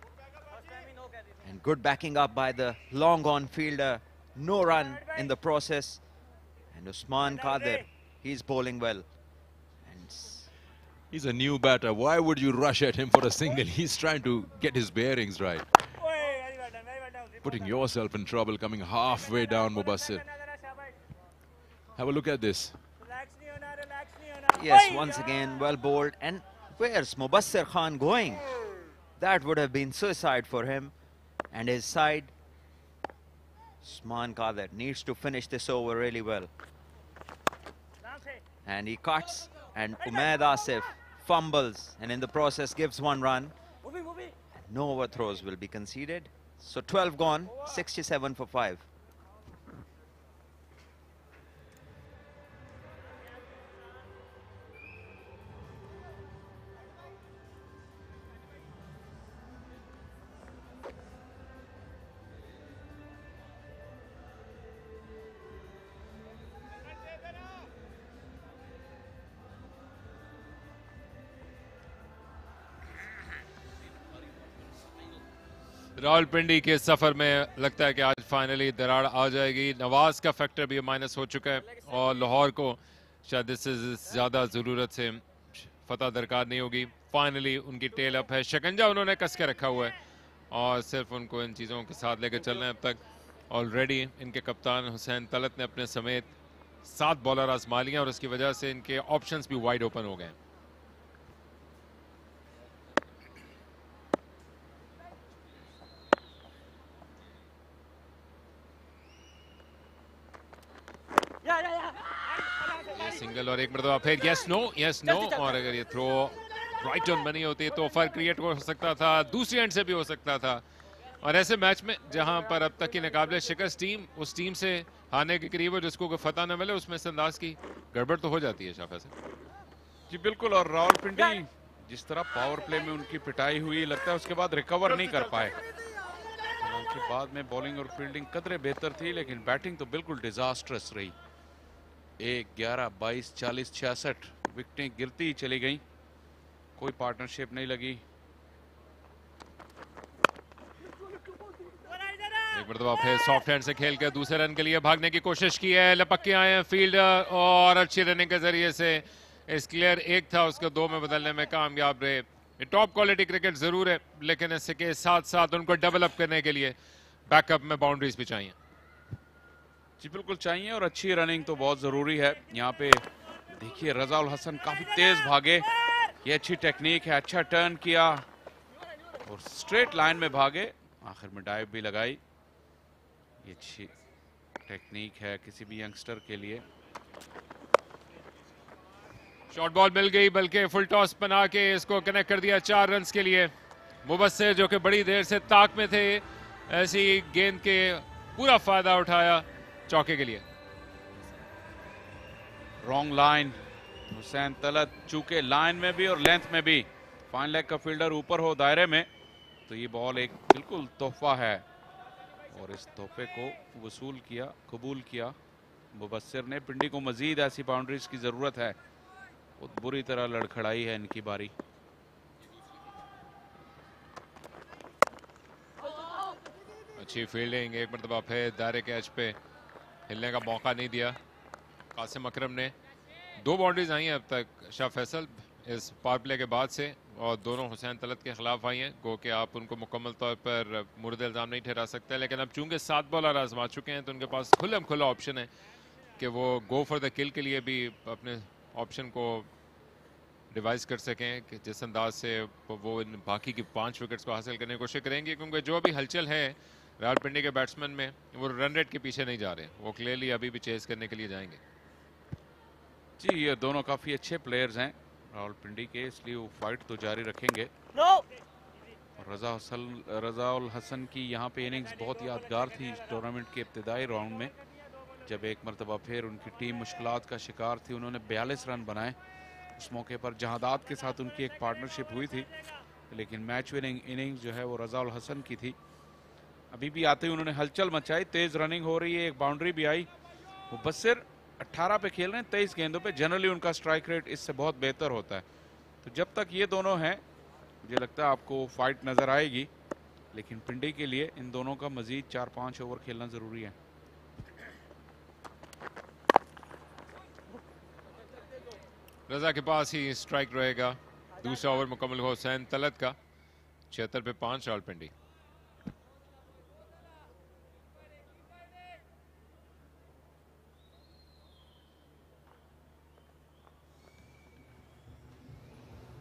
And good backing up by the long on fielder. No run in the process. And Usman Qadir, he's bowling well. And he's a new batter. Why would you rush at him for a single? He's trying to get his bearings right. Putting yourself in trouble, coming halfway down, Mubassir. Have a look at this. Yes, once again, well bowled. And where's Mubassir Khan going? That would have been suicide for him and his side. Usman Qadir needs to finish this over really well. And he cuts, and Umaid Asif fumbles, and in the process gives one run. And no overthrows will be conceded. So 12 gone, 67 for 5. Rawalpindi के सफर में लगता है कि आज finally दरार आ जाएगी। नवाज का factor भी माइनस हो चुका है और लाहौर को शायद इससे ज्यादा जरूरत से फतह दरकार नहीं होगी। फाइनली उनकी टेल अप है, शिकंजा उन्होंने कस के रखा हुआ है और सिर्फ उनको इन चीज़ों के साथ लेकर चलना है। अब तक ऑलरेडी इनके कप्तान हुसैन तलत ने अपने समेत 7 बॉलर आजमा लिया और उसकी वजह से इनके ऑप्शंस भी वाइड ओपन हो गए। सिंगल और एक मरतबा फिर यस नो और अगर ये थ्रो राइट ऑन बनी होती तो फर्क क्रिएट हो सकता था, दूसरी एंड से भी हो सकता था। और ऐसे मैच में जहां पर अब तक की नाकाबिले शिकस्त टीम उस टीम से हारने के करीब हो जिसको कोई फतह न मिले, उसमें इस अंदाज की गड़बड़ तो हो जाती है शाफा से। जी बिल्कुल, और रावलपिंडी जिस तरह पावर प्ले में उनकी पिटाई हुई, लगता है उसके बाद रिकवर नहीं कर पाए। हालांकि बाद में बॉलिंग और फील्डिंग कदरे बेहतर थी, लेकिन बैटिंग तो बिल्कुल डिजास्ट्रस रही। 1, 11, 22, 40, 66 विकेटें गिरती ही चली गई, कोई पार्टनरशिप नहीं लगी। एक मरतबा फिर सॉफ्ट हैंड से खेल कर दूसरे रन के लिए भागने की कोशिश की है, लपक के आए हैं फील्डर और अच्छी रनिंग के जरिए से इस क्लियर एक था उसको 2 में बदलने में कामयाब रहे। ये टॉप क्वालिटी क्रिकेट जरूर है, लेकिन इसके के साथ साथ उनको डेवलप करने के लिए बैकअप में बाउंड्रीज भी चाहिए। जी बिल्कुल चाहिए, और अच्छी रनिंग तो बहुत जरूरी है। यहाँ पे देखिए रजाउल हसन काफी तेज भागे, ये अच्छी टेक्निक है, अच्छा टर्न किया और स्ट्रेट लाइन में भागे, आखिर में डाइव भी लगाई। ये अच्छी टेक्निक है किसी भी यंगस्टर के लिए। शॉर्ट बॉल मिल गई, बल्कि फुल टॉस बना के इसको कनेक्ट कर दिया 4 रन के लिए। मुबस्सिर जो कि बड़ी देर से ताक में थे, ऐसी गेंद के पूरा फायदा उठाया चौके के लिए। रॉन्ग लाइन, हुसैन तलत चूके लाइन में भी और लेंथ में भी, फाइन लेग का फील्डर ऊपर हो दायरे में तो ये बॉल एक बिल्कुल तोहफा है और इस तोहफे को वसूल किया, कबूल किया मुबस्सिर ने। पिंडी को मजीद ऐसी बाउंड्रीज की जरूरत है, बहुत बुरी तरह लड़खड़ाई है इनकी बारी। अच्छी फील्डिंग, एक मरतबा फिर दायरे के एज पे हिलने का मौका नहीं दिया कासिम अकरम ने। 2 बाउंड्रीज आई हैं अब तक शाह फैसल इस पावर प्ले के बाद से और दोनों हुसैन तलत के खिलाफ आई हैं। गो कि आप उनको मुकम्मल तौर पर मुर्द इल्ज़ाम नहीं ठहरा सकते, लेकिन अब चूंकि 7 बॉलर आजमा चुके हैं तो उनके पास खुला ऑप्शन है कि वो गो फॉर द किल के लिए भी अपने ऑप्शन को डिवाइस कर सकें कि जिस अंदाज से वो इन बाकी की 5 विकेट्स को हासिल करने की कोशिश करेंगे। क्योंकि जो अभी हलचल है रावलपिंडी के बैट्समैन में, वो रन रेट के पीछे नहीं जा रहे, वो क्लियरली अभी भी चेस करने के लिए जाएंगे। जी ये दोनों काफी अच्छे प्लेयर्स हैं रावलपिंडी के, इसलिए वो फाइट तो जारी रखेंगे। रजाउल हसन की यहाँ पे इनिंग्स बहुत यादगार थी इस टूर्नामेंट के इब्तिदाई राउंड में, जब एक मरतबा फिर उनकी टीम मुश्किलात का शिकार थी। उन्होंने 42 रन बनाए। उस मौके पर जहादात के साथ उनकी एक पार्टनरशिप हुई थी, लेकिन मैच विनिंग इनिंग्स जो है वो रजाउल हसन की थी। अभी भी आते ही उन्होंने हलचल मचाई, तेज रनिंग हो रही है, एक बाउंड्री भी आई। मुबस्सिर 18 पे खेल रहे हैं 23 गेंदों पे, जनरली उनका स्ट्राइक रेट इससे बहुत बेहतर होता है। तो जब तक ये दोनों हैं मुझे लगता है आपको फाइट नजर आएगी, लेकिन पिंडी के लिए इन दोनों का मजीद 4-5 ओवर खेलना जरूरी है। रजा के पास ही स्ट्राइक रहेगा। दूसरा ओवर मुकम्मल हुआ हुसैन तलत का, 76 पे 5 रावलपिंडी।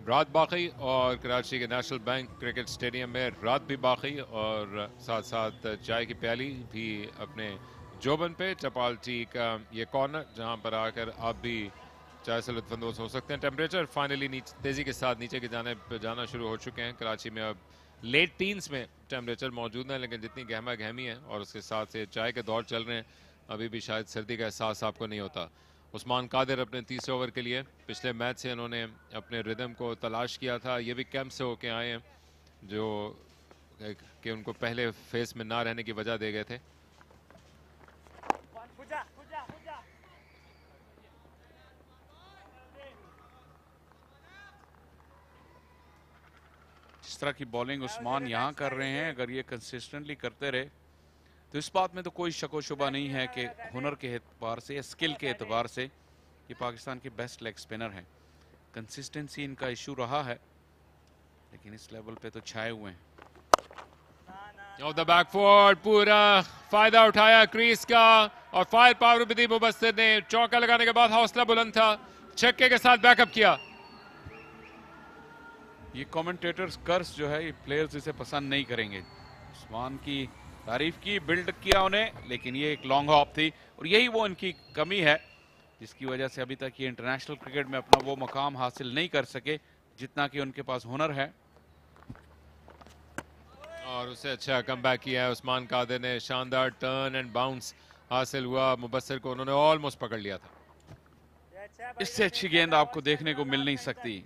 रात बाकी और कराची के नेशनल बैंक क्रिकेट स्टेडियम में रात भी बाकी और साथ साथ चाय की प्याली भी अपने जोबन पे। टपाल टी का ये कॉर्नर जहां पर आकर आप भी चाय से लुत्फानंदोज हो सकते हैं। टेम्परेचर फाइनली तेजी के साथ नीचे की जाने जाना शुरू हो चुके हैं। कराची में अब लेट टीन्स में टेम्परेचर मौजूद है, लेकिन जितनी गहमा गहमी है और उसके साथ से चाय के दौर चल रहे हैं, अभी भी शायद सर्दी का एहसास आपको नहीं होता। उस्मान कादिर अपने तीसरे ओवर के लिए पिछले मैच से इन्होंने अपने रिदम को तलाश किया था। ये भी कैंप से होके आए हैं जो कि उनको पहले फेस में ना रहने की वजह दे गए थे। जिस तरह की बॉलिंग उस्मान यहाँ कर रहे हैं, अगर ये कंसिस्टेंटली करते रहे तो इस बात में तो कोई शक व शुबा नहीं है कि हुनर के एतबार से या स्किल के एतबार से ये पाकिस्तान के बेस्ट लेग स्पिनर हैं। कंसिस्टेंसी इनका इशू रहा है, लेकिन इस लेवल पे तो छाए हुए हैं। ऑफ द बैकफुट पूरा फायदा उठाया क्रीज का और फायर पावर भी दी मुबस्सिर ने। चौका लगाने के बाद हौसला बुलंद था, छक्के के साथ बैकअप किया। ये कमेंटेटर्स कर्स जो है, ये प्लेयर्स इसे पसंद नहीं करेंगे। उस्मान की तारीफ की, बिल्ड किया उन्हें, लेकिन ये एक लॉन्ग हॉप थी और यही वो इनकी कमी है जिसकी वजह से अभी तक ये इंटरनेशनल क्रिकेट में अपना वो मकाम हासिल नहीं कर सके जितना कि उनके पास हुनर है। और उसे अच्छा कमबैक किया है उस्मान कादिर ने। शानदार टर्न एंड बाउंस हासिल हुआ। मुबस्सिर को उन्होंने ऑलमोस्ट पकड़ लिया था। इससे अच्छी गेंद आपको देखने को मिल नहीं सकती।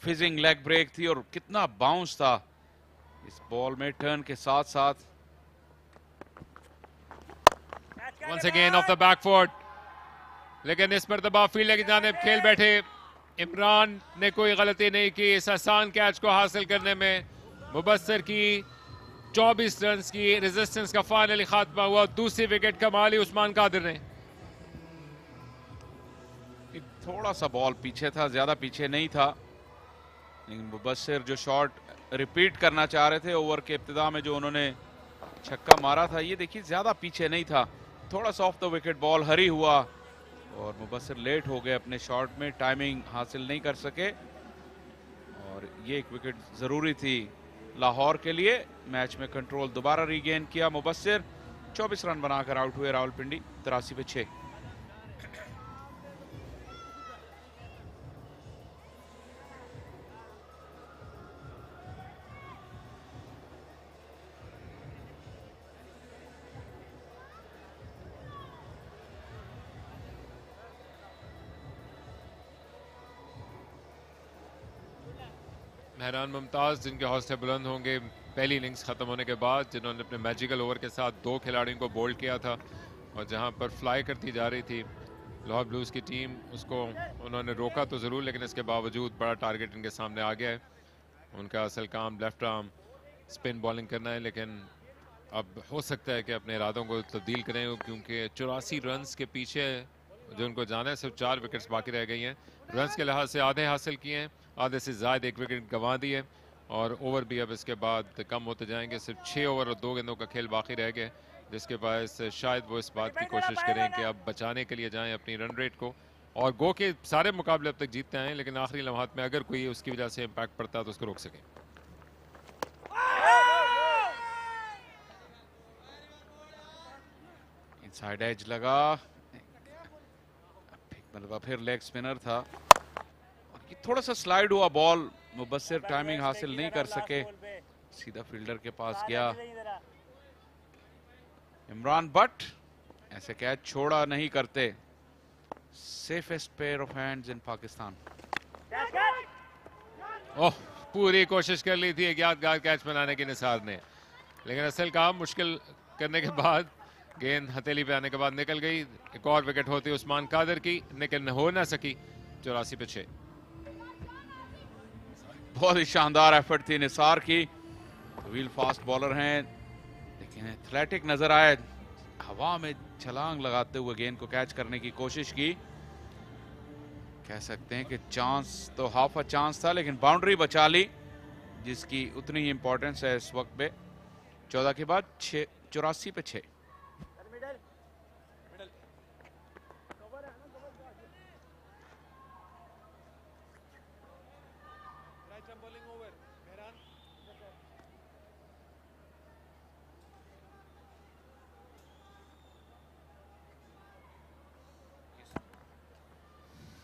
फिजिंग लेग ब्रेक थी और कितना बाउंस था इस बॉल में टर्न के साथ साथ। Once again off the back foot, लेकिन इस मरतबा फील्डर की जानिब खेल बैठे इमरान ने कोई गलती नहीं की इस आसान कैच को हासिल करने में। मुबस्सिर की 24 रन की रेजिस्टेंस का फाइनली खात्मा हुआ। दूसरी विकेट कमा ली उस्मान कादिर ने। थोड़ा सा बॉल पीछे था, ज्यादा पीछे नहीं था, लेकिन मुबस्सिर जो शॉट रिपीट करना चाह रहे थे ओवर के इब्तिदा में जो उन्होंने छक्का मारा था, ये देखिए ज्यादा पीछे नहीं था, थोड़ा सा ऑफ द विकेट बॉल हरी हुआ और मुबस्सिर लेट हो गए अपने शॉट में, टाइमिंग हासिल नहीं कर सके और ये एक विकेट जरूरी थी लाहौर के लिए। मैच में कंट्रोल दोबारा रीगेन किया मुबस्सिर। 24 रन बनाकर आउट हुए रावलपिंडी 83 पे 6। मेहरान मुमताज जिनके हौसले बुलंद होंगे पहली इनिंग्स खत्म होने के बाद, जिन्होंने अपने मैजिकल ओवर के साथ 2 खिलाड़ियों को बोल्ड किया था और जहां पर फ्लाई करती जा रही थी लाहौर ब्लूज की टीम, उसको उन्होंने रोका तो ज़रूर, लेकिन इसके बावजूद बड़ा टारगेट इनके सामने आ गया है। उनका असल काम लेफ्ट आर्म स्पिन बॉलिंग करना है, लेकिन अब हो सकता है कि अपने इरादों को तब्दील करें, क्योंकि 84 रन के पीछे जो उनको जाना है सिर्फ 4 विकेट्स बाकी रह गई हैं। रन्स के लिहाज से आधे हासिल किए हैं, आधे से ज़्यादा 1 विकेट गंवा दी है और ओवर भी अब इसके बाद कम होते जाएंगे। सिर्फ 6 ओवर और 2 गेंदों का खेल बाकी रह गया, जिसके बायस शायद वो इस बात की कोशिश करें कि अब बचाने के लिए जाएं अपनी रन रेट को और गो के सारे मुकाबले अब तक जीतते हैं, लेकिन आखिरी लम्हात में अगर कोई उसकी वजह से इम्पैक्ट पड़ता है तो उसको रोक सकें। इनसाइड एज लगा, मतलब फिर लेग स्पिनर था, थोड़ा सा स्लाइड हुआ बॉल, मुबस्सिर टाइमिंग हासिल नहीं कर सके, सीधा फील्डर के पास गया इमरान, बट ऐसे कैच छोड़ा नहीं करते। Safest pair of hands in Pakistan. Oh, पूरी कोशिश कर ली थी एक यादगार कैच बनाने की निसार ने, लेकिन असल काम मुश्किल करने के बाद गेंद हथेली पे आने के बाद निकल गई। एक और विकेट होती उस्मान कादिर की, लेकिन हो ना सकी। 84 पे 6। बहुत ही शानदार एफर्ट थी निसार की, व्हील फास्ट बॉलर हैं, लेकिन एथलेटिक नजर आए, हवा में छलांग लगाते हुए गेंद को कैच करने की कोशिश की। कह सकते हैं कि चांस तो हाफ अ चांस था, लेकिन बाउंड्री बचा ली, जिसकी उतनी ही इंपॉर्टेंस है इस वक्त पे। 14 के बाद 84 पे 6।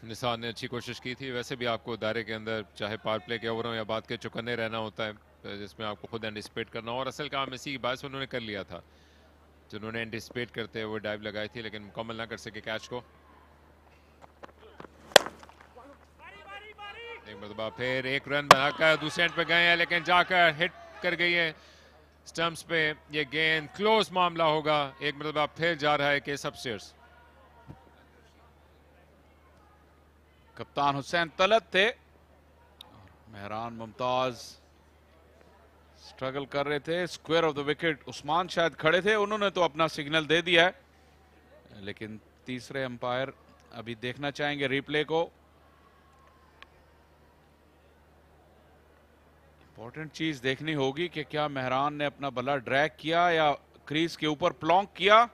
निसार ने अच्छी कोशिश की थी, वैसे भी आपको दायरे के अंदर चाहे पावर प्ले के ओवरों या बाद के चौकन्ने रहना होता है, जिसमें आपको खुद एंटिसिपेट करना हो, और असल काम इसी की बात से उन्होंने कर लिया था। जिन्होंने एंटिसिपेट करते हुए डाइव लगाई थी लेकिन मुकम्मल ना कर सके कैच को। एक मरतबा फिर एक रन बनाकर दूसरे एंड पे गए हैं, लेकिन जाकर हिट कर गई है स्टंप्स पे। ये गेंद क्लोज मामला होगा। एक मरतबा फिर जा रहा है केस अपस्टेयर्स। कप्तान हुसैन तलत थे, मेहरान मुमताज स्ट्रगल कर रहे थे। Square of the wicket Usman शायद खड़े थे, उन्होंने तो अपना सिग्नल दे दिया है, लेकिन तीसरे अंपायर अभी देखना चाहेंगे रिप्ले को। इंपॉर्टेंट चीज देखनी होगी कि क्या मेहरान ने अपना बल्ला ड्रैग किया या क्रीज के ऊपर प्लॉन्क किया,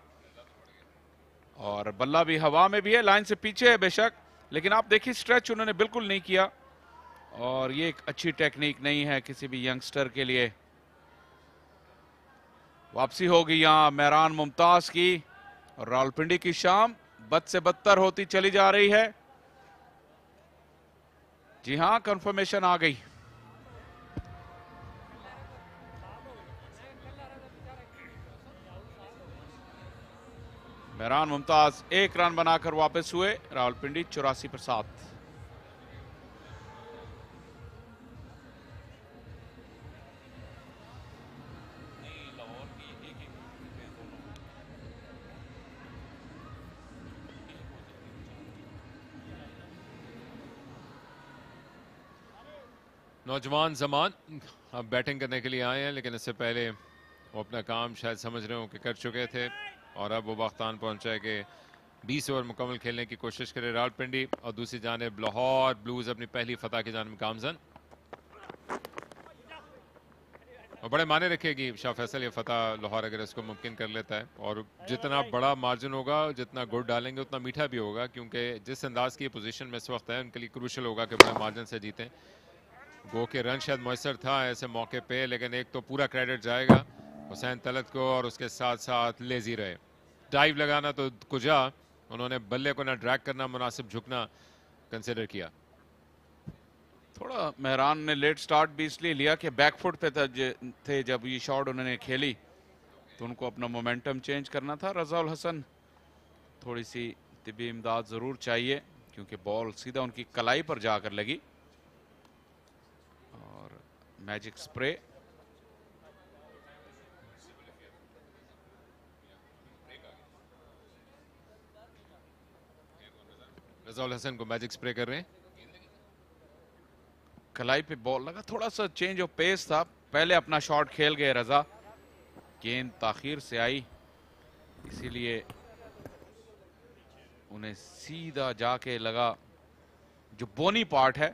और बल्ला भी हवा में भी है, लाइन से पीछे है बेशक, लेकिन आप देखिए स्ट्रेच उन्होंने बिल्कुल नहीं किया, और ये एक अच्छी टेक्निक नहीं है किसी भी यंगस्टर के लिए। वापसी होगी यहां मेहरान मुमताज की, और रावलपिंडी की शाम बद से बदतर होती चली जा रही है। जी हां, कंफर्मेशन आ गई। मेहरान मुमताज 1 रन बनाकर वापस हुए, रावलपिंडी 84 पर 7। नौजवान जमान अब बैटिंग करने के लिए आए हैं, लेकिन इससे पहले वो अपना काम शायद समझ रहे हो कि कर चुके थे, और अब वो वक्त आन पहुंचा है कि 20 ओवर मुकम्मल खेलने की कोशिश करे रावलपिंडी, और दूसरी जानिब लाहौर ब्लूज अपनी पहली फतह की जानिब गामजन। और बड़े माने रखेगी शाह फैसल ये फतह लाहौर अगर इसको मुमकिन कर लेता है, और जितना बड़ा मार्जिन होगा, जितना गुड़ डालेंगे उतना मीठा भी होगा, क्योंकि जिस अंदाज की पोजीशन में इस वक्त है उनके लिए क्रूशल होगा कि बड़े मार्जिन से जीतें। गो के रन शायद मौसर था ऐसे मौके पे, लेकिन एक तो पूरा क्रेडिट जाएगा हुसैन तलत को, और उसके साथ साथ लेजी रहे। डाइव लगाना तो कुजा, उन्होंने बल्ले को ना ड्रैग करना, मुनासिब झुकना कंसिडर किया। थोड़ा मेहरान ने लेट स्टार्ट भी इसलिए लिया कि बैकफुट पे थे जब ये शॉट उन्होंने खेली, तो उनको अपना मोमेंटम चेंज करना था। रज़ाउल हसन थोड़ी सी तिबी इमदाद ज़रूर चाहिए, क्योंकि बॉल सीधा उनकी कलाई पर जाकर लगी। और मैजिक स्प्रे, रज़ाउल हसन को मैजिक स्प्रे कर रहे हैं। कलाई पे बॉल लगा, थोड़ा सा चेंज ऑफ पेस था, पहले अपना शॉट खेल गए रजा, गेंद ताखीर से आई, इसीलिए उन्हें सीधा जाके लगा जो बोनी पार्ट है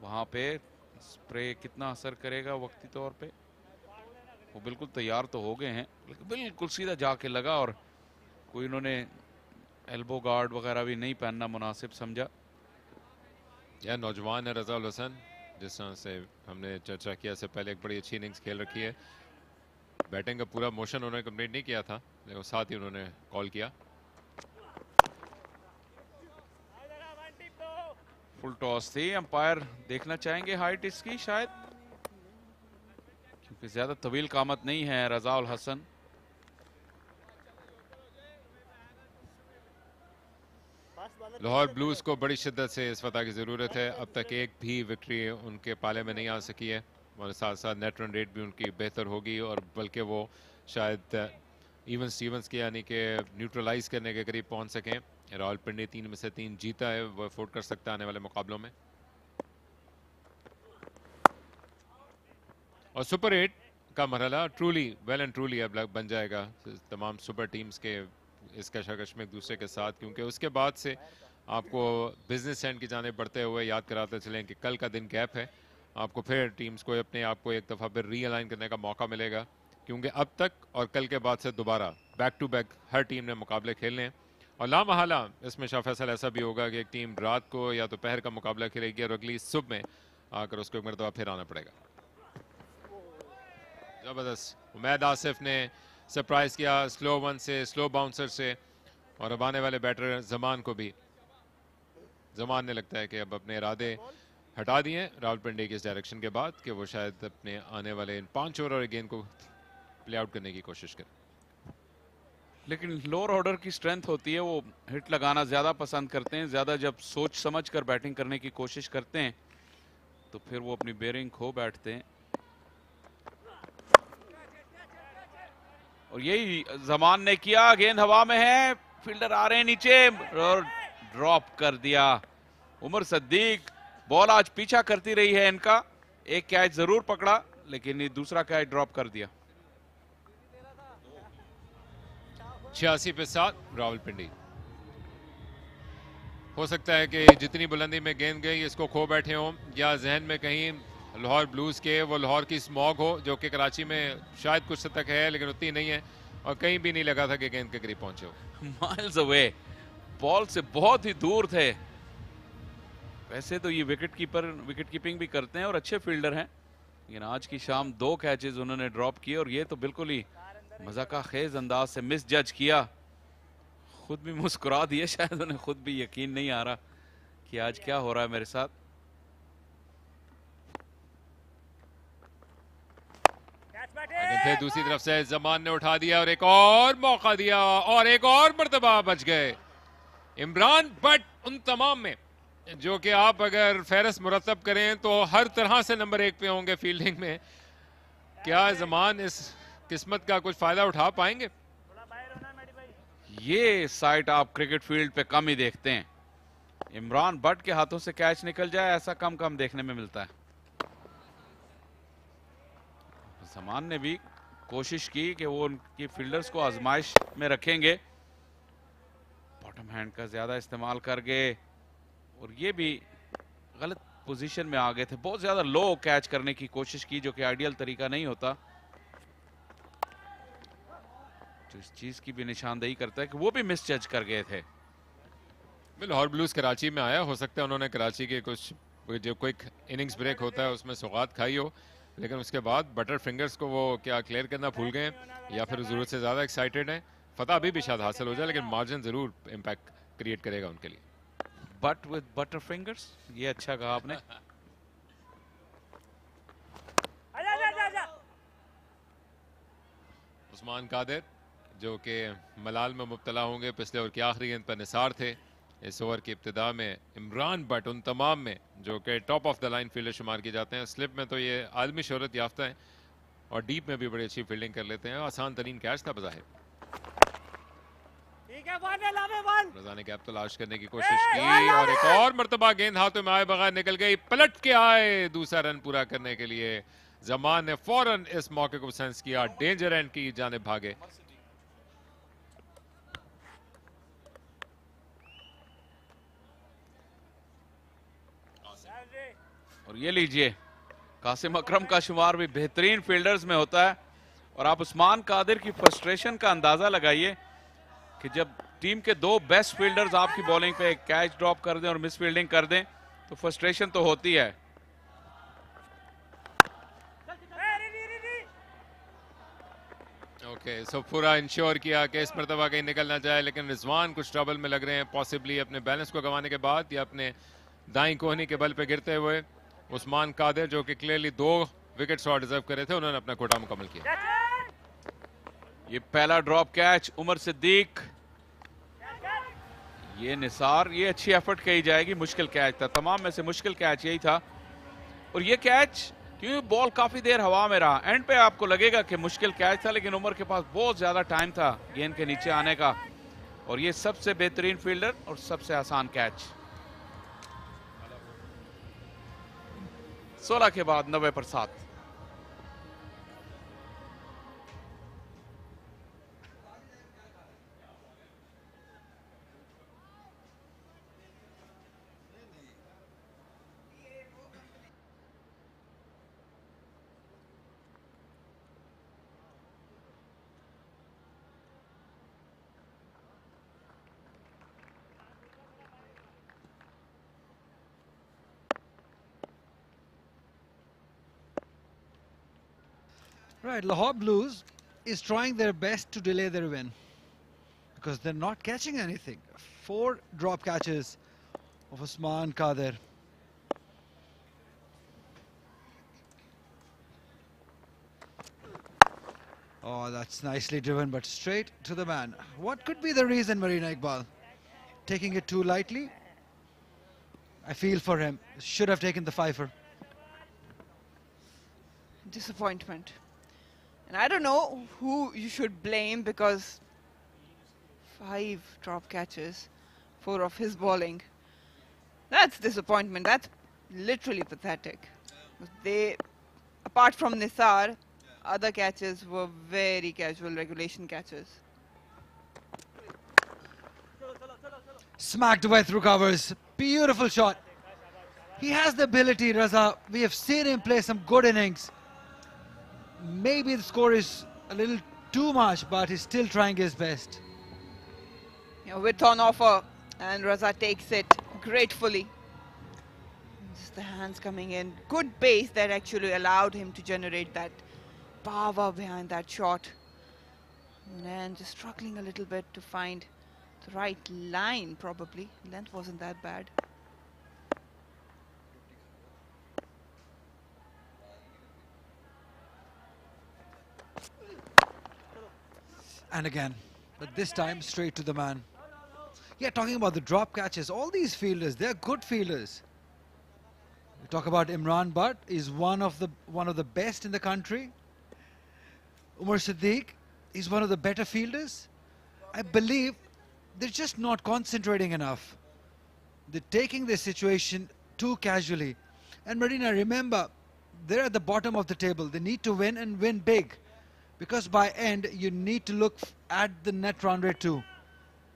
वहां पे। स्प्रे कितना असर करेगा वक्ती तौर पे, वो बिल्कुल तैयार तो हो गए हैं, लेकिन बिल्कुल सीधा जाके लगा, और कोई इन्होंने एल्बो गार्ड वगैरह भी नहीं पहनना मुनासिब समझा। यह नौजवान है रज़ाउल हसन, जिस तरह से हमने चर्चा किया इससे पहले, एक बड़ी अच्छी इनिंग्स खेल रखी है। बैटिंग का पूरा मोशन उन्होंने कंप्लीट नहीं किया था, लेकिन साथ ही उन्होंने कॉल किया। फुल टॉस थी, अंपायर देखना चाहेंगे हाइट इसकी शायद, क्योंकि ज्यादा तवील कामत नहीं है रज़ाउल हसन। लाहौर ब्लूज को बड़ी शिद्दत से इस फतह की ज़रूरत है। अब तक एक भी विक्ट्री उनके पाले में नहीं आ सकी है, और साथ साथ नेट रन रेट भी उनकी बेहतर होगी, और बल्कि वो शायद इवन स्टीवंस के यानी कि न्यूट्रलाइज करने के करीब पहुंच सकें। रावलपिंडी 3 में से 3 जीता है, वो अफोर्ड कर सकता है आने वाले मुकाबलों में। और सुपर 8 का मरहला ट्रूली वेल एंड ट्रूली अब बन जाएगा तमाम सुपर टीम्स के इस कशाकश में एक दूसरे के साथ, क्योंकि उसके बाद से आपको बिजनेस एंड की जाने बढ़ते हुए याद कराते चलें कि कल का दिन गैप है, आपको फिर टीम्स को अपने आप को एक दफ़ा फिर रीअलाइन करने का मौका मिलेगा, क्योंकि अब तक और कल के बाद से दोबारा बैक टू बैक हर टीम ने मुकाबले खेलने हैं। और लामहला इसमें शाह फैसल ऐसा भी होगा कि एक टीम रात को या दोपहर का मुकाबला खेलेगी, और अगली सुबह में आकर उसको एक मरतबा फिर आना पड़ेगा। ज़बरदस्त उमैद आसिफ ने सरप्राइज किया स्लो वन से, स्लो बाउंसर से, और अब आने वाले बैटर जमान को भी, जमान ने लगता है कि अब अपने इरादे हटा दिए रावलपिंडी के इस डायरेक्शन के बाद कि वो शायद अपने आने वाले इन 5 ओवर और गेंद को प्ले आउट करने की कोशिश करें। लेकिन लोअर ऑर्डर की स्ट्रेंथ होती है, वो हिट लगाना ज्यादा पसंद करते हैं, ज्यादा जब सोच समझ कर बैटिंग करने की कोशिश करते हैं तो फिर वो अपनी बेयरिंग खो बैठते हैं। और यही जमान ने किया, गेंद हवा में है, फील्डर आ रहे हैं नीचे और ड्रॉप कर दिया। उमर सिद्दीक, बॉल आज पीछा करती रही है इनका, एक कैच जरूर पकड़ा लेकिन ये दूसरा कैच ड्रॉप कर दिया। 86 पे 7 रावलपिंडी। हो सकता है कि जितनी बुलंदी में गेंद गई इसको खो बैठे हों या जहन में कहीं लाहौर ब्लूज के वो लाहौर की स्मॉग हो जो कि कराची में शायद कुछ हद तक है लेकिन उतनी नहीं है और कहीं भी नहीं लगा था कि गेंद के करीब पहुंचे हो। माइल्स अवे, बॉल से बहुत ही दूर थे। वैसे तो ये विकेट कीपिंग भी करते हैं और अच्छे फील्डर हैं, लेकिन आज की शाम 2 कैचेस उन्होंने ड्रॉप किए और ये तो बिल्कुल ही मजाका खेज अंदाज से मिस जज किया। खुद भी मुस्कुरा दिए, शायद उन्हें खुद भी यकीन नहीं आ रहा कि आज क्या हो रहा है मेरे साथ। थे दूसरी तरफ से जमान ने उठा दिया और एक और मौका दिया और एक और मर्तबा बच गए इमरान बट उन तमाम में जो कि आप अगर फहरिस्त मुरतब करें तो हर तरह से नंबर 1 पे होंगे फील्डिंग में। क्या जमान इस किस्मत का कुछ फायदा उठा पाएंगे? ये साइट आप क्रिकेट फील्ड पे कम ही देखते हैं। इमरान बट के हाथों से कैच निकल जाए ऐसा कम देखने में मिलता है। जमान ने भी कोशिश की कि वो उनकी फील्डर्स को आजमाइश में रखेंगे, बॉटम हैंड का ज्यादा इस्तेमाल कर गए और ये भी गलत पोजीशन में आ गए थे। बहुत ज्यादा लो कैच करने की कोशिश की जो कि आइडियल तरीका नहीं होता, तो इस चीज की भी निशानदेही करता है कि वो भी मिसजज कर गए थे। लाहौर ब्लूज कराची में आया, हो सकता है उन्होंने कराची के कुछ जो क्विक इनिंग्स ब्रेक होता है उसमें सौगात खाई हो, लेकिन उसके बाद बटर फिंगर्स को वो क्या क्लियर करना भूल गए या फिर जरूरत से ज्यादा एक्साइटेड हैं। फतह अभी भी शायद हासिल हो जाए लेकिन मार्जिन जरूर इंपैक्ट क्रिएट करेगा उनके लिए। बट विद बटर फिंगर्स, ये अच्छा कहा आपने। उस्मान कादिर जो कि मलाल में मुब्तला होंगे, पिछले ओवर की आखिरी गेंद पर निसार थे। इस ओवर की इब्तिदा में इमरान बट उन तमाम में जो कि top of the line fielder शुमार किए जाते हैं। स्लिप में तो ये आदमी शोहरत याफ्ता है और डीप में भी बड़ी अच्छी फील्डिंग कर लेते हैं। आसान तरीन कैच था बज़ाहिर। रजा ने गैप तलाश करने की कोशिश की और एक और मरतबा गेंद हाथों में आए बगैर निकल गई, पलट के आए दूसरा रन पूरा करने के लिए। जमान ने फौरन इस मौके को सेंस किया, डेंजर एंड की जानिब भागे। और ये लीजिए, कासिम अकरम का शुमार भी बेहतरीन फील्डर्स में होता है और आप उस्मान कादिर की फ्रस्ट्रेशन का अंदाजा लगाइए कि जब टीम के 2 बेस्ट फील्डर्स आपकी बॉलिंग पे कैच ड्रॉप कर दें और मिस फील्डिंग कर दें तो फ्रस्ट्रेशन तो होती है। ओके, सो पूरा इंश्योर किया कि इस मरतबा कहीं निकल ना जाए, लेकिन रिजवान कुछ ट्रबल में लग रहे हैं, पॉसिबली अपने बैलेंस को गंवाने के बाद या अपने दाई कोहनी के बल पे गिरते हुए। उस्मान कादिर जो कि क्लियरली 2 विकेट शॉट डिजर्व करे थे, उन्होंने अपना कोटा मुकम्मल किया। ये पहला ड्रॉप कैच उमर सिद्दीक, ये निसार, ये अच्छी एफर्ट कही जाएगी। मुश्किल कैच था, तमाम में से मुश्किल कैच यही था और ये कैच क्योंकि बॉल काफी देर हवा में रहा, एंड पे आपको लगेगा कि मुश्किल कैच था लेकिन उमर के पास बहुत ज्यादा टाइम था गेंद के नीचे आने का और ये सबसे बेहतरीन फील्डर और सबसे आसान कैच। 16 के बाद 90 पर 7। Right, Lahore Blues is trying their best to delay their win because they're not catching anything. 4 drop catches of Usman Kadir. Oh, that's nicely driven, but straight to the man. What could be the reason, Marina Iqbal? Taking it too lightly? I feel for him. Should have taken the fifer. Disappointment. And I don't know who you should blame, because 5 drop catches, 4 of his bowling. That's disappointment. That's literally pathetic. They, apart from Nisar, other catches were very casual regulation catches. Smacked away through covers. Beautiful shot. He has the ability, Raza. We have seen him play some good innings. Maybe the score is a little too much, but he's still trying his best. Width on offer, and Raza takes it gratefully. Just the hands coming in. Good pace that actually allowed him to generate that power behind that shot. And then just struggling a little bit to find the right line, probably. Length wasn't that bad. And again, but this time straight to the man. Yeah, talking about the drop catches, all these fielders, they're good fielders. We talk about Imran Butt, is one of the best in the country. Umar Siddiq is one of the better fielders. I believe they're just not concentrating enough. They're taking this situation too casually. And Marina, remember, they're at the bottom of the table. They need to win and win big. Because by end, you need to look at the net run rate too.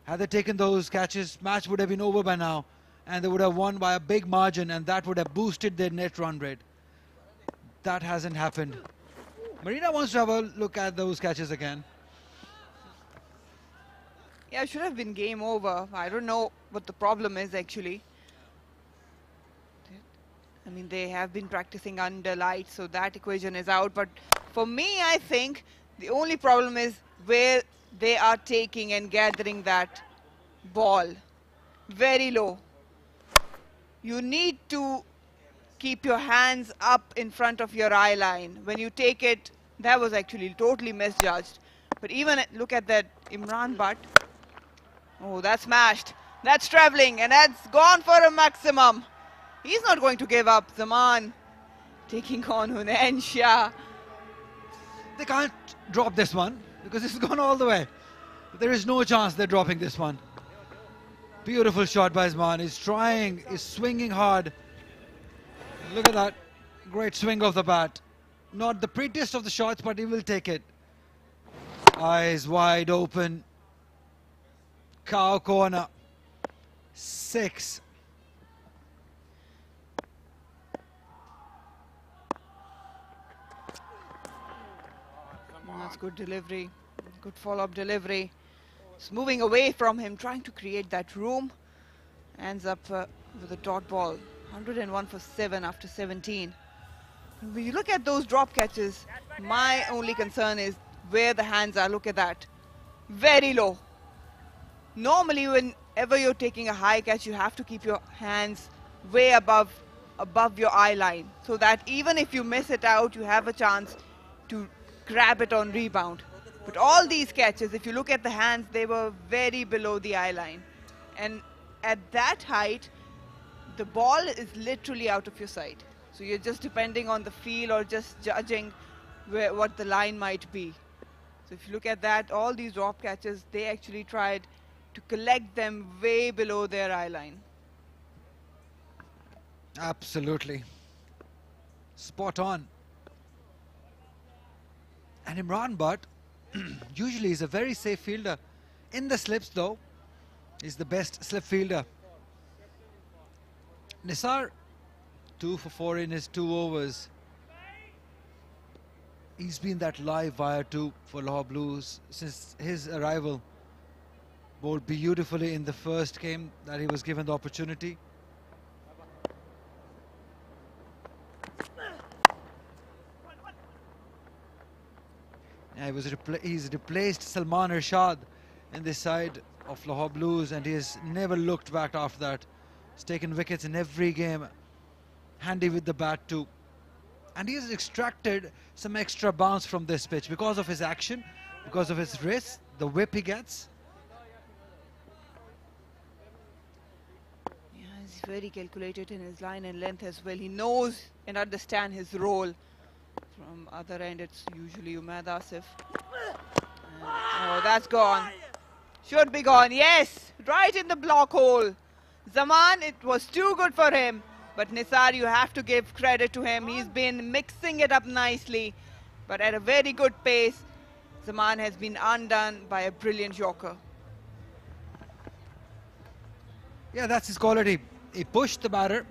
Had they taken those catches, match would have been over by now. And they would have won by a big margin, and that would have boosted their net run rate. That hasn't happened. Marina wants to have a look at those catches again. Yeah, it should have been game over. I don't know what the problem is, actually. I mean, they have been practicing under lights, so that equation is out. But for me, I think the only problem is where they are taking and gathering that ball. Very low. You need to keep your hands up in front of your eye line. When you take it, that was actually totally misjudged. But even look at that Imran Butt. Oh, that's smashed. That's traveling, and that's gone for a maximum. He's not going to give up. Zaman taking on Hunain Shah. They can't drop this one because it's gone all the way. There is no chance they're dropping this one. Beautiful shot by Zaman. He's trying, he's swinging hard. Look at that. Great swing of the bat. Not the prettiest of the shots, but he will take it. Eyes wide open. Cow corner. 6. That's good delivery. Good follow-up delivery. It's moving away from him, trying to create that room. Ends up with a dot ball. 101 for 7 after 17. When you look at those drop catches, my only concern is where the hands are. Look at that. Very low. Normally, whenever you're taking a high catch, you have to keep your hands way above your eye line, so that even if you miss it out, you have a chance to grab it on rebound. But all these catches, if you look at the hands, they were very below the eye line. And at that height, the ball is literally out of your sight. So you're just depending on the feel or just judging what the line might be. So if you look at that, all these drop catches, they actually tried to collect them way below their eye line. Absolutely. Spot on. And Imran Butt usually is a very safe fielder. In the slips though, is the best slip fielder. Nisar, 2 for 4 in his 2 overs. He's been that live wire too for Lahore Blues since his arrival. Bowled beautifully in the first game that he was given the opportunity. Yeah, he's replaced Salman Irshad in this side of Lahore Blues, and he has never looked back after that. He's taken wickets in every game. Handy with the bat too. And he has extracted some extra bounce from this pitch because of his action, because of his wrist, the whip he gets. Yeah, he's very calculated in his line and length as well. He knows and understands his role. From other end, it's usually Umaid Asif. Oh, that's gone. Should be gone. Yes, right in the block hole. Zaman, it was too good for him. But Nisar, you have to give credit to him. He's been mixing it up nicely, but at a very good pace. Zaman has been undone by a brilliant Yorker. Yeah, that's his quality. He pushed the batter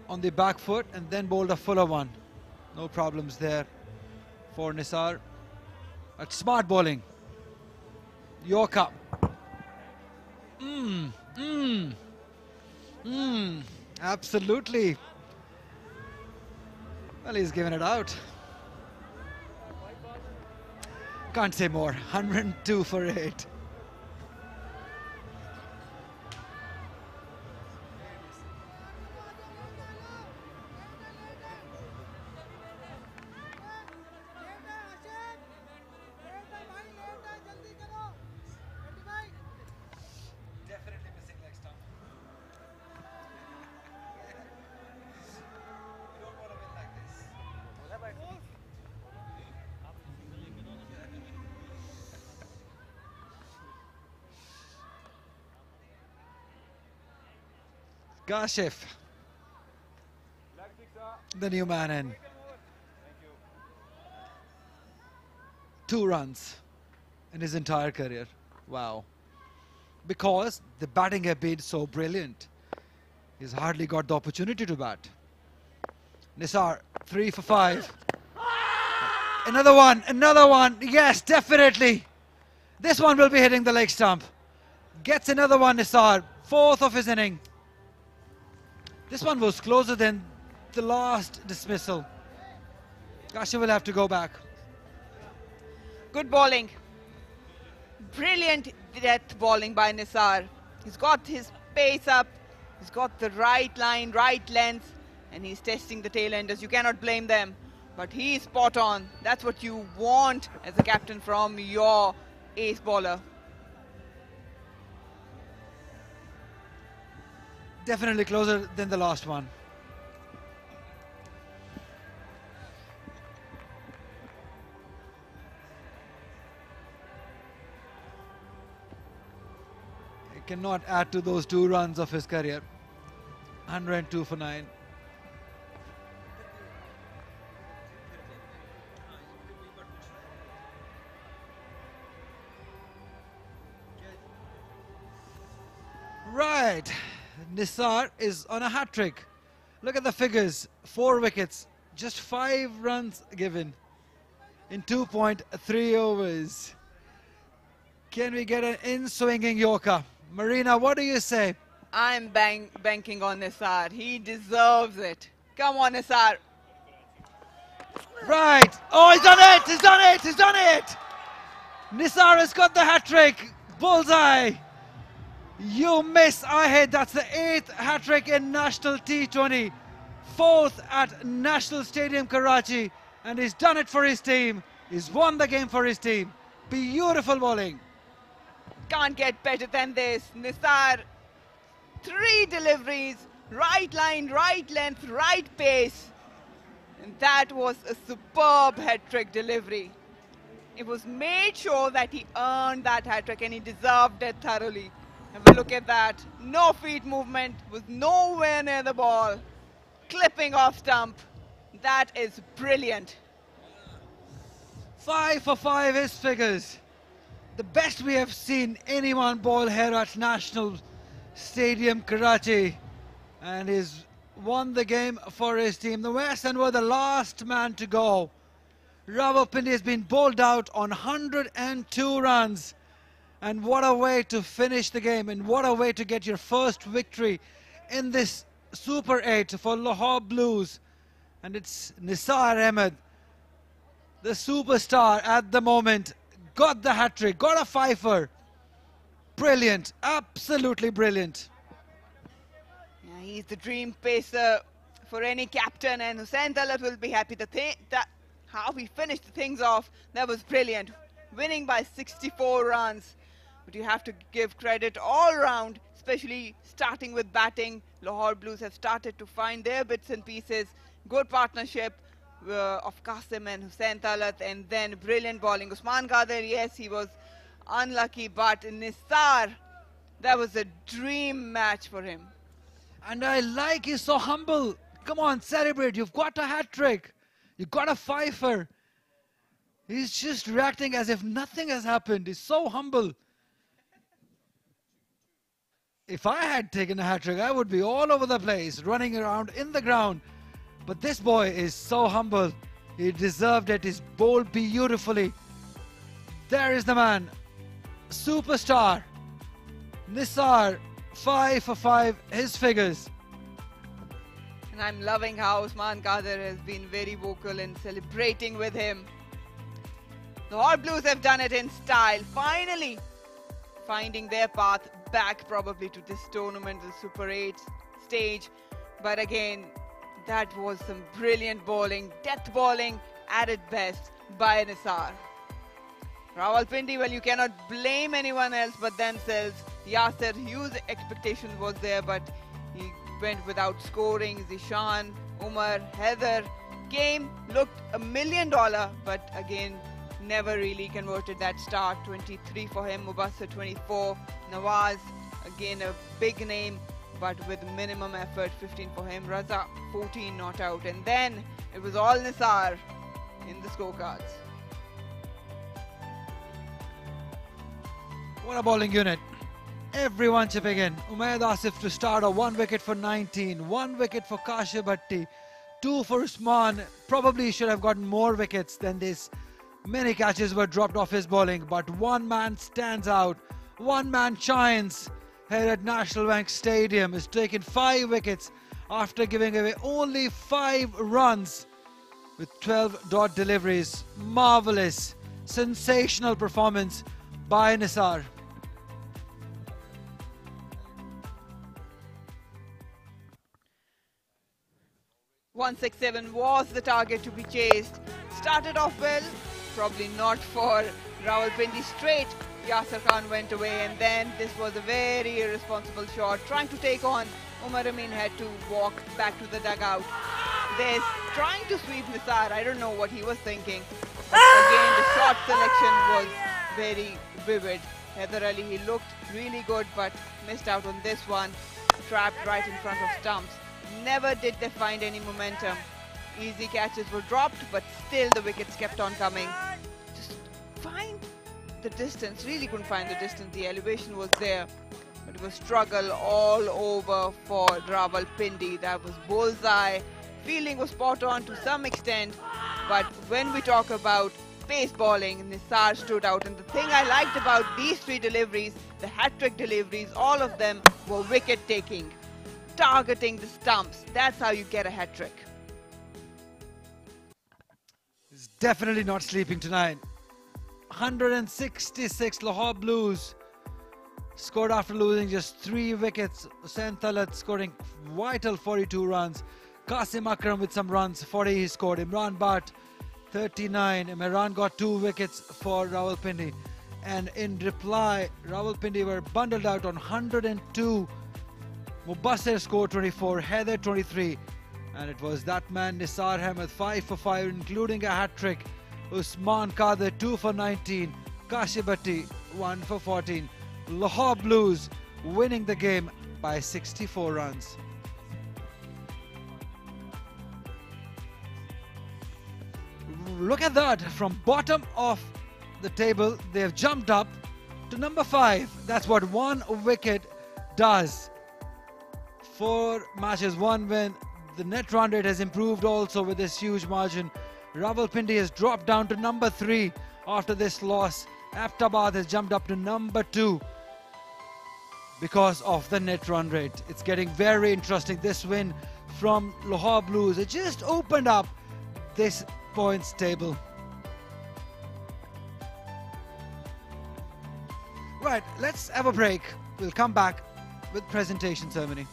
on the back foot and then bowled a fuller one. No problems there for Nisar. That's smart bowling. Yorker. Absolutely. Well, he's given it out. Can't say more. 102 for 8. Kashif, the new man in. 2 runs in his entire career. Wow. Because the batting had been so brilliant. He's hardly got the opportunity to bat. Nisar, 3 for 5. Another one. Yes, definitely. This one will be hitting the leg stump. Gets another one, Nisar. 4th of his inning. This one was closer than the last dismissal. Kashif will have to go back. Good bowling. Brilliant death bowling by Nisar. He's got his pace up. He's got the right line, right length. And he's testing the tail enders. You cannot blame them. But he's spot on. That's what you want as a captain from your ace bowler. Definitely closer than the last one. He cannot add to those 2 runs of his career. 102 for 9. Right. Nisar is on a hat-trick. Look at the figures. 4 wickets. Just 5 runs given in 2.3 overs. Can we get an in-swinging Yorker? Marina, what do you say? I'm banking on Nisar. He deserves it. Come on, Nisar. Right. Oh, he's done it. He's done it. He's done it. Nisar has got the hat-trick. Bullseye. You miss, I hit. That's the 8th hat-trick in National T20. 4th at National Stadium, Karachi. And he's done it for his team. He's won the game for his team. Beautiful bowling. Can't get better than this. Nisar, 3 deliveries. Right line, right length, right pace. And that was a superb hat-trick delivery. It was made sure that he earned that hat-trick and he deserved it thoroughly. Have a look at that. No feet movement, was nowhere near the ball. Clipping off stump. That is brilliant. 5 for 5 his figures. The best we have seen anyone bowl here at National Stadium, Karachi. And he's won the game for his team. The West End were the last man to go. Rawalpindi has been bowled out on 102 runs. And what a way to finish the game, and what a way to get your first victory in this Super 8 for Lahore Blues. And it's Nisar Ahmed, the superstar at the moment, got the hat-trick, got a fifer. Brilliant, absolutely brilliant. Yeah, he's the dream pacer for any captain, and Hussain Talat will be happy. How he finished things off, that was brilliant. Winning by 64 runs. But you have to give credit all round, especially starting with batting. Lahore Blues have started to find their bits and pieces. Good partnership of Qasim and Hussain Talat, and then brilliant bowling. Usman Qadir, yes, he was unlucky, but Nisar, that was a dream match for him. And I like he's so humble. Come on, celebrate. You've got a hat-trick. You've got a fifer. He's just reacting as if nothing has happened. He's so humble. If I had taken a hat-trick, I would be all over the place, running around in the ground. But this boy is so humble. He deserved it. He's bowled beautifully. There is the man. Superstar. Nisar, 5 for 5, his figures. And I'm loving how Usman Qadir has been very vocal in celebrating with him. The Lahore Blues have done it in style, finally finding their path back probably to this tournament, the Super 8 stage. But again, that was some brilliant bowling, death bowling at its best by Nisar. Rawalpindi, well, you cannot blame anyone else but themselves. Yasser, huge expectation was there, but he went without scoring. Zishan, Umar, Heather. Game looked $1 million, but again, never really converted that start. 23 for him, Mubassir 24. Nawaz, again a big name, but with minimum effort, 15 for him. Raza, 14 not out. And then it was all Nisar in the scorecards. What a bowling unit. Everyone chipping in. Umayyad Asif to start, a 1 wicket for 19. 1 wicket for Kashif Bhatti. 2 for Usman. Probably should have gotten more wickets than this. Many catches were dropped off his bowling, but one man stands out. One man shines here at National Bank Stadium. Is taking 5 wickets after giving away only 5 runs with 12 dot deliveries. Marvelous, sensational performance by Nisar. .167 was the target to be chased. Started off well, probably not for Rawalpindi straight. Yasser Khan went away, and then this was a very irresponsible shot. Trying to take on, Umar Amin had to walk back to the dugout. There's trying to sweep Nisar. I don't know what he was thinking. But again, the shot selection was very vivid. Heather Ali, he looked really good, but missed out on this one. Trapped right in front of stumps. Never did they find any momentum. Easy catches were dropped, but still the wickets kept on coming. Just find the distance. Really couldn't find the distance. The elevation was there, but it was struggle all over for Rawalpindi. That was bullseye. Fielding was spot on to some extent, but when we talk about pace bowling, Nisar stood out. And the thing I liked about these 3 deliveries, the hat-trick deliveries, all of them were wicket-taking, targeting the stumps. That's how you get a hat-trick. He's definitely not sleeping tonight. 166 Lahore Blues scored after losing just 3 wickets. Hussain Talat scoring vital 42 runs. Qasim Akram with some runs, 40 he scored. Imran Bhatt 39. Imran got 2 wickets for Rawalpindi. And in reply, Rawalpindi were bundled out on 102. Mubassir scored 24, Heather 23. And it was that man Nisar Ahmed 5 for 5, including a hat-trick. Usman Qadir 2 for 19. Kashif Bhatti 1 for 14. Lahore Blues winning the game by 64 runs. Look at that, from bottom of the table they have jumped up to number 5. That's what 1 wicket does. 4 matches, 1 win. The net run rate has improved also with this huge margin. Rawalpindi has dropped down to number 3 after this loss. Aptabad has jumped up to number 2 because of the net run rate. It's getting very interesting. This win from Lahore Blues, it just opened up this points table. Right, let's have a break. We'll come back with presentation ceremony.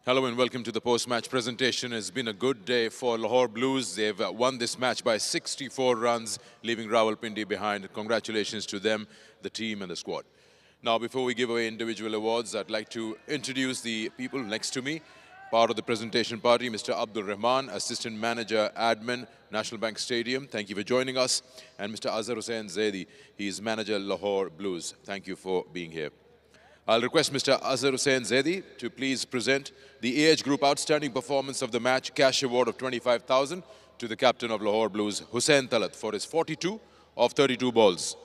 Hello and welcome to the post-match presentation. It's been a good day for Lahore Blues. They've won this match by 64 runs, leaving Rawalpindi behind. Congratulations to them, the team and the squad. Now, before we give away individual awards, I'd like to introduce the people next to me. Part of the presentation party, Mr. Abdul Rahman, Assistant Manager, Admin, National Bank Stadium. Thank you for joining us. And Mr. Azhar Hussain Zaidi, he is Manager, Lahore Blues. Thank you for being here. I'll request Mr. Azhar Hussain Zaidi to please present the AH Group Outstanding Performance of the Match Cash Award of 25,000 to the captain of Lahore Blues, Hussain Talat, for his 42 of 32 balls.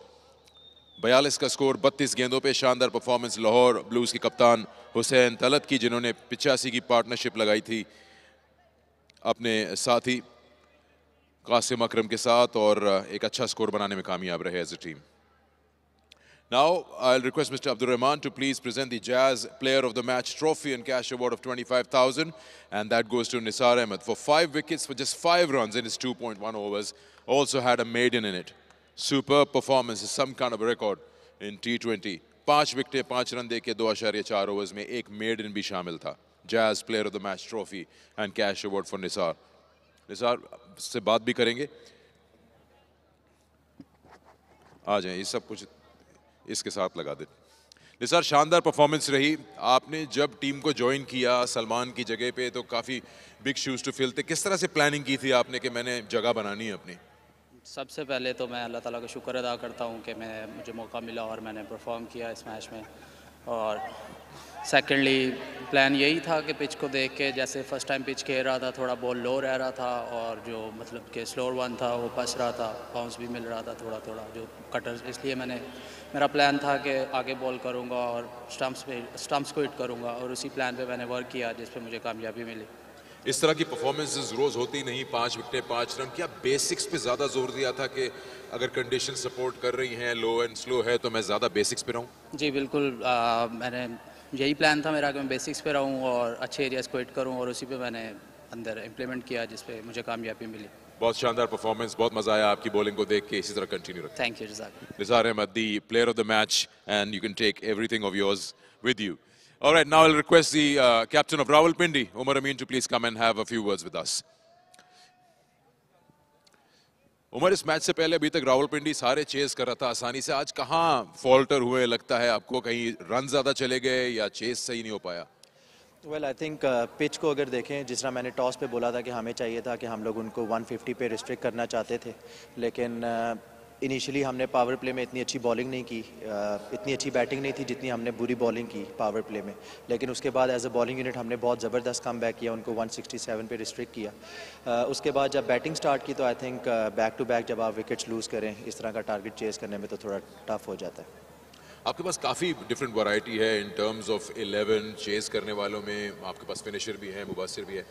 42 का score 32 गेंदों पे शानदार performance Lahore blues के कप्तान हुसैन तलत की, जिन्होंने 85 की partnership लगाई थी अपने साथी कासिम अकरम के साथ और एक अच्छा स्कोर बनाने में कामयाब रहे as a team. Now, I'll request Mr. Abdul Rahman to please present the Jazz Player of the Match trophy and cash award of 25,000, and that goes to Nisar Ahmed for 5 wickets for just 5 runs in his 2.1 overs. Also had a maiden in it. Superb performance, is some kind of a record in T20. 5 wickets, 5 runs देके 2.4 overs में एक maiden भी शामिल था. Jazz Player of the Match trophy and cash award for Nisar. Nisar से बात भी करेंगे. आ जाएं, ये सब कुछ इसके साथ लगा दे. निसार, शानदार परफॉर्मेंस रही. आपने जब टीम को ज्वाइन किया सलमान की जगह पे तो काफ़ी बिग शूज टू फिल थे. किस तरह से प्लानिंग की थी आपने कि मैंने जगह बनानी है अपनी? सबसे पहले तो मैं अल्लाह ताला का शुक्र अदा करता हूँ कि मुझे मौका मिला और मैंने परफॉर्म किया इस मैच में. और सेकेंडली प्लान यही था कि पिच को देख के, जैसे फ़र्स्ट टाइम पिच खेल रहा था थोड़ा बॉल लो रह रहा था और जो मतलब कि स्लोअर वन था वो फंस रहा था, बाउंस भी मिल रहा था थोड़ा थोड़ा जो कटर्स, इसलिए मेरा प्लान था कि आगे बॉल करूँगा और स्टम्प्स को हिट करूँगा और उसी प्लान पे मैंने वर्क किया जिस पे मुझे कामयाबी मिली. इस तरह की परफॉर्मेंसेस रोज होती नहीं. 5 विकेटें 5 रन. क्या बेसिक्स पे ज़्यादा जोर दिया था कि अगर कंडीशन सपोर्ट कर रही हैं, लो एंड स्लो है, तो मैं ज़्यादा बेसिक्स पे रहूँ? जी बिल्कुल, मैंने यही प्लान था मेरा कि मैं बेसिक्स पे रहूँ और अच्छे एरियाज़ को हिट करूँ और उसी पे मैंने अंदर इम्प्लीमेंट किया जिस पे मुझे कामयाबी मिली. बहुत शानदार परफॉर्मेंस, बहुत मजा आया आपकी बॉलिंग को देख के. इसी तरह कंटिन्यू रखें. थैंक यू जज़ाक. Nisar Ahmed, the player of the match, and you can take everything of yours with you. All right, now I'll request the captain of Rawalpindi, Umar Amin, to please come and have a few words with us. Umar, इस match से पहले अभी तक रावलपिंडी सारे chess कर रहा था आसानी से. आज कहाँ फॉल्टर हुए लगता है आपको? कहीं रन ज़्यादा चले गए या चेस सही नहीं हो पाया? वेल आई थिंक पिच को अगर देखें, जिस तरह मैंने टॉस पे बोला था कि हमें चाहिए था कि हम लोग उनको 150 पे रिस्ट्रिक्ट करना चाहते थे, लेकिन इनिशियली हमने पावर प्ले में इतनी अच्छी बॉलिंग नहीं की, इतनी अच्छी बैटिंग नहीं थी जितनी हमने बुरी बॉलिंग की पावर प्ले में. लेकिन उसके बाद एज अ बॉलिंग यूनिट हमने बहुत ज़बरदस्त कम बैक किया, उनको 167 पे रिस्ट्रिक्ट किया. उसके बाद जब बैटिंग स्टार्ट की तो I think back to back जब आप विकेट्स लूज़ करें इस तरह का टारगेट चेस करने में तो थोड़ा टफ हो जाता है. आपके पास काफ़ी डिफरेंट वैरायटी है इन टर्म्स ऑफ 11 चेस करने वालों में. आपके पास फिनिशर भी है, मुबासिर भी है.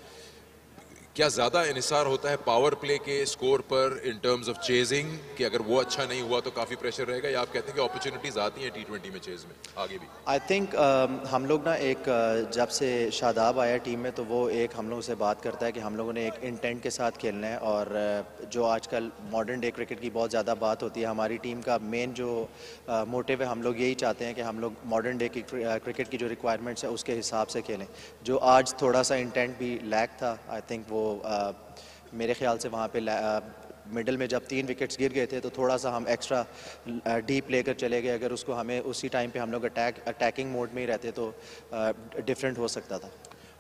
क्या ज़्यादा इन्हिसार होता है पावर प्ले के स्कोर पर इन टर्म्स ऑफ चेजिंग कि अगर वो अच्छा नहीं हुआ तो काफ़ी प्रेशर रहेगा, या आप कहते हैं कि अपॉर्चुनिटीज़ आती हैं T20 में चेज में आगे भी? आई थिंक हम लोग ना एक जब से शादाब आया टीम में तो वो एक हम लोगों से बात करता है कि हम लोगों ने एक इंटेंट के साथ खेलना है. और जो आजकल मॉडर्न डे क्रिकेट की बहुत ज़्यादा बात होती है, हमारी टीम का मेन जो मोटिव है, हम लोग यही चाहते हैं कि हम लोग मॉडर्न डे की क्रिकेट की जो रिक्वायरमेंट्स है उसके हिसाब से खेलें. जो आज थोड़ा सा इंटेंट भी लैक था, आई थिंक वो मेरे ख्याल से वहाँ पे मिडल में जब 3 विकेट्स गिर गए थे तो थोड़ा सा हम एक्स्ट्रा डीप लेकर चले गए. अगर उसको हमें उसी टाइम पे हम लोग अटैकिंग मोड में ही रहते तो डिफरेंट हो सकता था.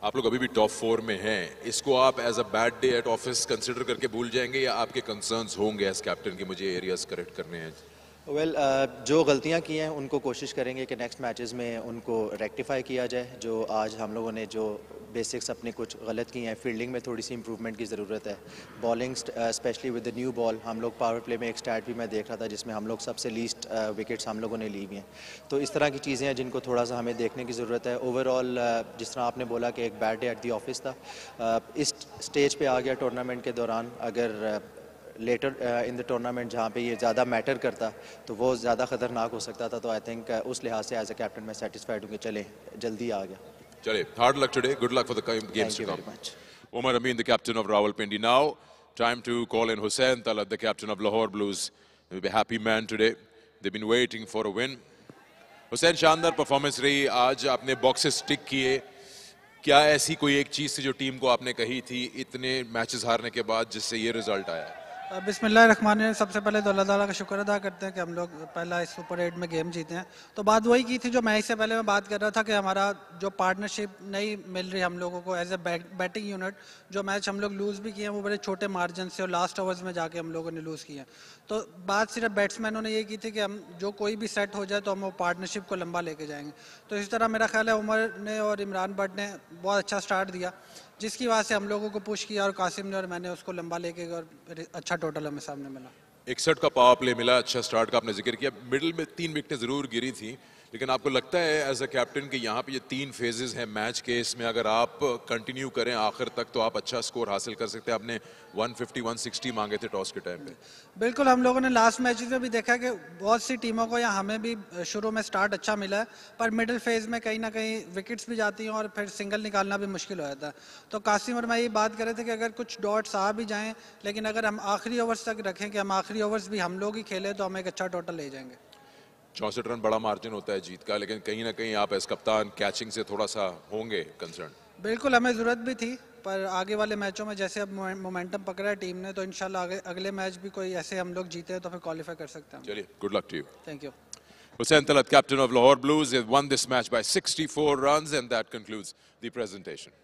आप लोग अभी भी टॉप 4 में हैं. इसको आप as a bad day at office consider करके भूल जाएंगे या आपके कंसर्न्स होंगे एज कैप्टन कि मुझे एरियाज करेक्ट करने हैं? वेल जो गलतियां की हैं उनको कोशिश करेंगे कि नेक्स्ट मैचेस में उनको रेक्टिफाई किया जाए. जो आज हम लोगों ने जो बेसिक्स अपनी कुछ गलत की हैं, फील्डिंग में थोड़ी सी इंप्रूवमेंट की ज़रूरत है. Bowling specially with the new ball, हम लोग पावर प्ले में एक स्टैट भी मैं देख रहा था जिसमें हम लोग सबसे लीस्ट विकेट्स हम लोगों ने ली हुई हैं. तो इस तरह की चीज़ें हैं जिनको थोड़ा सा हमें देखने की ज़रूरत है. ओवरऑल जिस तरह आपने बोला कि एक bad day at the office था, इस स्टेज पे आ गया टूर्नामेंट के दौरान. अगर लेटर इन द टूर्नामेंट जहाँ पे ये ज़्यादा मैटर करता तो वो ज़्यादा ख़तरनाक हो सकता था. तो आई थिंक उस लिहाज से एज अ कैप्टन मैं सेटिस्फाइड हूँ कि चले जल्दी आ गया. चले, hard luck today, good luck for the games to come. Umar Amin, the captain of Rawalpindi. Now, time to call in Hussain Talat, the captain of Lahore Blues. He'll be a happy man today. They've been waiting for a win. Hussain, शानदार performance रही. आज आपने boxes टिक किए. क्या ऐसी कोई एक चीज थी जो टीम को आपने कही थी इतने मैचेस हारने के बाद जिससे ये रिजल्ट आया? बिस्मिल्लाहिर्रहमानिर्रहीम। सबसे पहले तो अल्लाह ताला का शुक्र अदा करते हैं कि हम लोग पहला इस सुपर 8 में गेम जीते हैं। तो बात वही की थी जो मैच से पहले मैं बात कर रहा था कि हमारा जो पार्टनरशिप नहीं मिल रही हम लोगों को एज ए बैटिंग यूनिट। जो मैच हम लोग लूज़ भी किए हैं वो बड़े छोटे मार्जिन से और लास्ट ओवर्स में जाके हम लोगों ने लूज़ किए हैं। तो बात सिर्फ बैट्समैनों ने ये की थी कि हम जो कोई भी सेट हो जाए तो हम वो पार्टनरशिप को लंबा लेके जाएंगे। तो इस तरह मेरा ख्याल है उमर ने और इमरान भट्ट ने बहुत अच्छा स्टार्ट दिया, जिसकी वजह से हम लोगों को पुश किया और कासिम ने और मैंने उसको लंबा लेके गए और अच्छा टोटल हमें सामने मिला। 61 का पावर प्ले मिला, अच्छा स्टार्ट का आपने जिक्र किया। मिडिल में 3 विकेटें जरूर गिरी थी, लेकिन आपको लगता है एज अ कैप्टन कि यहाँ पे ये 3 फेजेस हैं मैच के, इसमें अगर आप कंटिन्यू करें आखिर तक तो आप अच्छा स्कोर हासिल कर सकते हैं? आपने 150 160 मांगे थे टॉस के टाइम पे। बिल्कुल, हम लोगों ने लास्ट मैचेस में भी देखा कि बहुत सी टीमों को या हमें भी शुरू में स्टार्ट अच्छा मिला है, पर मिडिल फेज में कहीं ना कहीं विकेट्स भी जाती हैं और फिर सिंगल निकालना भी मुश्किल हो जाता है। तो कासिम और मैं ये बात कर रहे थे कि अगर कुछ डॉट्स आ भी जाएं, लेकिन अगर हम आखिरी ओवर्स तक रखें कि हम आखिरी ओवर्स भी हम लोग ही खेले तो हम एक अच्छा टोटल ले जाएंगे। 64 रन बड़ा मार्जिन होता है जीत का, लेकिन कहीं ना कहीं आप एज कप्तान कैचिंग से थोड़ा सा होंगे कंसर्न। बिल्कुल, हमें ज़रूरत भी थी, पर आगे वाले मैचों में जैसे अब मोमेंटम पकड़ा है टीम ने, तो इंशाल्लाह अगले मैच भी कोई ऐसे हम लोग जीते तो फिर क्वालिफाई कर सकते हैं। चलिए, good luck to you. Thank you. Hussain Talat, captain of Lahore Blues, has won this match by 64 runs, and that concludes the presentation.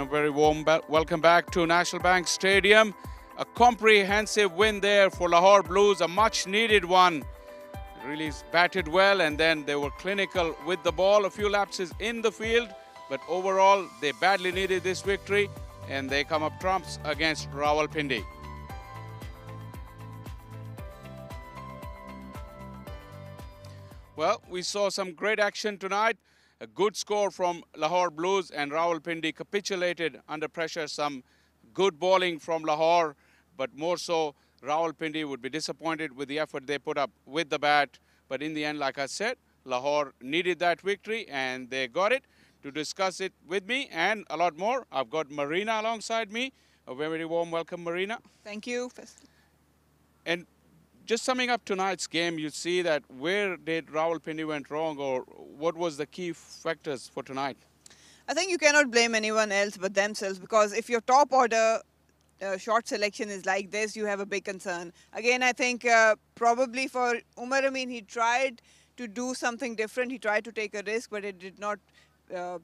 a very warm welcome back to National Bank Stadium. A comprehensive win there for Lahore Blues, a much needed one. Really batted well, and then they were clinical with the ball. A few lapses in the field, but overall they badly needed this victory, and they come up trumps against Rawalpindi. Well, we saw some great action tonight. A good score from Lahore Blues, and Rawalpindi capitulated under pressure. Some good bowling from Lahore, but more so Rawalpindi would be disappointed with the effort they put up with the bat. But in the end, like I said, Lahore needed that victory, and they got it. To discuss it with me and a lot more, I've got Marina alongside me. A very warm welcome, Marina. Thank you. And just summing up tonight's game, you see that where did Rawalpindi went wrong, or what was the key factors for tonight? I think you cannot blame anyone else but themselves, because if your top order short selection is like this, you have a big concern. Again, I think probably for Umar Amin, he tried to do something different. He tried to take a risk, but it did not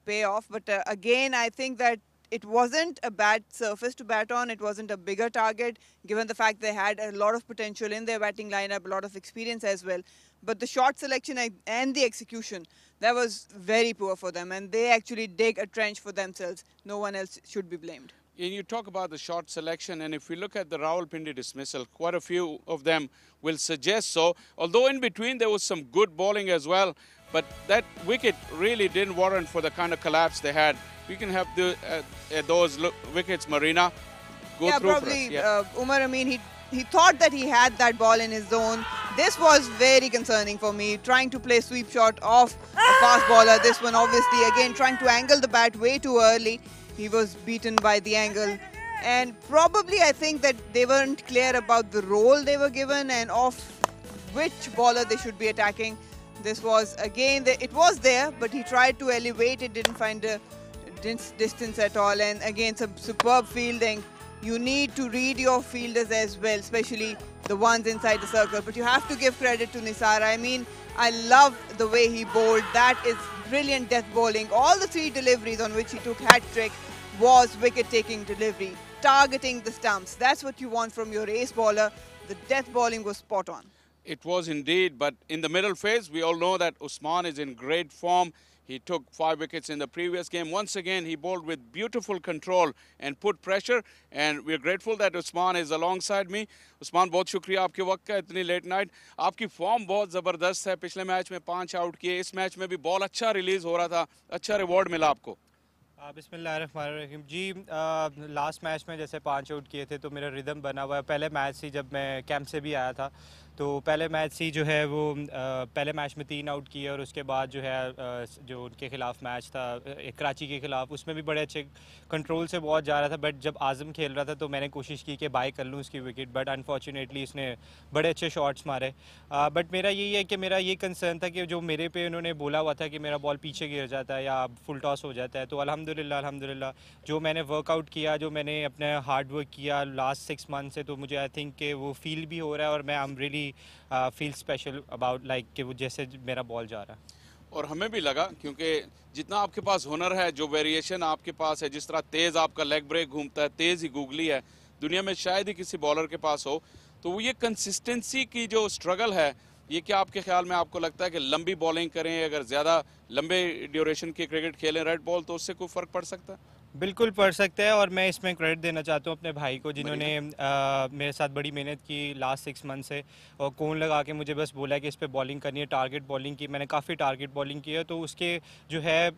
pay off. But again, I think that it wasn't a bad surface to bat on. It wasn't a bigger target, given the fact they had a lot of potential in their batting lineup, a lot of experience as well. But the shot selection and the execution, that was very poor for them, and they actually dig a trench for themselves. No one else should be blamed. And you talk about the shot selection, and if we look at the Rawalpindi dismissal, quite a few of them will suggest so. Although in between there was some good bowling as well, but that wicket really didn't warrant for the kind of collapse they had. We can have those wickets, Marina. Go through probably for us. Umar Amin, he thought that he had that ball in his zone. This was very concerning for me, trying to play sweep shot off a fast bowler. This one obviously again trying to angle the bat way too early. He was beaten by the angle, and probably I think that they weren't clear about the role they were given and of which bowler they should be attacking. This was again, it was there, but he tried to elevate it, didn't find a distance at all, and again some superb fielding. You need to read your fielders as well, especially the ones inside the circle. But you have to give credit to Nisar. I mean, I love the way he bowled. That is brilliant death bowling. All the 3 deliveries on which he took hat-trick was wicket-taking delivery, targeting the stumps. That's what you want from your ace bowler. The death bowling was spot on. It was indeed, but in the middle phase, we all know that Usman is in great form. He took 5 wickets in the previous game. Once again, he bowled with beautiful control and put pressure. And we're grateful that Usman is alongside me. Usman, बहुत शुक्रिया आपके वक्त का इतनी late night. आपकी form बहुत ज़बरदस्त है. पिछले मैच में 5 आउट किए. इस मैच में भी बॉल अच्छा रिलीज हो रहा था. अच्छा रिवॉर्ड मिला आपको. बिस्मिल्लाहिर्रहमानिर्रहीम जी. लास्ट मैच में जैसे 5 आउट किए थे तो मेरा रिदम बना हुआ है. पहले मैच से जब मैं कैंप से भी आया था तो पहले मैच से जो है वो पहले मैच में 3 आउट किए, और उसके बाद जो है जो उनके ख़िलाफ़ मैच था कराची के ख़िलाफ़, उसमें भी बड़े अच्छे कंट्रोल से बहुत जा रहा था. बट जब आज़म खेल रहा था तो मैंने कोशिश की कि बाय कर लूँ उसकी विकेट, बट अनफॉर्चुनेटली उसने बड़े अच्छे शॉट्स मारे. बट मेरा यही है कि मेरा ये कंसर्न था कि जो मेरे पे उन्होंने बोला हुआ था कि मेरा बॉल पीछे गिर जाता है या फुल टॉस हो जाता है, तो अल्हम्दुलिल्लाह जो मैंने वर्कआउट किया, जो मैंने अपने हार्ड वर्क किया लास्ट 6 मंथ से, तो मुझे आई थिंक कि वो फील भी हो रहा है, और मैं I am really feel special about like कि वो जैसे मेरा बॉल जा रहा है. और हमें भी लगा, क्योंकि जितना आपके पास हुनर है, जो वेरिएशन आपके पास है, जिस तरह तेज़ आपका लेग ब्रेक घूमता है, तेज़ ही गूगली है, दुनिया में शायद ही किसी बॉलर के पास हो. तो वो ये कंसिस्टेंसी की जो स्ट्रगल है, ये क्या आपके ख्याल में आपको लगता है कि लंबी बॉलिंग करें, अगर ज़्यादा लंबे ड्यूरेशन की क्रिकेट खेलें रेड बॉल, तो उससे कोई फ़र्क पड़ सकता है? बिल्कुल पड़ सकता है, और मैं इसमें क्रेडिट देना चाहता हूँ अपने भाई को, जिन्होंने मेरे साथ बड़ी मेहनत की लास्ट 6 मंथ से, और कौन लगा के मुझे बस बोला कि इस पे बॉलिंग करनी है, टारगेट बॉलिंग की. मैंने काफ़ी टारगेट बॉलिंग की है, तो उसके जो है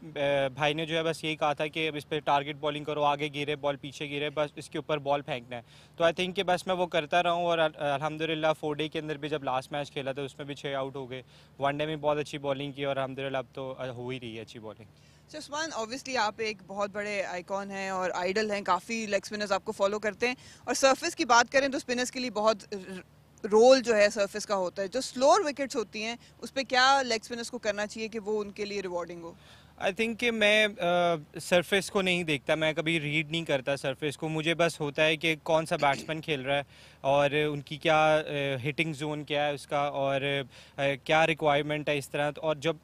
भाई ने जो है बस यही कहा था कि इस पर टारगेट बॉलिंग करो, आगे गिरे बॉल, पीछे गिरे, बस इसके ऊपर बॉल फेंकना है. तो आई थिंक कि बस मैं वो करता रहा हूँ, और अल्हम्दुलिल्लाह 4 डे के अंदर भी जब लास्ट मैच खेला था उसमें भी 6 आउट हो गए. 1 डे में बहुत अच्छी बॉलिंग की, और अल्हम्दुलिल्लाह अब तो हो ही रही है अच्छी बॉलिंग. उस्मान, ऑब्वियसली आप एक बहुत बड़े आइकॉन हैं और आइडल हैं, काफ़ी लेग स्पिनर्स आपको फॉलो करते हैं, और सरफेस की बात करें तो स्पिनर्स के लिए बहुत रोल जो है सरफेस का होता है. जो स्लोअर विकेट्स होती हैं उस पर क्या लेग स्पिनर्स को करना चाहिए कि वो उनके लिए रिवॉर्डिंग हो? आई थिंक कि मैं सरफेस को नहीं देखता, मैं कभी रीड नहीं करता सरफेस को। मुझे बस होता है कि कौन सा बैट्समैन खेल रहा है और उनकी क्या हिटिंग जोन क्या है उसका और क्या रिक्वायरमेंट है इस तरह। और जब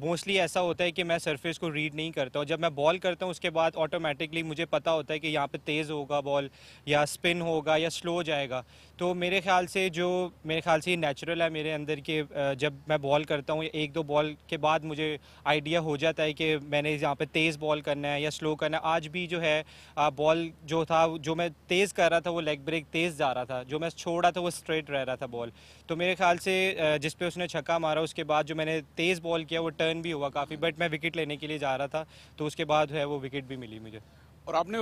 मोस्टली ऐसा होता है कि मैं सरफेस को रीड नहीं करता और जब मैं बॉल करता हूँ उसके बाद ऑटोमेटिकली मुझे पता होता है कि यहाँ पे तेज़ होगा बॉल या स्पिन होगा या स्लो जाएगा। तो मेरे ख्याल से ये नेचुरल है मेरे अंदर कि जब मैं बॉल करता हूँ एक दो बॉल के बाद मुझे आइडिया हो जाता है कि मैंने यहाँ पे तेज़ बॉल करना है या स्लो करना है। आज भी जो है बॉल जो था जो मैं तेज़ कर रहा था वो लेग ब्रेक तेज़ जा रहा था, जो मैं छोड़ रहा था वो स्ट्रेट रह रहा था बॉल। तो मेरे ख्याल से जिस पे उसने छक्का मारा उसके बाद जो मैंने तेज़ बॉल किया वो टर्न भी हुआ काफ़ी, बट मैं विकेट लेने के लिए जा रहा था तो उसके बाद है वो विकेट भी मिली मुझे। और आपने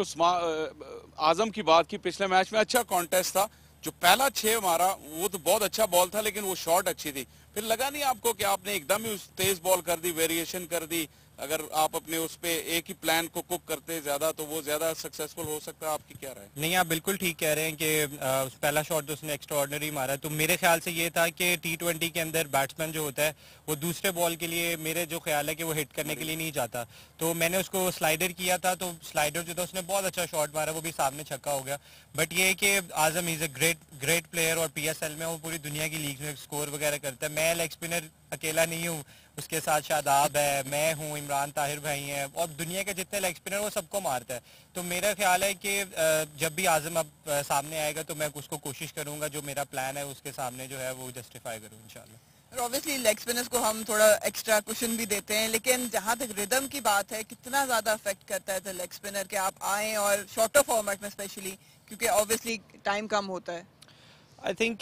आजम की बात की, पिछले मैच में अच्छा कॉन्टेस्ट था, जो पहला 6 मारा वो तो बहुत अच्छा बॉल था लेकिन वो शॉट अच्छी थी। फिर लगा नहीं आपको कि आपने एकदम ही उस तेज बॉल कर दी, वेरिएशन कर दी? अगर आप अपने उस पे एक ही प्लान को कुक करते ज्यादा तो वो ज्यादा सक्सेसफुल हो सकता है, आपकी क्या राय? नहीं, आप बिल्कुल ठीक कह रहे हैं कि पहला शॉट तो उसने एक्स्ट्राऑर्डिनरी मारा। तो मेरे ख्याल से ये था कि T20 के अंदर बैट्समैन जो होता है वो दूसरे बॉल के लिए, मेरे जो ख्याल है कि वो हिट करने के लिए नहीं जाता। तो मैंने उसको स्लाइडर किया था, तो स्लाइडर जो था उसने बहुत अच्छा शॉट मारा, वो भी सामने छक्का हो गया। बट ये है कि आजम इज़ अ ग्रेट प्लेयर और PSL में वो पूरी दुनिया की लीग में स्कोर वगैरह करता है। मैं लेग स्पिनर अकेला नहीं हूँ, उसके साथ शादाब है, मैं हूँ, इमरान ताहिर भाई हैं और दुनिया के जितने लेग स्पिनर वो सबको मारता है। तो मेरा ख्याल है कि जब भी आजम अब सामने आएगा तो मैं उसको कोशिश करूँगा जो मेरा प्लान है उसके सामने जो है वो जस्टिफाई करूँ इंशाल्लाह। ऑब्वियसली लेग स्पिनर्स को हम थोड़ा एक्स्ट्रा कुशन भी देते हैं, लेकिन जहाँ तक रिदम की बात है, कितना ज़्यादा अफेक्ट करता है लेग स्पिनर कि आप आएँ और शॉर्टर फॉर्मेट में स्पेशली, क्योंकि ऑब्वियसली टाइम कम होता है। आई थिंक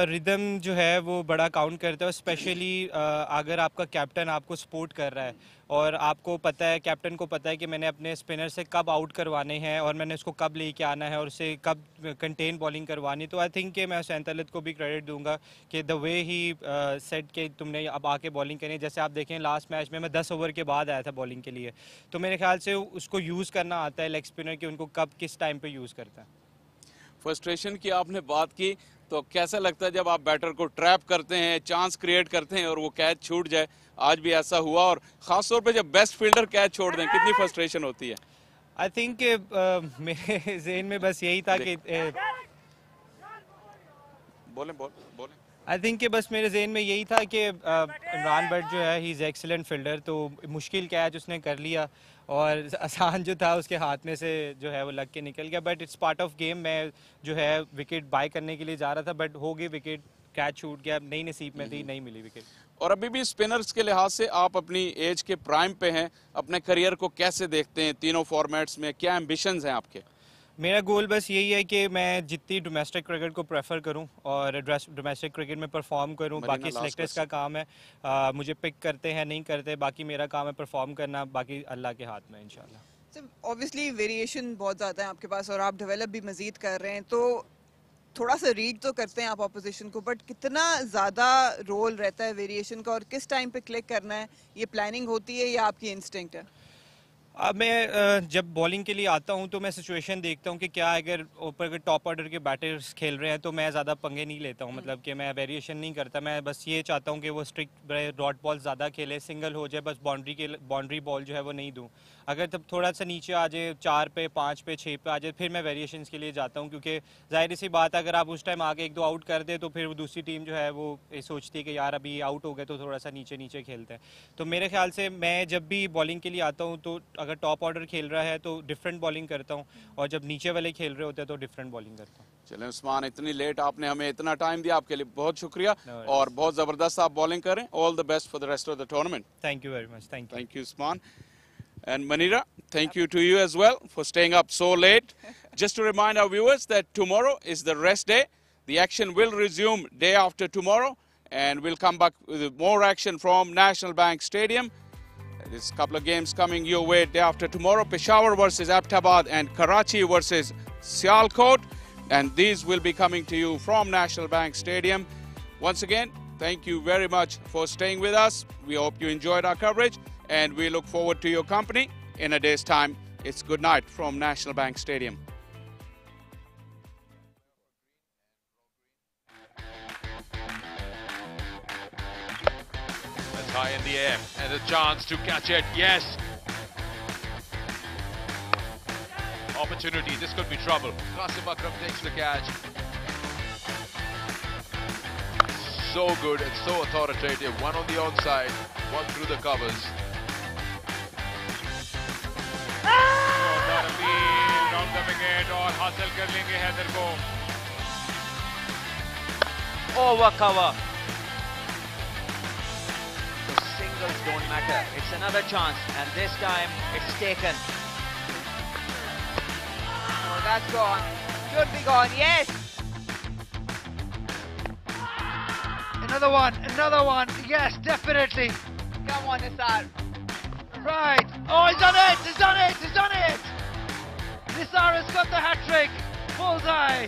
रिदम जो है वो बड़ा काउंट करता है, स्पेशली अगर आपका कैप्टन आपको सपोर्ट कर रहा है और आपको पता है, कैप्टन को पता है कि मैंने अपने स्पिनर से कब आउट करवाने हैं और मैंने उसको कब लेके आना है और उसे कब कंटेन बॉलिंग करवानी। तो आई थिंक कि मैं हुसैन तलत को भी क्रेडिट दूंगा कि द वे ही सेट के तुमने अब आके बॉलिंग करनी। जैसे आप देखें लास्ट मैच में मैं 10 ओवर के बाद आया था बॉलिंग के लिए, तो मेरे ख्याल से उसको यूज़ करना आता है लेग स्पिनर कि उनको कब किस टाइम पर यूज़ करता है। फ्रस्ट्रेशन की आपने बात की, तो कैसा लगता है जब आप बैटर को ट्रैप करते हैं, चांस क्रिएट करते हैं और वो कैच छूट जाए? आज भी ऐसा हुआ, और खास तौर पे जब बेस्ट फील्डर कैच छोड़ दें, कितनी फ्रस्ट्रेशन होती है? आई थिंक मेरे ज़हन में बस यही था कि बोलें। आई थिंक कि बस मेरे जहन में यही था कि इमरान भट्ट जो है ही इज़ एक्सीलेंट फील्डर, तो मुश्किल कैच उसने कर लिया और आसान जो था उसके हाथ में से जो है वो लग के निकल गया। But it's part of game. मैं जो है विकेट बाय करने के लिए जा रहा था बट हो गई विकेट, कैच छूट गया, नई नसीब में थी, नहीं मिली विकेट। और अभी भी स्पिनर्स के लिहाज से आप अपनी एज के प्राइम पे हैं, अपने करियर को कैसे देखते हैं तीनों फॉर्मेट्स में? क्या एम्बिशंस हैं आपके? मेरा गोल बस यही है कि मैं जितनी डोमेस्टिक क्रिकेट को प्रेफर करूं और डोमेस्टिक क्रिकेट में परफॉर्म करूं। बाकी सिलेक्टर्स का काम है, मुझे पिक करते हैं नहीं करते, बाकी मेरा काम है परफॉर्म करना, बाकी अल्लाह के हाथ में इंशाल्लाह। ऑब्वियसली वेरिएशन बहुत ज़्यादा है आपके पास और आप डेवलप भी मज़ीद कर रहे हैं, तो थोड़ा सा रीड तो करते हैं आप ऑपोजिशन को, बट कितना ज़्यादा रोल रहता है वेरिएशन का और किस टाइम पे क्लिक करना है? ये प्लानिंग होती है या आपकी इंस्टिंक्ट है? अब मैं जब बॉलिंग के लिए आता हूं तो मैं सिचुएशन देखता हूं कि क्या अगर ऊपर अगर टॉप ऑर्डर के बैटर्स खेल रहे हैं तो मैं ज़्यादा पंगे नहीं लेता हूं, मतलब कि मैं वेरिएशन नहीं करता। मैं बस ये चाहता हूं कि वो स्ट्रिक्ट डॉट बॉल ज़्यादा खेले, सिंगल हो जाए, बस बाउंड्री बॉल जो है वो नहीं दूं। अगर तब थोड़ा सा नीचे आ जाए, 4 पे 5 पे 6 पे आ जाए, फिर मैं वेरिएशंस के लिए जाता हूं, क्योंकि जाहिर सी बात है अगर आप उस टाइम आके 1-2 आउट कर दे तो फिर वो दूसरी टीम जो है वो सोचती है कि यार अभी आउट हो गए तो थोड़ा सा नीचे खेलते हैं। तो मेरे ख्याल से मैं जब भी बॉलिंग के लिए आता हूँ तो अगर टॉप ऑर्डर खेल रहा है तो डिफरेंट बॉलिंग करता हूँ और जब नीचे वाले खेल रहे होते हैं तो डिफरेंट बॉलिंग करता हूँ। चलें उस्मान, इतनी लेट आपने हमें इतना टाइम दिया, आपके लिए बहुत शुक्रिया और बहुत ज़बरदस्त आप बॉलिंग करें। All the best for the rest of the tournament. Thank you very much. Thank you, Usman. And Manira, thank you to you as well for staying up so late. Just to remind our viewers that tomorrow is the rest day. The action will resume day after tomorrow and we'll come back with more action from National Bank Stadium. There's a couple of games coming your way day after tomorrow. Peshawar versus Abbottabad and Karachi versus Sialkot. And these will be coming to you from National Bank Stadium. Once again, thank you very much for staying with us. We hope you enjoyed our coverage and we look forward to your company in a day's time. It's good night from National Bank Stadium. That's high in the air and a chance to catch it. Yes, opportunity. This could be trouble. Qasim Akram takes the catch. So good and so authoritative. One on the onside, one through the covers. Round the wicket और हासिल कर लेंगे हैदर को. Over cover. The singles don't matter. It's another chance, and this time it's taken. Oh, that's gone. Should be gone. Yes. Another one. Yes, definitely. Come on, Nisar. Right. Oh, he's done it. Nisar has got the hat trick. Bullseye.